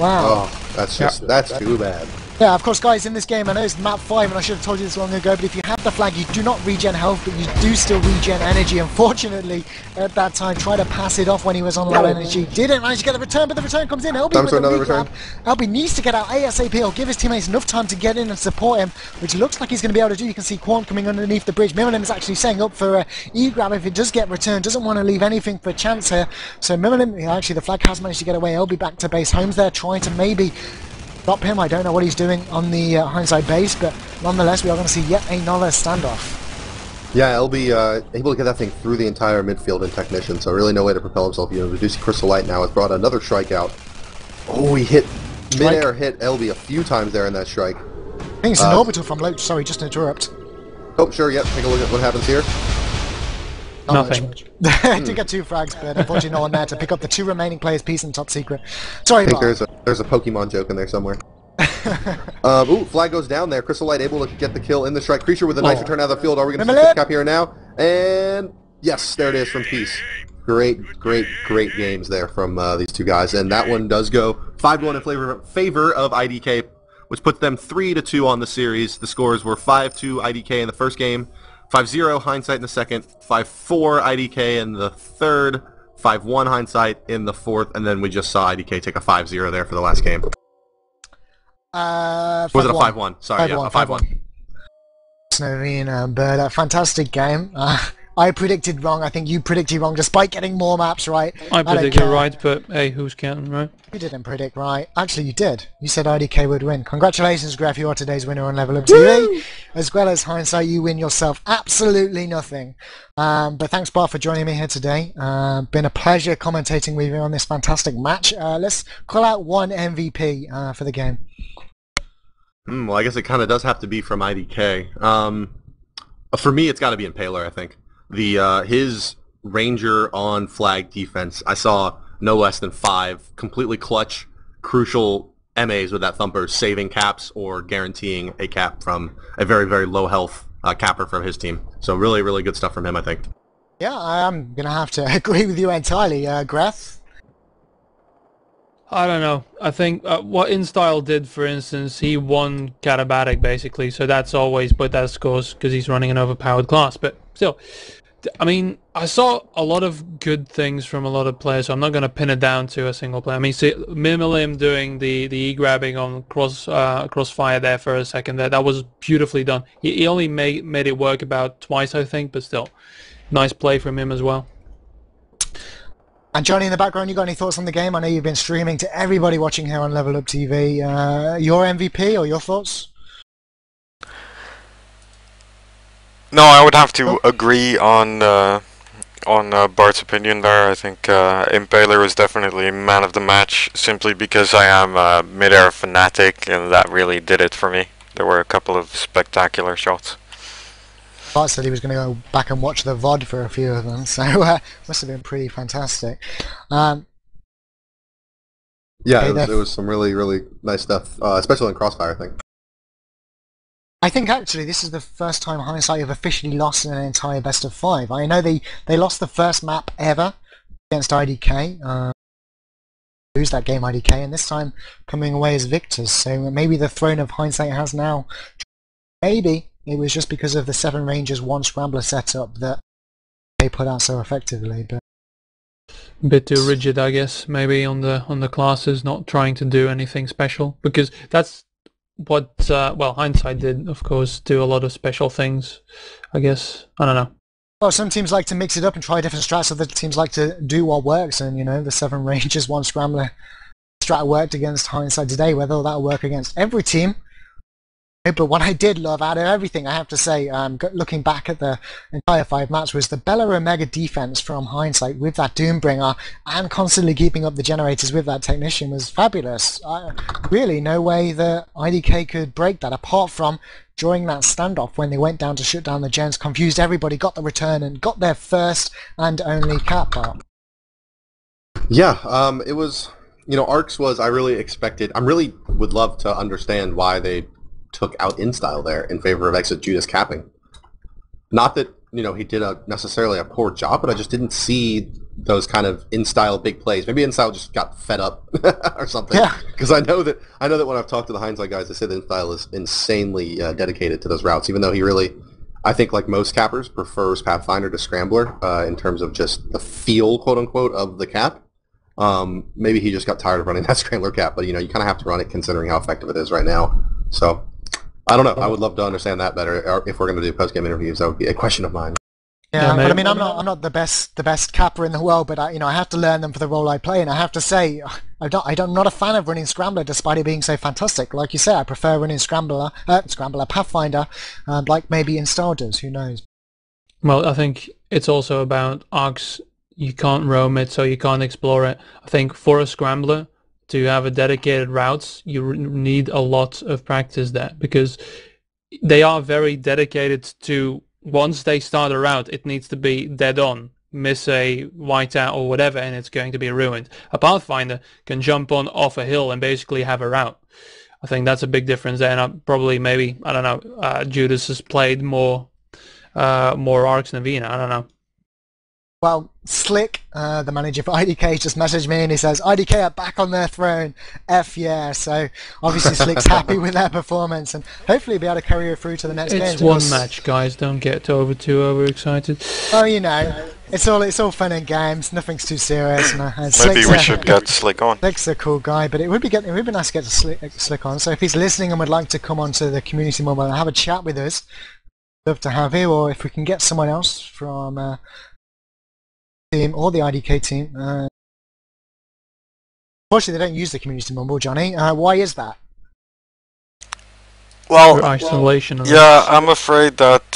Wow. Oh, that's too bad. Yeah, of course, guys, in this game, I know it's map 5, and I should have told you this long ago, but if you have the flag, you do not regen health, but you do still regen energy. Unfortunately, at that time, tried to pass it off when he was on low energy. Didn't manage to get the return, but the return comes in. LB with another return. LB needs to get out ASAP. He'll give his teammates enough time to get in and support him, which looks like he's going to be able to do. You can see Quant coming underneath the bridge. Mimlim is actually setting up for E-grab if it does get returned. Doesn't want to leave anything for chance here. So Mimlim, actually, the flag has managed to get away. LB back to base. Holmes there trying to maybe stop him. I don't know what he's doing on the Hindsight base, but nonetheless, we are going to see yet another standoff. Yeah, LB able to get that thing through the entire midfield and technician, so really no way to propel himself. You know, reducing Crystal Light now has brought another strike out. Oh, he hit mid-air, hit LB a few times there in that strike. I think it's an orbital from Loach. Sorry, just to interrupt. Oh, sure, yep. Take a look at what happens here. Nothing. Did get 2 frags, but unfortunately no one there to pick up the 2 remaining players' piece in top secret. Sorry, I think there's a Pokemon joke in there somewhere. Ooh, flag goes down there. Crystal Light able to get the kill in the strike. Creature with a nice return out of the field. Are we going to see the cap here now? And yes, there it is from Peace. Great games there from these 2 guys. And that one does go 5-1 in favor of IDK, which puts them 3-2 on the series. The scores were 5-2 IDK in the first game, 5-0 Hindsight in the second, 5-4 IDK in the third, 5-1 Hindsight in the fourth, and then we just saw IDK take a 5-0 there for the last game. Was it a 5-1? Sorry, 5-1, yeah, a 5-1. Slovene, but a fantastic game. I predicted wrong. I think you predicted wrong, despite getting more maps right. I predicted right, but hey, who's counting, right? You didn't predict right. Actually, you did. You said IDK would win. Congratulations, Graf. You are today's winner on LevelUpTV. As well as Hindsight, you win yourself absolutely nothing. But thanks, Bart, for joining me here today. Been a pleasure commentating with you on this fantastic match. Let's call out one MVP for the game. Well, I guess it kind of does have to be from IDK. For me, it's got to be Impaler, I think. His Ranger on flag defense, I saw no less than 5 completely clutch, crucial MAs with that thumper, saving caps or guaranteeing a cap from a very, very low health capper from his team. So really, really good stuff from him, I think. Yeah, I'm going to have to agree with you entirely, Graf. I don't know. I think what InStyle did, for instance, he won Katabatic basically, so that's always put that scores because he's running an overpowered class. But still, I mean, I saw a lot of good things from a lot of players, so I'm not going to pin it down to a single player. I mean, see, Mimilim doing the E-grabbing on Crossfire there for a second there, that was beautifully done. He only made it work about twice, I think, but still, nice play from him as well. And Johnny, in the background, you got any thoughts on the game? I know you've been streaming to everybody watching here on LevelUpTV. Your MVP or your thoughts? No, I would have to agree on Bart's opinion there. I think Impaler is definitely man of the match, simply because I am a mid-air fanatic, and that really did it for me. There were a couple of spectacular shots. Bart said he was going to go back and watch the VOD for a few of them, so must have been pretty fantastic. Yeah, it was some really, really nice stuff, especially in Crossfire, I think. I think actually this is the first time Hindsight have officially lost in an entire best of 5. I know they lost the first map ever against IDK. lose that game IDK, and this time coming away as victors. So maybe the throne of Hindsight has now. Maybe it was just because of the 7 Rangers 1 Scrambler setup that they put out so effectively. But a bit too rigid, I guess, maybe on the classes, not trying to do anything special, because that's what well, Hindsight did, of course, do a lot of special things, I guess. I don't know. Well, some teams like to mix it up and try different strats, other teams like to do what works, and the 7 Rangers 1 Scrambler strat worked against Hindsight today. Whether that'll work against every team, but what I did love out of everything, I have to say, looking back at the entire 5 maps, was the Bella Omega defense from Hindsight with that Doombringer and constantly keeping up the generators with that Technician was fabulous. Really, no way that IDK could break that, apart from during that standoff when they went down to shut down the gens, confused everybody, got the return, and got their first and only cap part. Yeah, it was, Arcs was, I really would love to understand why they took out InStyle there in favor of Exit Judas capping. Not that, he did necessarily a poor job, but I just didn't see those kind of InStyle big plays. Maybe InStyle just got fed up or something. Yeah. Because I know that when I've talked to the Hindsight guys, they say that InStyle is insanely dedicated to those routes, even though he really, I think like most cappers, prefers Pathfinder to Scrambler in terms of just the feel, quote-unquote, of the cap. Maybe he just got tired of running that Scrambler cap, but, you kind of have to run it considering how effective it is right now. So I don't know. I would love to understand that better. Or if we're going to do post-game interviews, that would be a question of mine. Yeah, but I mean, I'm not the best capper in the world, but I have to learn them for the role I play, and I have to say, I'm not a fan of running Scrambler, despite it being so fantastic. Like you say, I prefer running Scrambler Pathfinder, like maybe InStyle does. Who knows? Well, I think it's also about Arcs. You can't roam it, so you can't explore it. I think for a Scrambler to have a dedicated routes, you need a lot of practice there, because they are very dedicated to, once they start a route, it needs to be dead on. Miss a whiteout or whatever, and it's going to be ruined. A Pathfinder can jump on off a hill and basically have a route. I think that's a big difference there, and I don't know, Judas has played more Arcs than Vina, I don't know. Well, Slick, the manager for IDK, just messaged me and he says, IDK are back on their throne. F yeah. So obviously Slick's happy with their performance and hopefully be able to carry it through to the next game. It's one match, guys. Don't get too overexcited. Oh, it's all fun and games. Nothing's too serious. Maybe we should get Slick on. Slick's a cool guy, but it would be nice to get Slick on. So if he's listening and would like to come onto the community mobile and have a chat with us, love to have him. Or if we can get someone else from team or the IDK team. Unfortunately, they don't use the community mumble, Johnny. Why is that? Well, isolation. Yeah, I'm afraid that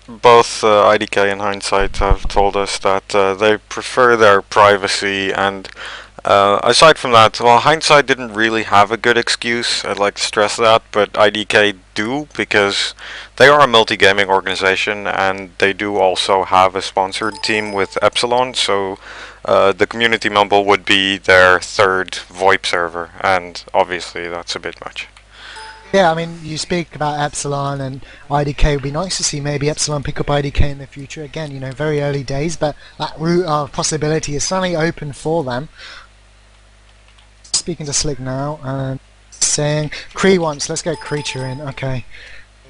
both IDK and Hindsight have told us that they prefer their privacy, and aside from that, well, Hindsight didn't really have a good excuse, I'd like to stress that, but IDK do, because they are a multi-gaming organization and they do also have a sponsored team with Epsilon, so the community mumble would be their third VoIP server, and obviously that's a bit much. Yeah, I mean, you speak about Epsilon and IDK. It would be nice to see maybe Epsilon pick up IDK in the future. Again, very early days, but that route of possibility is suddenly open for them. Speaking to Slick now and saying Cree wants, let's get Creature in. Okay,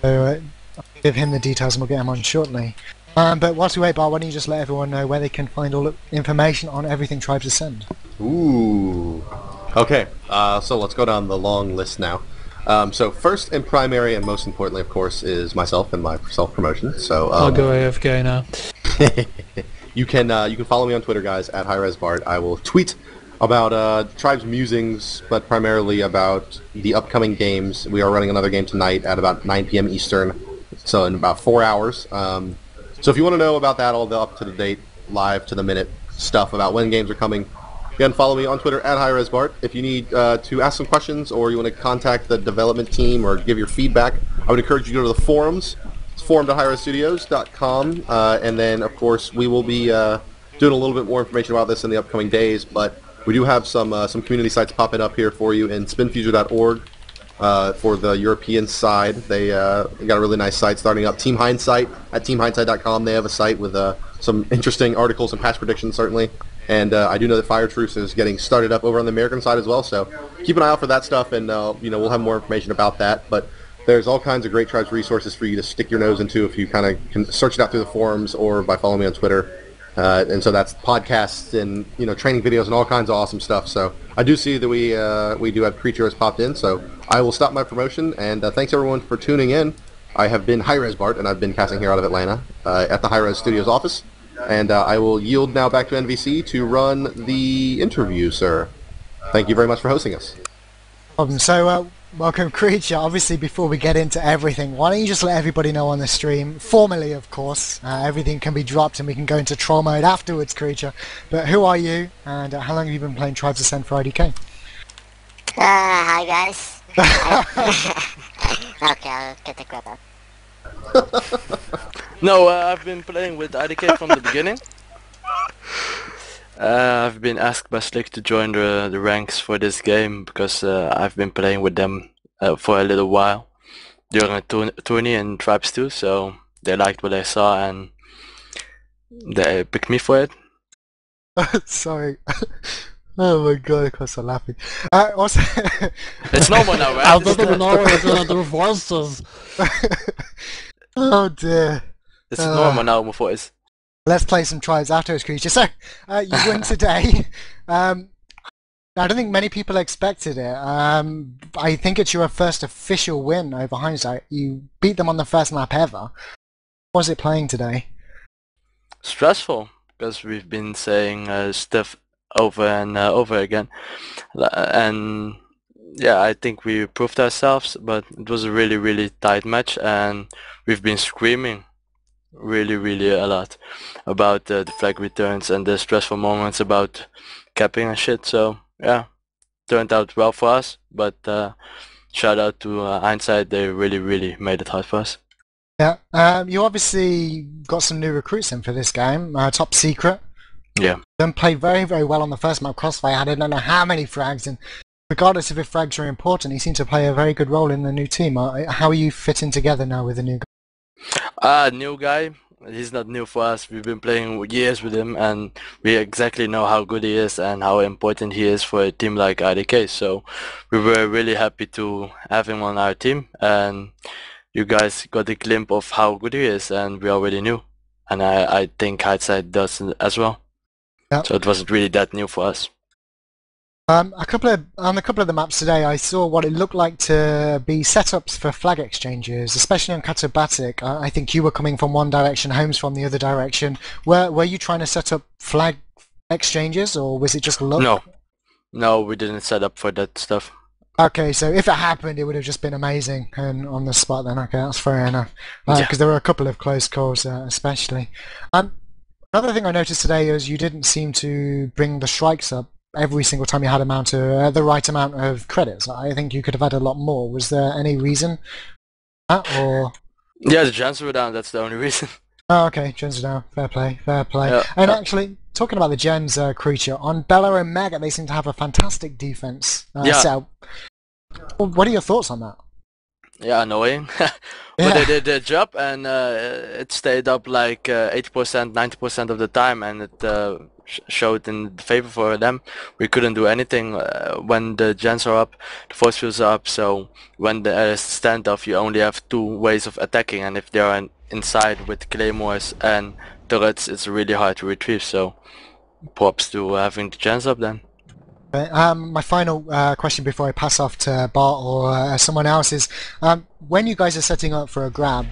so I'll give him the details and we'll get him on shortly. But whilst we wait, Bart, why don't you just let everyone know where they can find all the information on everything Tribes Ascend? Ooh. Okay, so let's go down the long list now. So first and primary and most importantly, of course, is myself and my self-promotion. So I'll go AFK now. You can follow me on Twitter, guys, at HiRez Bart. I will tweet about Tribes musings, but primarily about the upcoming games. We are running another game tonight at about 9 p.m. Eastern, so in about 4 hours. So if you want to know about that, all the up-to-the-date, live-to-the-minute stuff about when games are coming, again, follow me on Twitter at HiRez Bart. If you need to ask some questions or you want to contact the development team or give your feedback, I would encourage you to go to the forums. It's forum.hirezstudios.com, and then, of course, we will be doing a little bit more information about this in the upcoming days, but we do have some community sites popping up here for you in spinfuser.org for the European side. They got a really nice site starting up. Team Hindsight at teamhindsight.com. They have a site with some interesting articles and patch predictions, certainly. And I do know that Fire Truce is getting started up over on the American side as well, so keep an eye out for that stuff, and we'll have more information about that. But there's all kinds of great tribes resources for you to stick your nose into if you kind of can search it out through the forums or by following me on Twitter. And so that's podcasts and training videos and all kinds of awesome stuff. So I do see that we do have creatures popped in. So I will stop my promotion, and thanks everyone for tuning in. I have been HiRez Bart, and I've been casting here out of Atlanta at the HiRez Studios office. And I will yield now back to NVC to run the interview, sir. Thank you very much for hosting us. So, welcome, Creature. Obviously, before we get into everything, why don't you just let everybody know on the stream, formally, of course, everything can be dropped and we can go into troll mode afterwards, Creature. But who are you, and how long have you been playing Tribes Ascend for IDK? Hi guys. Okay, I'll get the grab up. No, I've been playing with IDK from the beginning. I've been asked by Slick to join the ranks for this game because I've been playing with them for a little while during a tourney in Tribes 2, so they liked what they saw and they picked me for it. Sorry. Oh my god, of course I'm laughing. Also, it's normal now, right? I didn't know we were gonna do voices. Oh dear. It's normal now, my voice. Let's play some Tribes afterwards, Creature. So, you win today. I don't think many people expected it. I think it's your first official win over Hindsight. You beat them on the first map ever. What was it playing today? Stressful, because we've been saying stuff over and over again. And yeah, I think we proved ourselves, but it was a really, really tight match, and we've been screaming really a lot about the flag returns and the stressful moments about capping and shit. So yeah, turned out well for us, but shout out to Hindsight. They really made it hard for us. Yeah, you obviously got some new recruits in for this game, top secret. Yeah. Then played very well on the first map. Crossfire had I don't know how many frags, and regardless of if frags are important, he seemed to play a very good role in the new team. How are you fitting together now with the new guy? New guy. He's not new for us. We've been playing years with him, and we exactly know how good he is and how important he is for a team like IDK. So we were really happy to have him on our team, and you guys got a glimpse of how good he is, and we already knew. And I think Hindsight does as well. Yep. So it wasn't really that new for us. On a couple of the maps today, I saw what it looked like to be setups for flag exchanges, especially on Katabatic. I think you were coming from one direction, Holmes from the other direction. Were you trying to set up flag exchanges, or was it just luck? No, we didn't set up for that stuff. Okay, so if it happened, it would have just been amazing and on the spot then. Okay, that's fair enough. Because there were a couple of close calls, especially. Another thing I noticed today is you didn't seem to bring the strikes up every single time you had the right amount of credits. I think you could have had a lot more. Was there any reason? Or yeah, the gens were down. That's the only reason. Oh, okay, gens are down. Fair play. Yeah. And actually, talking about the gens, Creature, on Bella and Mega, they seem to have a fantastic defense. So, what are your thoughts on that? Yeah, annoying. But they did their job, and it stayed up like 80%, 90% of the time, and it showed in favor for them. We couldn't do anything when the gens are up, the force fields are up, so when there's standoff, you only have two ways of attacking, and if they are inside with claymores and turrets, it's really hard to retrieve, so props to having the gens up then. My final question before I pass off to Bart or someone else is, when you guys are setting up for a grab,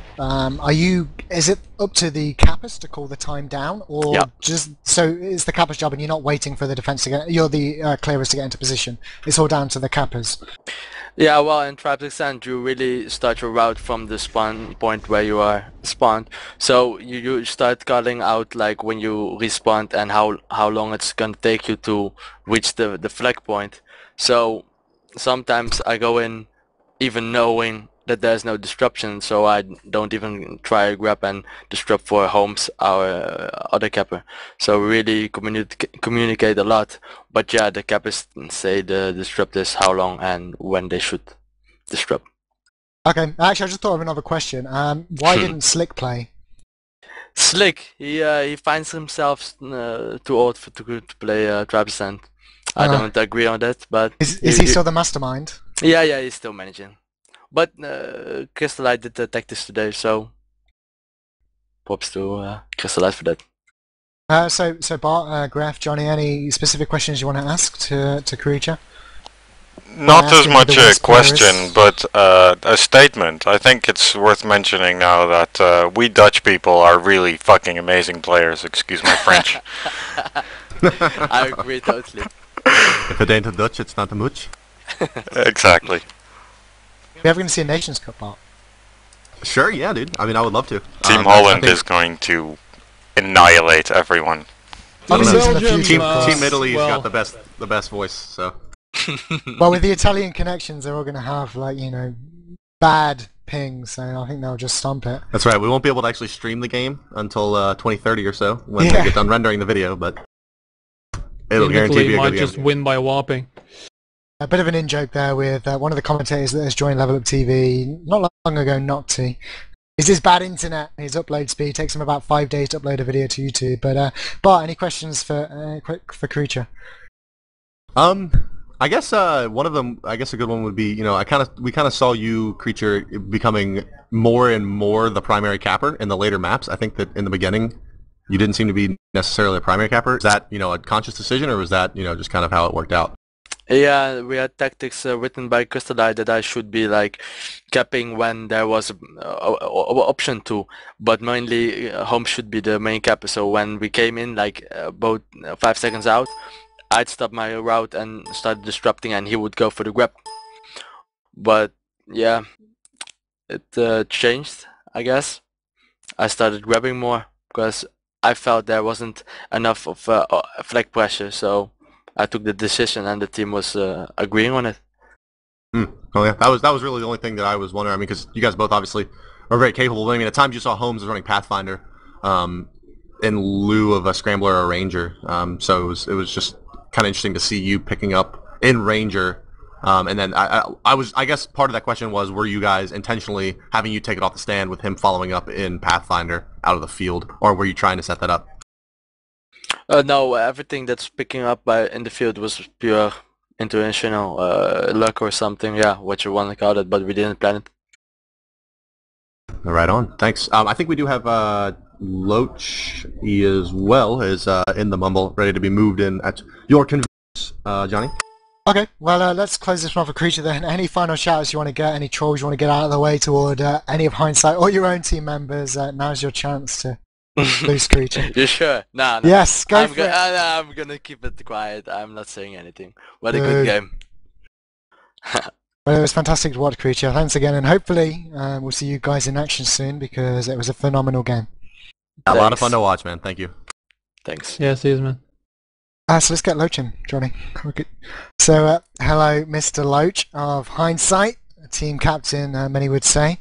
is it up to the cappers to call the time down, or just so it's the cappers' job and you're not waiting for the defense to get, you're the clearers to get into position? It's all down to the cappers. Yeah, well, in Tribes Ascend, you really start your route from the spawn point where you are spawned. So you start calling out like when you respawn and how long it's gonna take you to reach the flag point. So sometimes I go in even knowing that there's no disruption, so I don't even try to grab and disrupt for Holmes, our other capper. So we really communicate a lot, but yeah, the cappers say the disrupt is how long and when they should disrupt. Okay, actually I just thought of another question. Why didn't Slick play? Slick. He finds himself too old to play Trabzon. I don't agree on that, but Is he still the mastermind? Yeah, he's still managing. But Crystallite did the tactics today, so props to Crystallite for that. So Bart, Graf, Johnny, any specific questions you want to ask to Creature? Not as much a question, but a statement. I think it's worth mentioning now that we Dutch people are really fucking amazing players, excuse my French. I agree totally. If it ain't a Dutch, it's not a much. Exactly. We're ever going to see a Nations Cup, Bart? Sure, yeah, dude. I mean, I would love to. Team Holland is going to annihilate everyone. Team Italy's got the best voice, so. Well, with the Italian connections, they're all going to have, like, you know, bad pings, so I think they'll just stomp it. That's right. We won't be able to actually stream the game until 2030 or so, when they get done rendering the video, but it'll guarantee be a might good just game. win by warping. A bit of an in-joke there with one of the commentators that has joined LevelUpTV not long ago, Nocti. Is this bad internet? His upload speed takes him about 5 days to upload a video to YouTube. But Bart, any questions for Creature? I guess one of them, I guess a good one would be, you know, we kind of saw you, Creature, becoming more and more the primary capper in the later maps. I think that in the beginning, you didn't seem to be necessarily a primary capper. Is that, you know, a conscious decision, or was that, you know, just kind of how it worked out? Yeah, we had tactics written by Crystallite that I should be like capping when there was a option to, but mainly home should be the main capper. So when we came in, like about 5 seconds out, I'd stop my route and start disrupting, and he would go for the grab. But yeah, it changed, I guess. I started grabbing more because I felt there wasn't enough of flag pressure, so I took the decision, and the team was agreeing on it. Oh yeah, that was really the only thing that I was wondering. I mean, because you guys both obviously are very capable. I mean, at times you saw Holmes was running Pathfinder in lieu of a Scrambler or a Ranger. So it was just kind of interesting to see you picking up in Ranger. And then I guess part of that question was, were you guys intentionally having you take it off the stand with him following up in Pathfinder out of the field, or were you trying to set that up? No, everything that's picking up in the field was pure intentional luck or something, yeah, what you want to call it, but we didn't plan it. Right on, thanks. I think we do have Loach as well as in the mumble, ready to be moved in at your convenience, Johnny. Okay, well, let's close this one for Creature then. Any final shout-outs you want to get, any trolls you want to get out of the way toward any of Hindsight or your own team members, now's your chance to boost Creature. You sure? Nah. Yes, go for it. I'm gonna keep it quiet. I'm not saying anything. What a good game. Well, it was fantastic to watch, Creature. Thanks again, and hopefully we'll see you guys in action soon, because it was a phenomenal game. A lot of fun to watch, man. Thank you. Thanks. Yeah, see you, man. So let's get Loach in, Johnny. Okay. So, hello, Mr. Loach of Hindsight, team captain, many would say.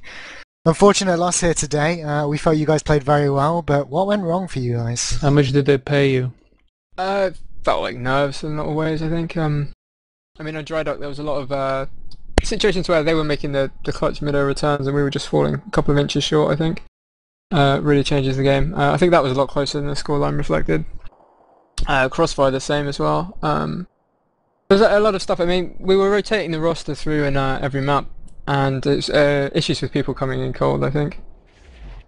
Unfortunate loss here today. We felt you guys played very well, but what went wrong for you guys? How much did they pay you? Felt like nerves in a lot of ways, I think. I mean, on Dry Dock there was a lot of situations where they were making the clutch mid-air returns and we were just falling a couple of inches short, I think. Really changes the game. I think that was a lot closer than the scoreline reflected. Crossfire the same as well. There's a lot of stuff. I mean, we were rotating the roster through in every map, and it's issues with people coming in cold, I think.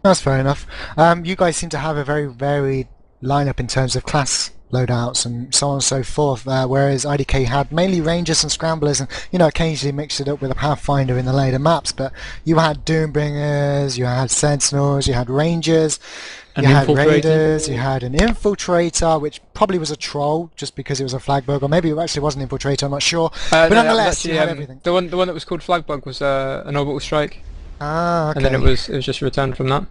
That's fair enough. You guys seem to have a very varied lineup in terms of class loadouts and so on and so forth, whereas IDK had mainly Rangers and Scramblers, and, you know, occasionally mixed it up with a Pathfinder in the later maps, but you had Doombringers, you had Sentinels, you had Rangers, you had Raiders, you had an Infiltrator, which probably was a troll just because it was a flag bug, or maybe it actually wasn't an Infiltrator, I'm not sure, but no, nonetheless, actually, you had everything. The one that was called Flagbug was an orbital strike. Ah, okay. And then it was just returned from that.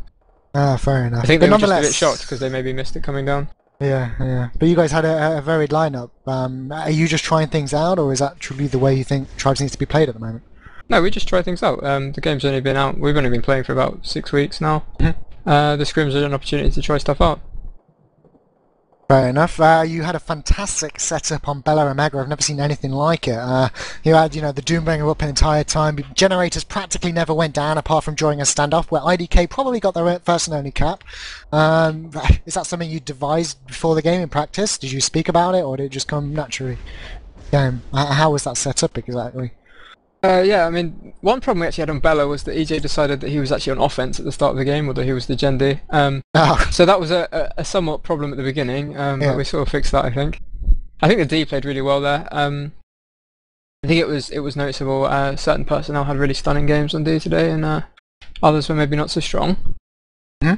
Ah, fair enough. I think but they were just a nonetheless, bit shocked because they maybe missed it coming down. Yeah. But you guys had a varied lineup. Are you just trying things out, or is that truly the way you think Tribes needs to be played at the moment? No, we just try things out. The game's only been out. We've only been playing for about 6 weeks now. Mm-hmm. The scrims are an opportunity to try stuff out. Fair Fair enough. You had a fantastic setup on Bella Omega. I've never seen anything like it. You had, the Doombringer up the entire time. Generators practically never went down apart from during a standoff where IDK probably got their first and only cap. Is that something you devised before the game in practice? Did you speak about it or did it just come naturally? How was that set up exactly? Yeah, I mean, one problem we actually had on Bella was that EJ decided that he was actually on offense at the start of the game, although he was the Gen D. So that was a somewhat problem at the beginning, but we sort of fixed that, I think. I think the D played really well there. I think it was noticeable. Certain personnel had really stunning games on D today, and others were maybe not so strong. Mm-hmm.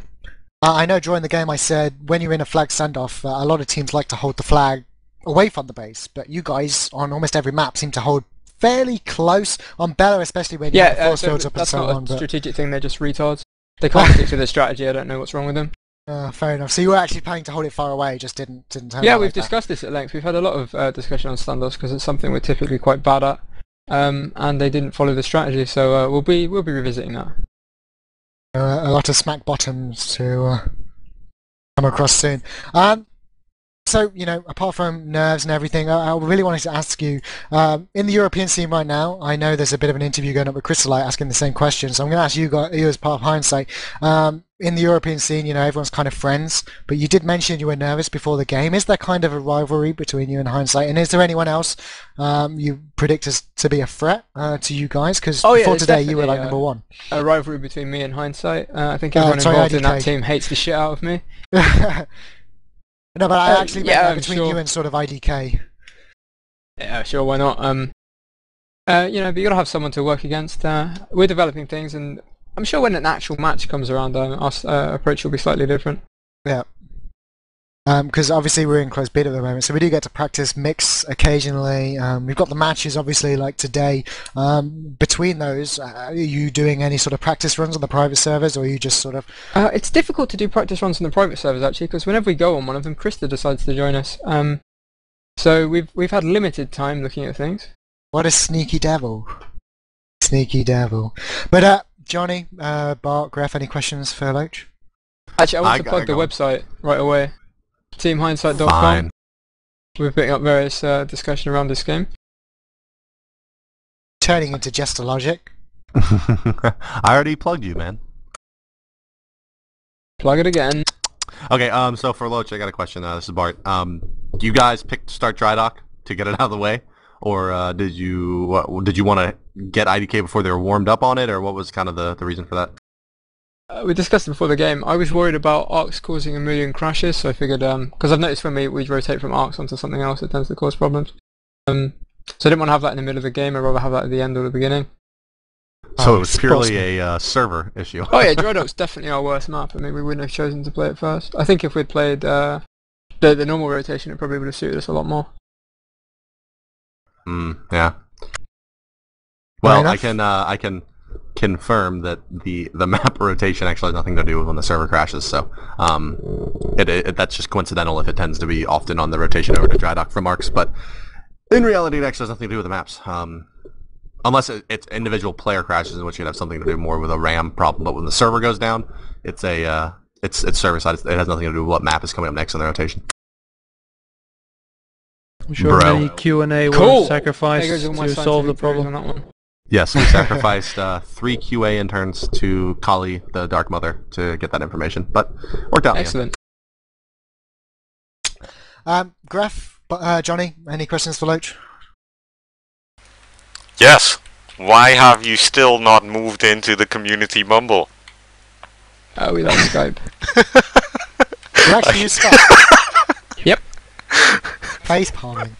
I know during the game I said when you're in a flag standoff, a lot of teams like to hold the flag away from the base, but you guys on almost every map seem to hold fairly close on Bella, especially when you have the force fields up and so on. That's not a strategic thing, they're just retards. They can't stick to their strategy, I don't know what's wrong with them. Fair enough. So you were actually planning to hold it far away, just didn't turn Yeah, out we've like that. discussed this at length. We've had a lot of discussion on standoffs because it's something we're typically quite bad at, and they didn't follow the strategy, so we'll be revisiting that. A lot of smack bottoms to come across soon. So, apart from nerves and everything, I really wanted to ask you, in the European scene right now, I know there's a bit of an interview going up with Crystalite asking the same question, so I'm going to ask you as part of Hindsight. In the European scene, everyone's kind of friends, but you did mention you were nervous before the game. Is there kind of a rivalry between you and Hindsight, and is there anyone else you predict as to be a threat to you guys? Because before today, you were like number one. A rivalry between me and Hindsight. I think everyone involved in that team hates the shit out of me. No, but I actually meant between you and sort of IDK. Yeah, sure, why not? But you gotta have someone to work against. We're developing things, and I'm sure when an actual match comes around, our approach will be slightly different. Yeah. Because obviously we're in close bid at the moment, so we do get to practice mix occasionally. We've got the matches, obviously, like today. Between those, are you doing any sort of practice runs on the private servers, or are you just sort of... It's difficult to do practice runs on the private servers, actually, because whenever we go on one of them, Krista decides to join us. So we've had limited time looking at things. What a sneaky devil. Sneaky devil. But, Johnny, Bart, Graf, any questions for Loach? Actually, I want to plug the website right away. TeamHindsight.com. Fine. We're picking up various discussion around this game. Turning into Jester Logic. I already plugged you, man. Plug it again. Okay, so for Loach, I got a question. This is Bart. You guys picked to start dry dock to get it out of the way, or did you want to get IDK before they were warmed up on it, or what was kind of the reason for that? We discussed it before the game. I was worried about arcs causing a million crashes, so I figured, because I've noticed when we rotate from arcs onto something else, it tends to cause problems. So I didn't want to have that in the middle of the game. I'd rather have that at the end or the beginning. So it was purely a server issue. Oh yeah, dry dock's definitely our worst map. I mean, we wouldn't have chosen to play it first. I think if we'd played the normal rotation, it probably would have suited us a lot more. Yeah. Well, I can confirm that the map rotation actually has nothing to do with when the server crashes, so that's just coincidental if it tends to be often on the rotation over to dry dock from arcs, but in reality it actually has nothing to do with the maps. Unless it's individual player crashes, in which you'd have something to do more with a RAM problem, but when the server goes down, it's server side. It has nothing to do with what map is coming up next in the rotation. I'm sure many Q&A were sacrificed to solve the problem. On that one. Yes, we sacrificed 3 QA interns to Kali, the Dark Mother, to get that information, but worked out. Excellent. Graf, Johnny, any questions for Loach? Yes. Why have you still not moved into the community mumble? We like Skype. You actually use Skype? Yep. Face palming.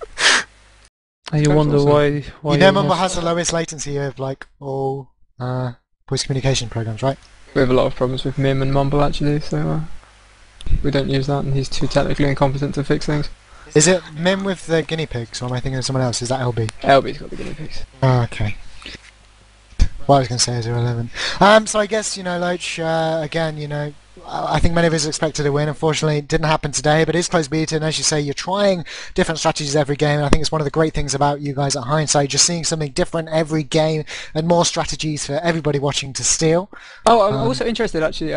And you wonder why Mumble has the lowest latency of like all voice communication programs, right? We have a lot of problems with Mim and Mumble actually, so we don't use that, and he's too technically incompetent to fix things. Is it Mim with the guinea pigs, or am I thinking of someone else? Is that LB? LB's got the guinea pigs. Oh, okay. What I was going to say is irrelevant. So I guess, Loach, again, I think many of us expected a win. Unfortunately, it didn't happen today, but it's close beat, and as you say, you're trying different strategies every game, and I think it's one of the great things about you guys at Hindsight, just seeing something different every game, and more strategies for everybody watching to steal. Oh, I'm also interested, actually,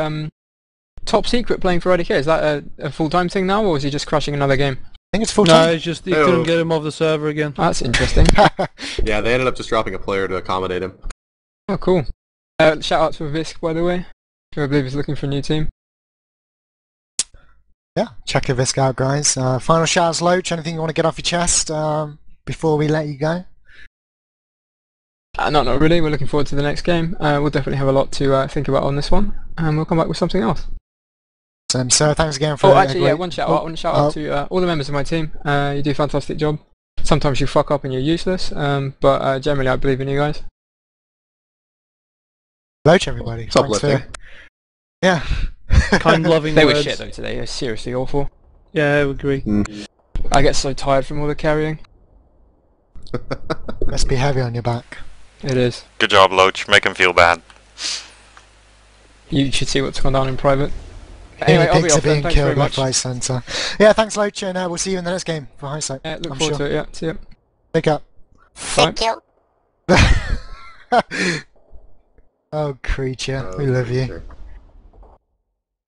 top secret playing for IDK? Is that a full-time thing now, or is he just crushing another game? I think it's full No, time. it's just you couldn't get him off the server again. Oh, that's interesting. Yeah, they ended up just dropping a player to accommodate him. Oh, cool. Shout out to Visk, by the way, who I believe is looking for a new team. Yeah, check your Visk out, guys. Final shouts, Loach. Anything you want to get off your chest before we let you go? Not really. We're looking forward to the next game. We'll definitely have a lot to think about on this one, and we'll come back with something else. So thanks again for. Oh, actually, yeah, one shout out. I want to shout out to all the members of my team. You do a fantastic job. Sometimes you fuck up and you're useless, but generally I believe in you guys. Loach, everybody. It's uplifting. Yeah. Kind, loving They were words. shit though today. They were seriously awful. Yeah, I would agree. I get so tired from all the carrying. Must be heavy on your back. It is. Good job, Loach. Make him feel bad. You should see what's gone down in private. Anyway, I'll be Pigs off are then. being Thanks very killed left, much. right, centre. Yeah, thanks, Loach, and we'll see you in the next game for Hindsight. Look I'm forward sure. to it. Yeah, see ya. Pick up. Thank you. Oh, creature. We love you.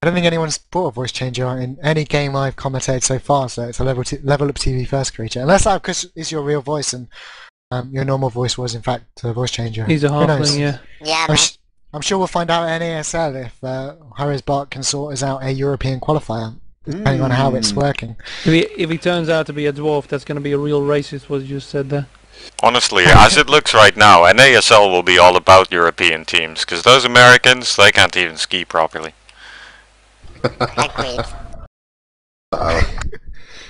I don't think anyone's brought a voice changer in any game I've commentated so far, so it's a LevelUpTV first, creature. Unless that is your real voice and your normal voice was in fact a voice changer. He's a Who knows? halfling, yeah. Yeah, man. I'm sure we'll find out at NASL if HiRez Bart can sort us out a European qualifier, depending on how it's working. If he turns out to be a dwarf, that's going to be a real racist, what you just said there. Honestly, as it looks right now, NASL will be all about European teams, because those Americans, they can't even ski properly. Agreed.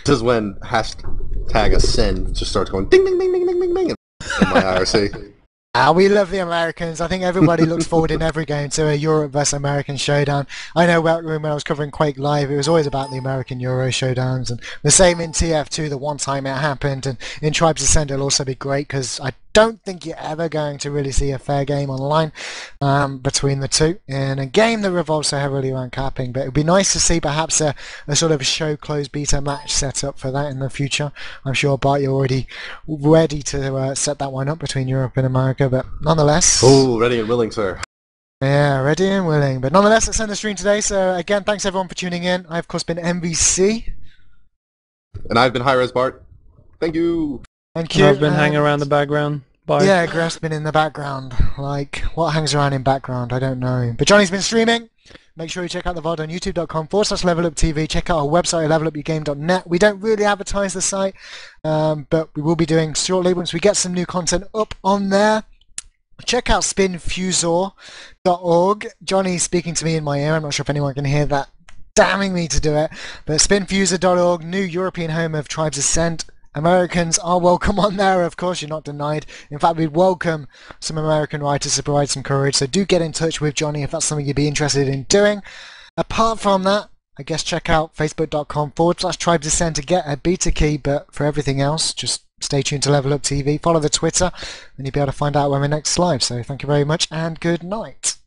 This is when hashtag ascend just starts going ding ding ding ding ding ding ding in my IRC. We love the Americans. I think everybody looks forward in every game to a Europe vs American showdown. I know when I was covering Quake Live, it was always about the American Euro showdowns, and the same in TF2 the one time it happened, and in Tribes Ascend it'll also be great because I don't think you're ever going to really see a fair game online between the two in a game that revolves so heavily around capping. But it would be nice to see perhaps a sort of a show closed beta match set up for that in the future. I'm sure, Bart, you're already ready to set that one up between Europe and America, but nonetheless... Oh, ready and willing, sir. Yeah, ready and willing. But nonetheless, let's end the stream today. So again, thanks everyone for tuning in. I've of course been MVC. And I've been HiRez Bart. Thank you. Thank you. I've been hanging around the background. Bye. Yeah, Graf's been in the background. Like, what hangs around in background? I don't know. But Johnny's been streaming. Make sure you check out the VOD on youtube.com/LevelUpTV. Check out our website at levelupyourgame.net. We don't really advertise the site, but we will be doing shortly once we get some new content up on there. Check out spinfusor.org. Johnny's speaking to me in my ear. I'm not sure if anyone can hear that, damning me to do it. But spinfusor.org, new European home of Tribes Ascent. Americans are welcome on there, of course, you're not denied. In fact, we'd welcome some American writers to provide some courage, so do get in touch with Johnny if that's something you'd be interested in doing. Apart from that, I guess check out facebook.com/Tribes Ascent to get a beta key, but for everything else, just stay tuned to LevelUpTV, follow the Twitter, and you'll be able to find out when we're next live. So thank you very much, and good night.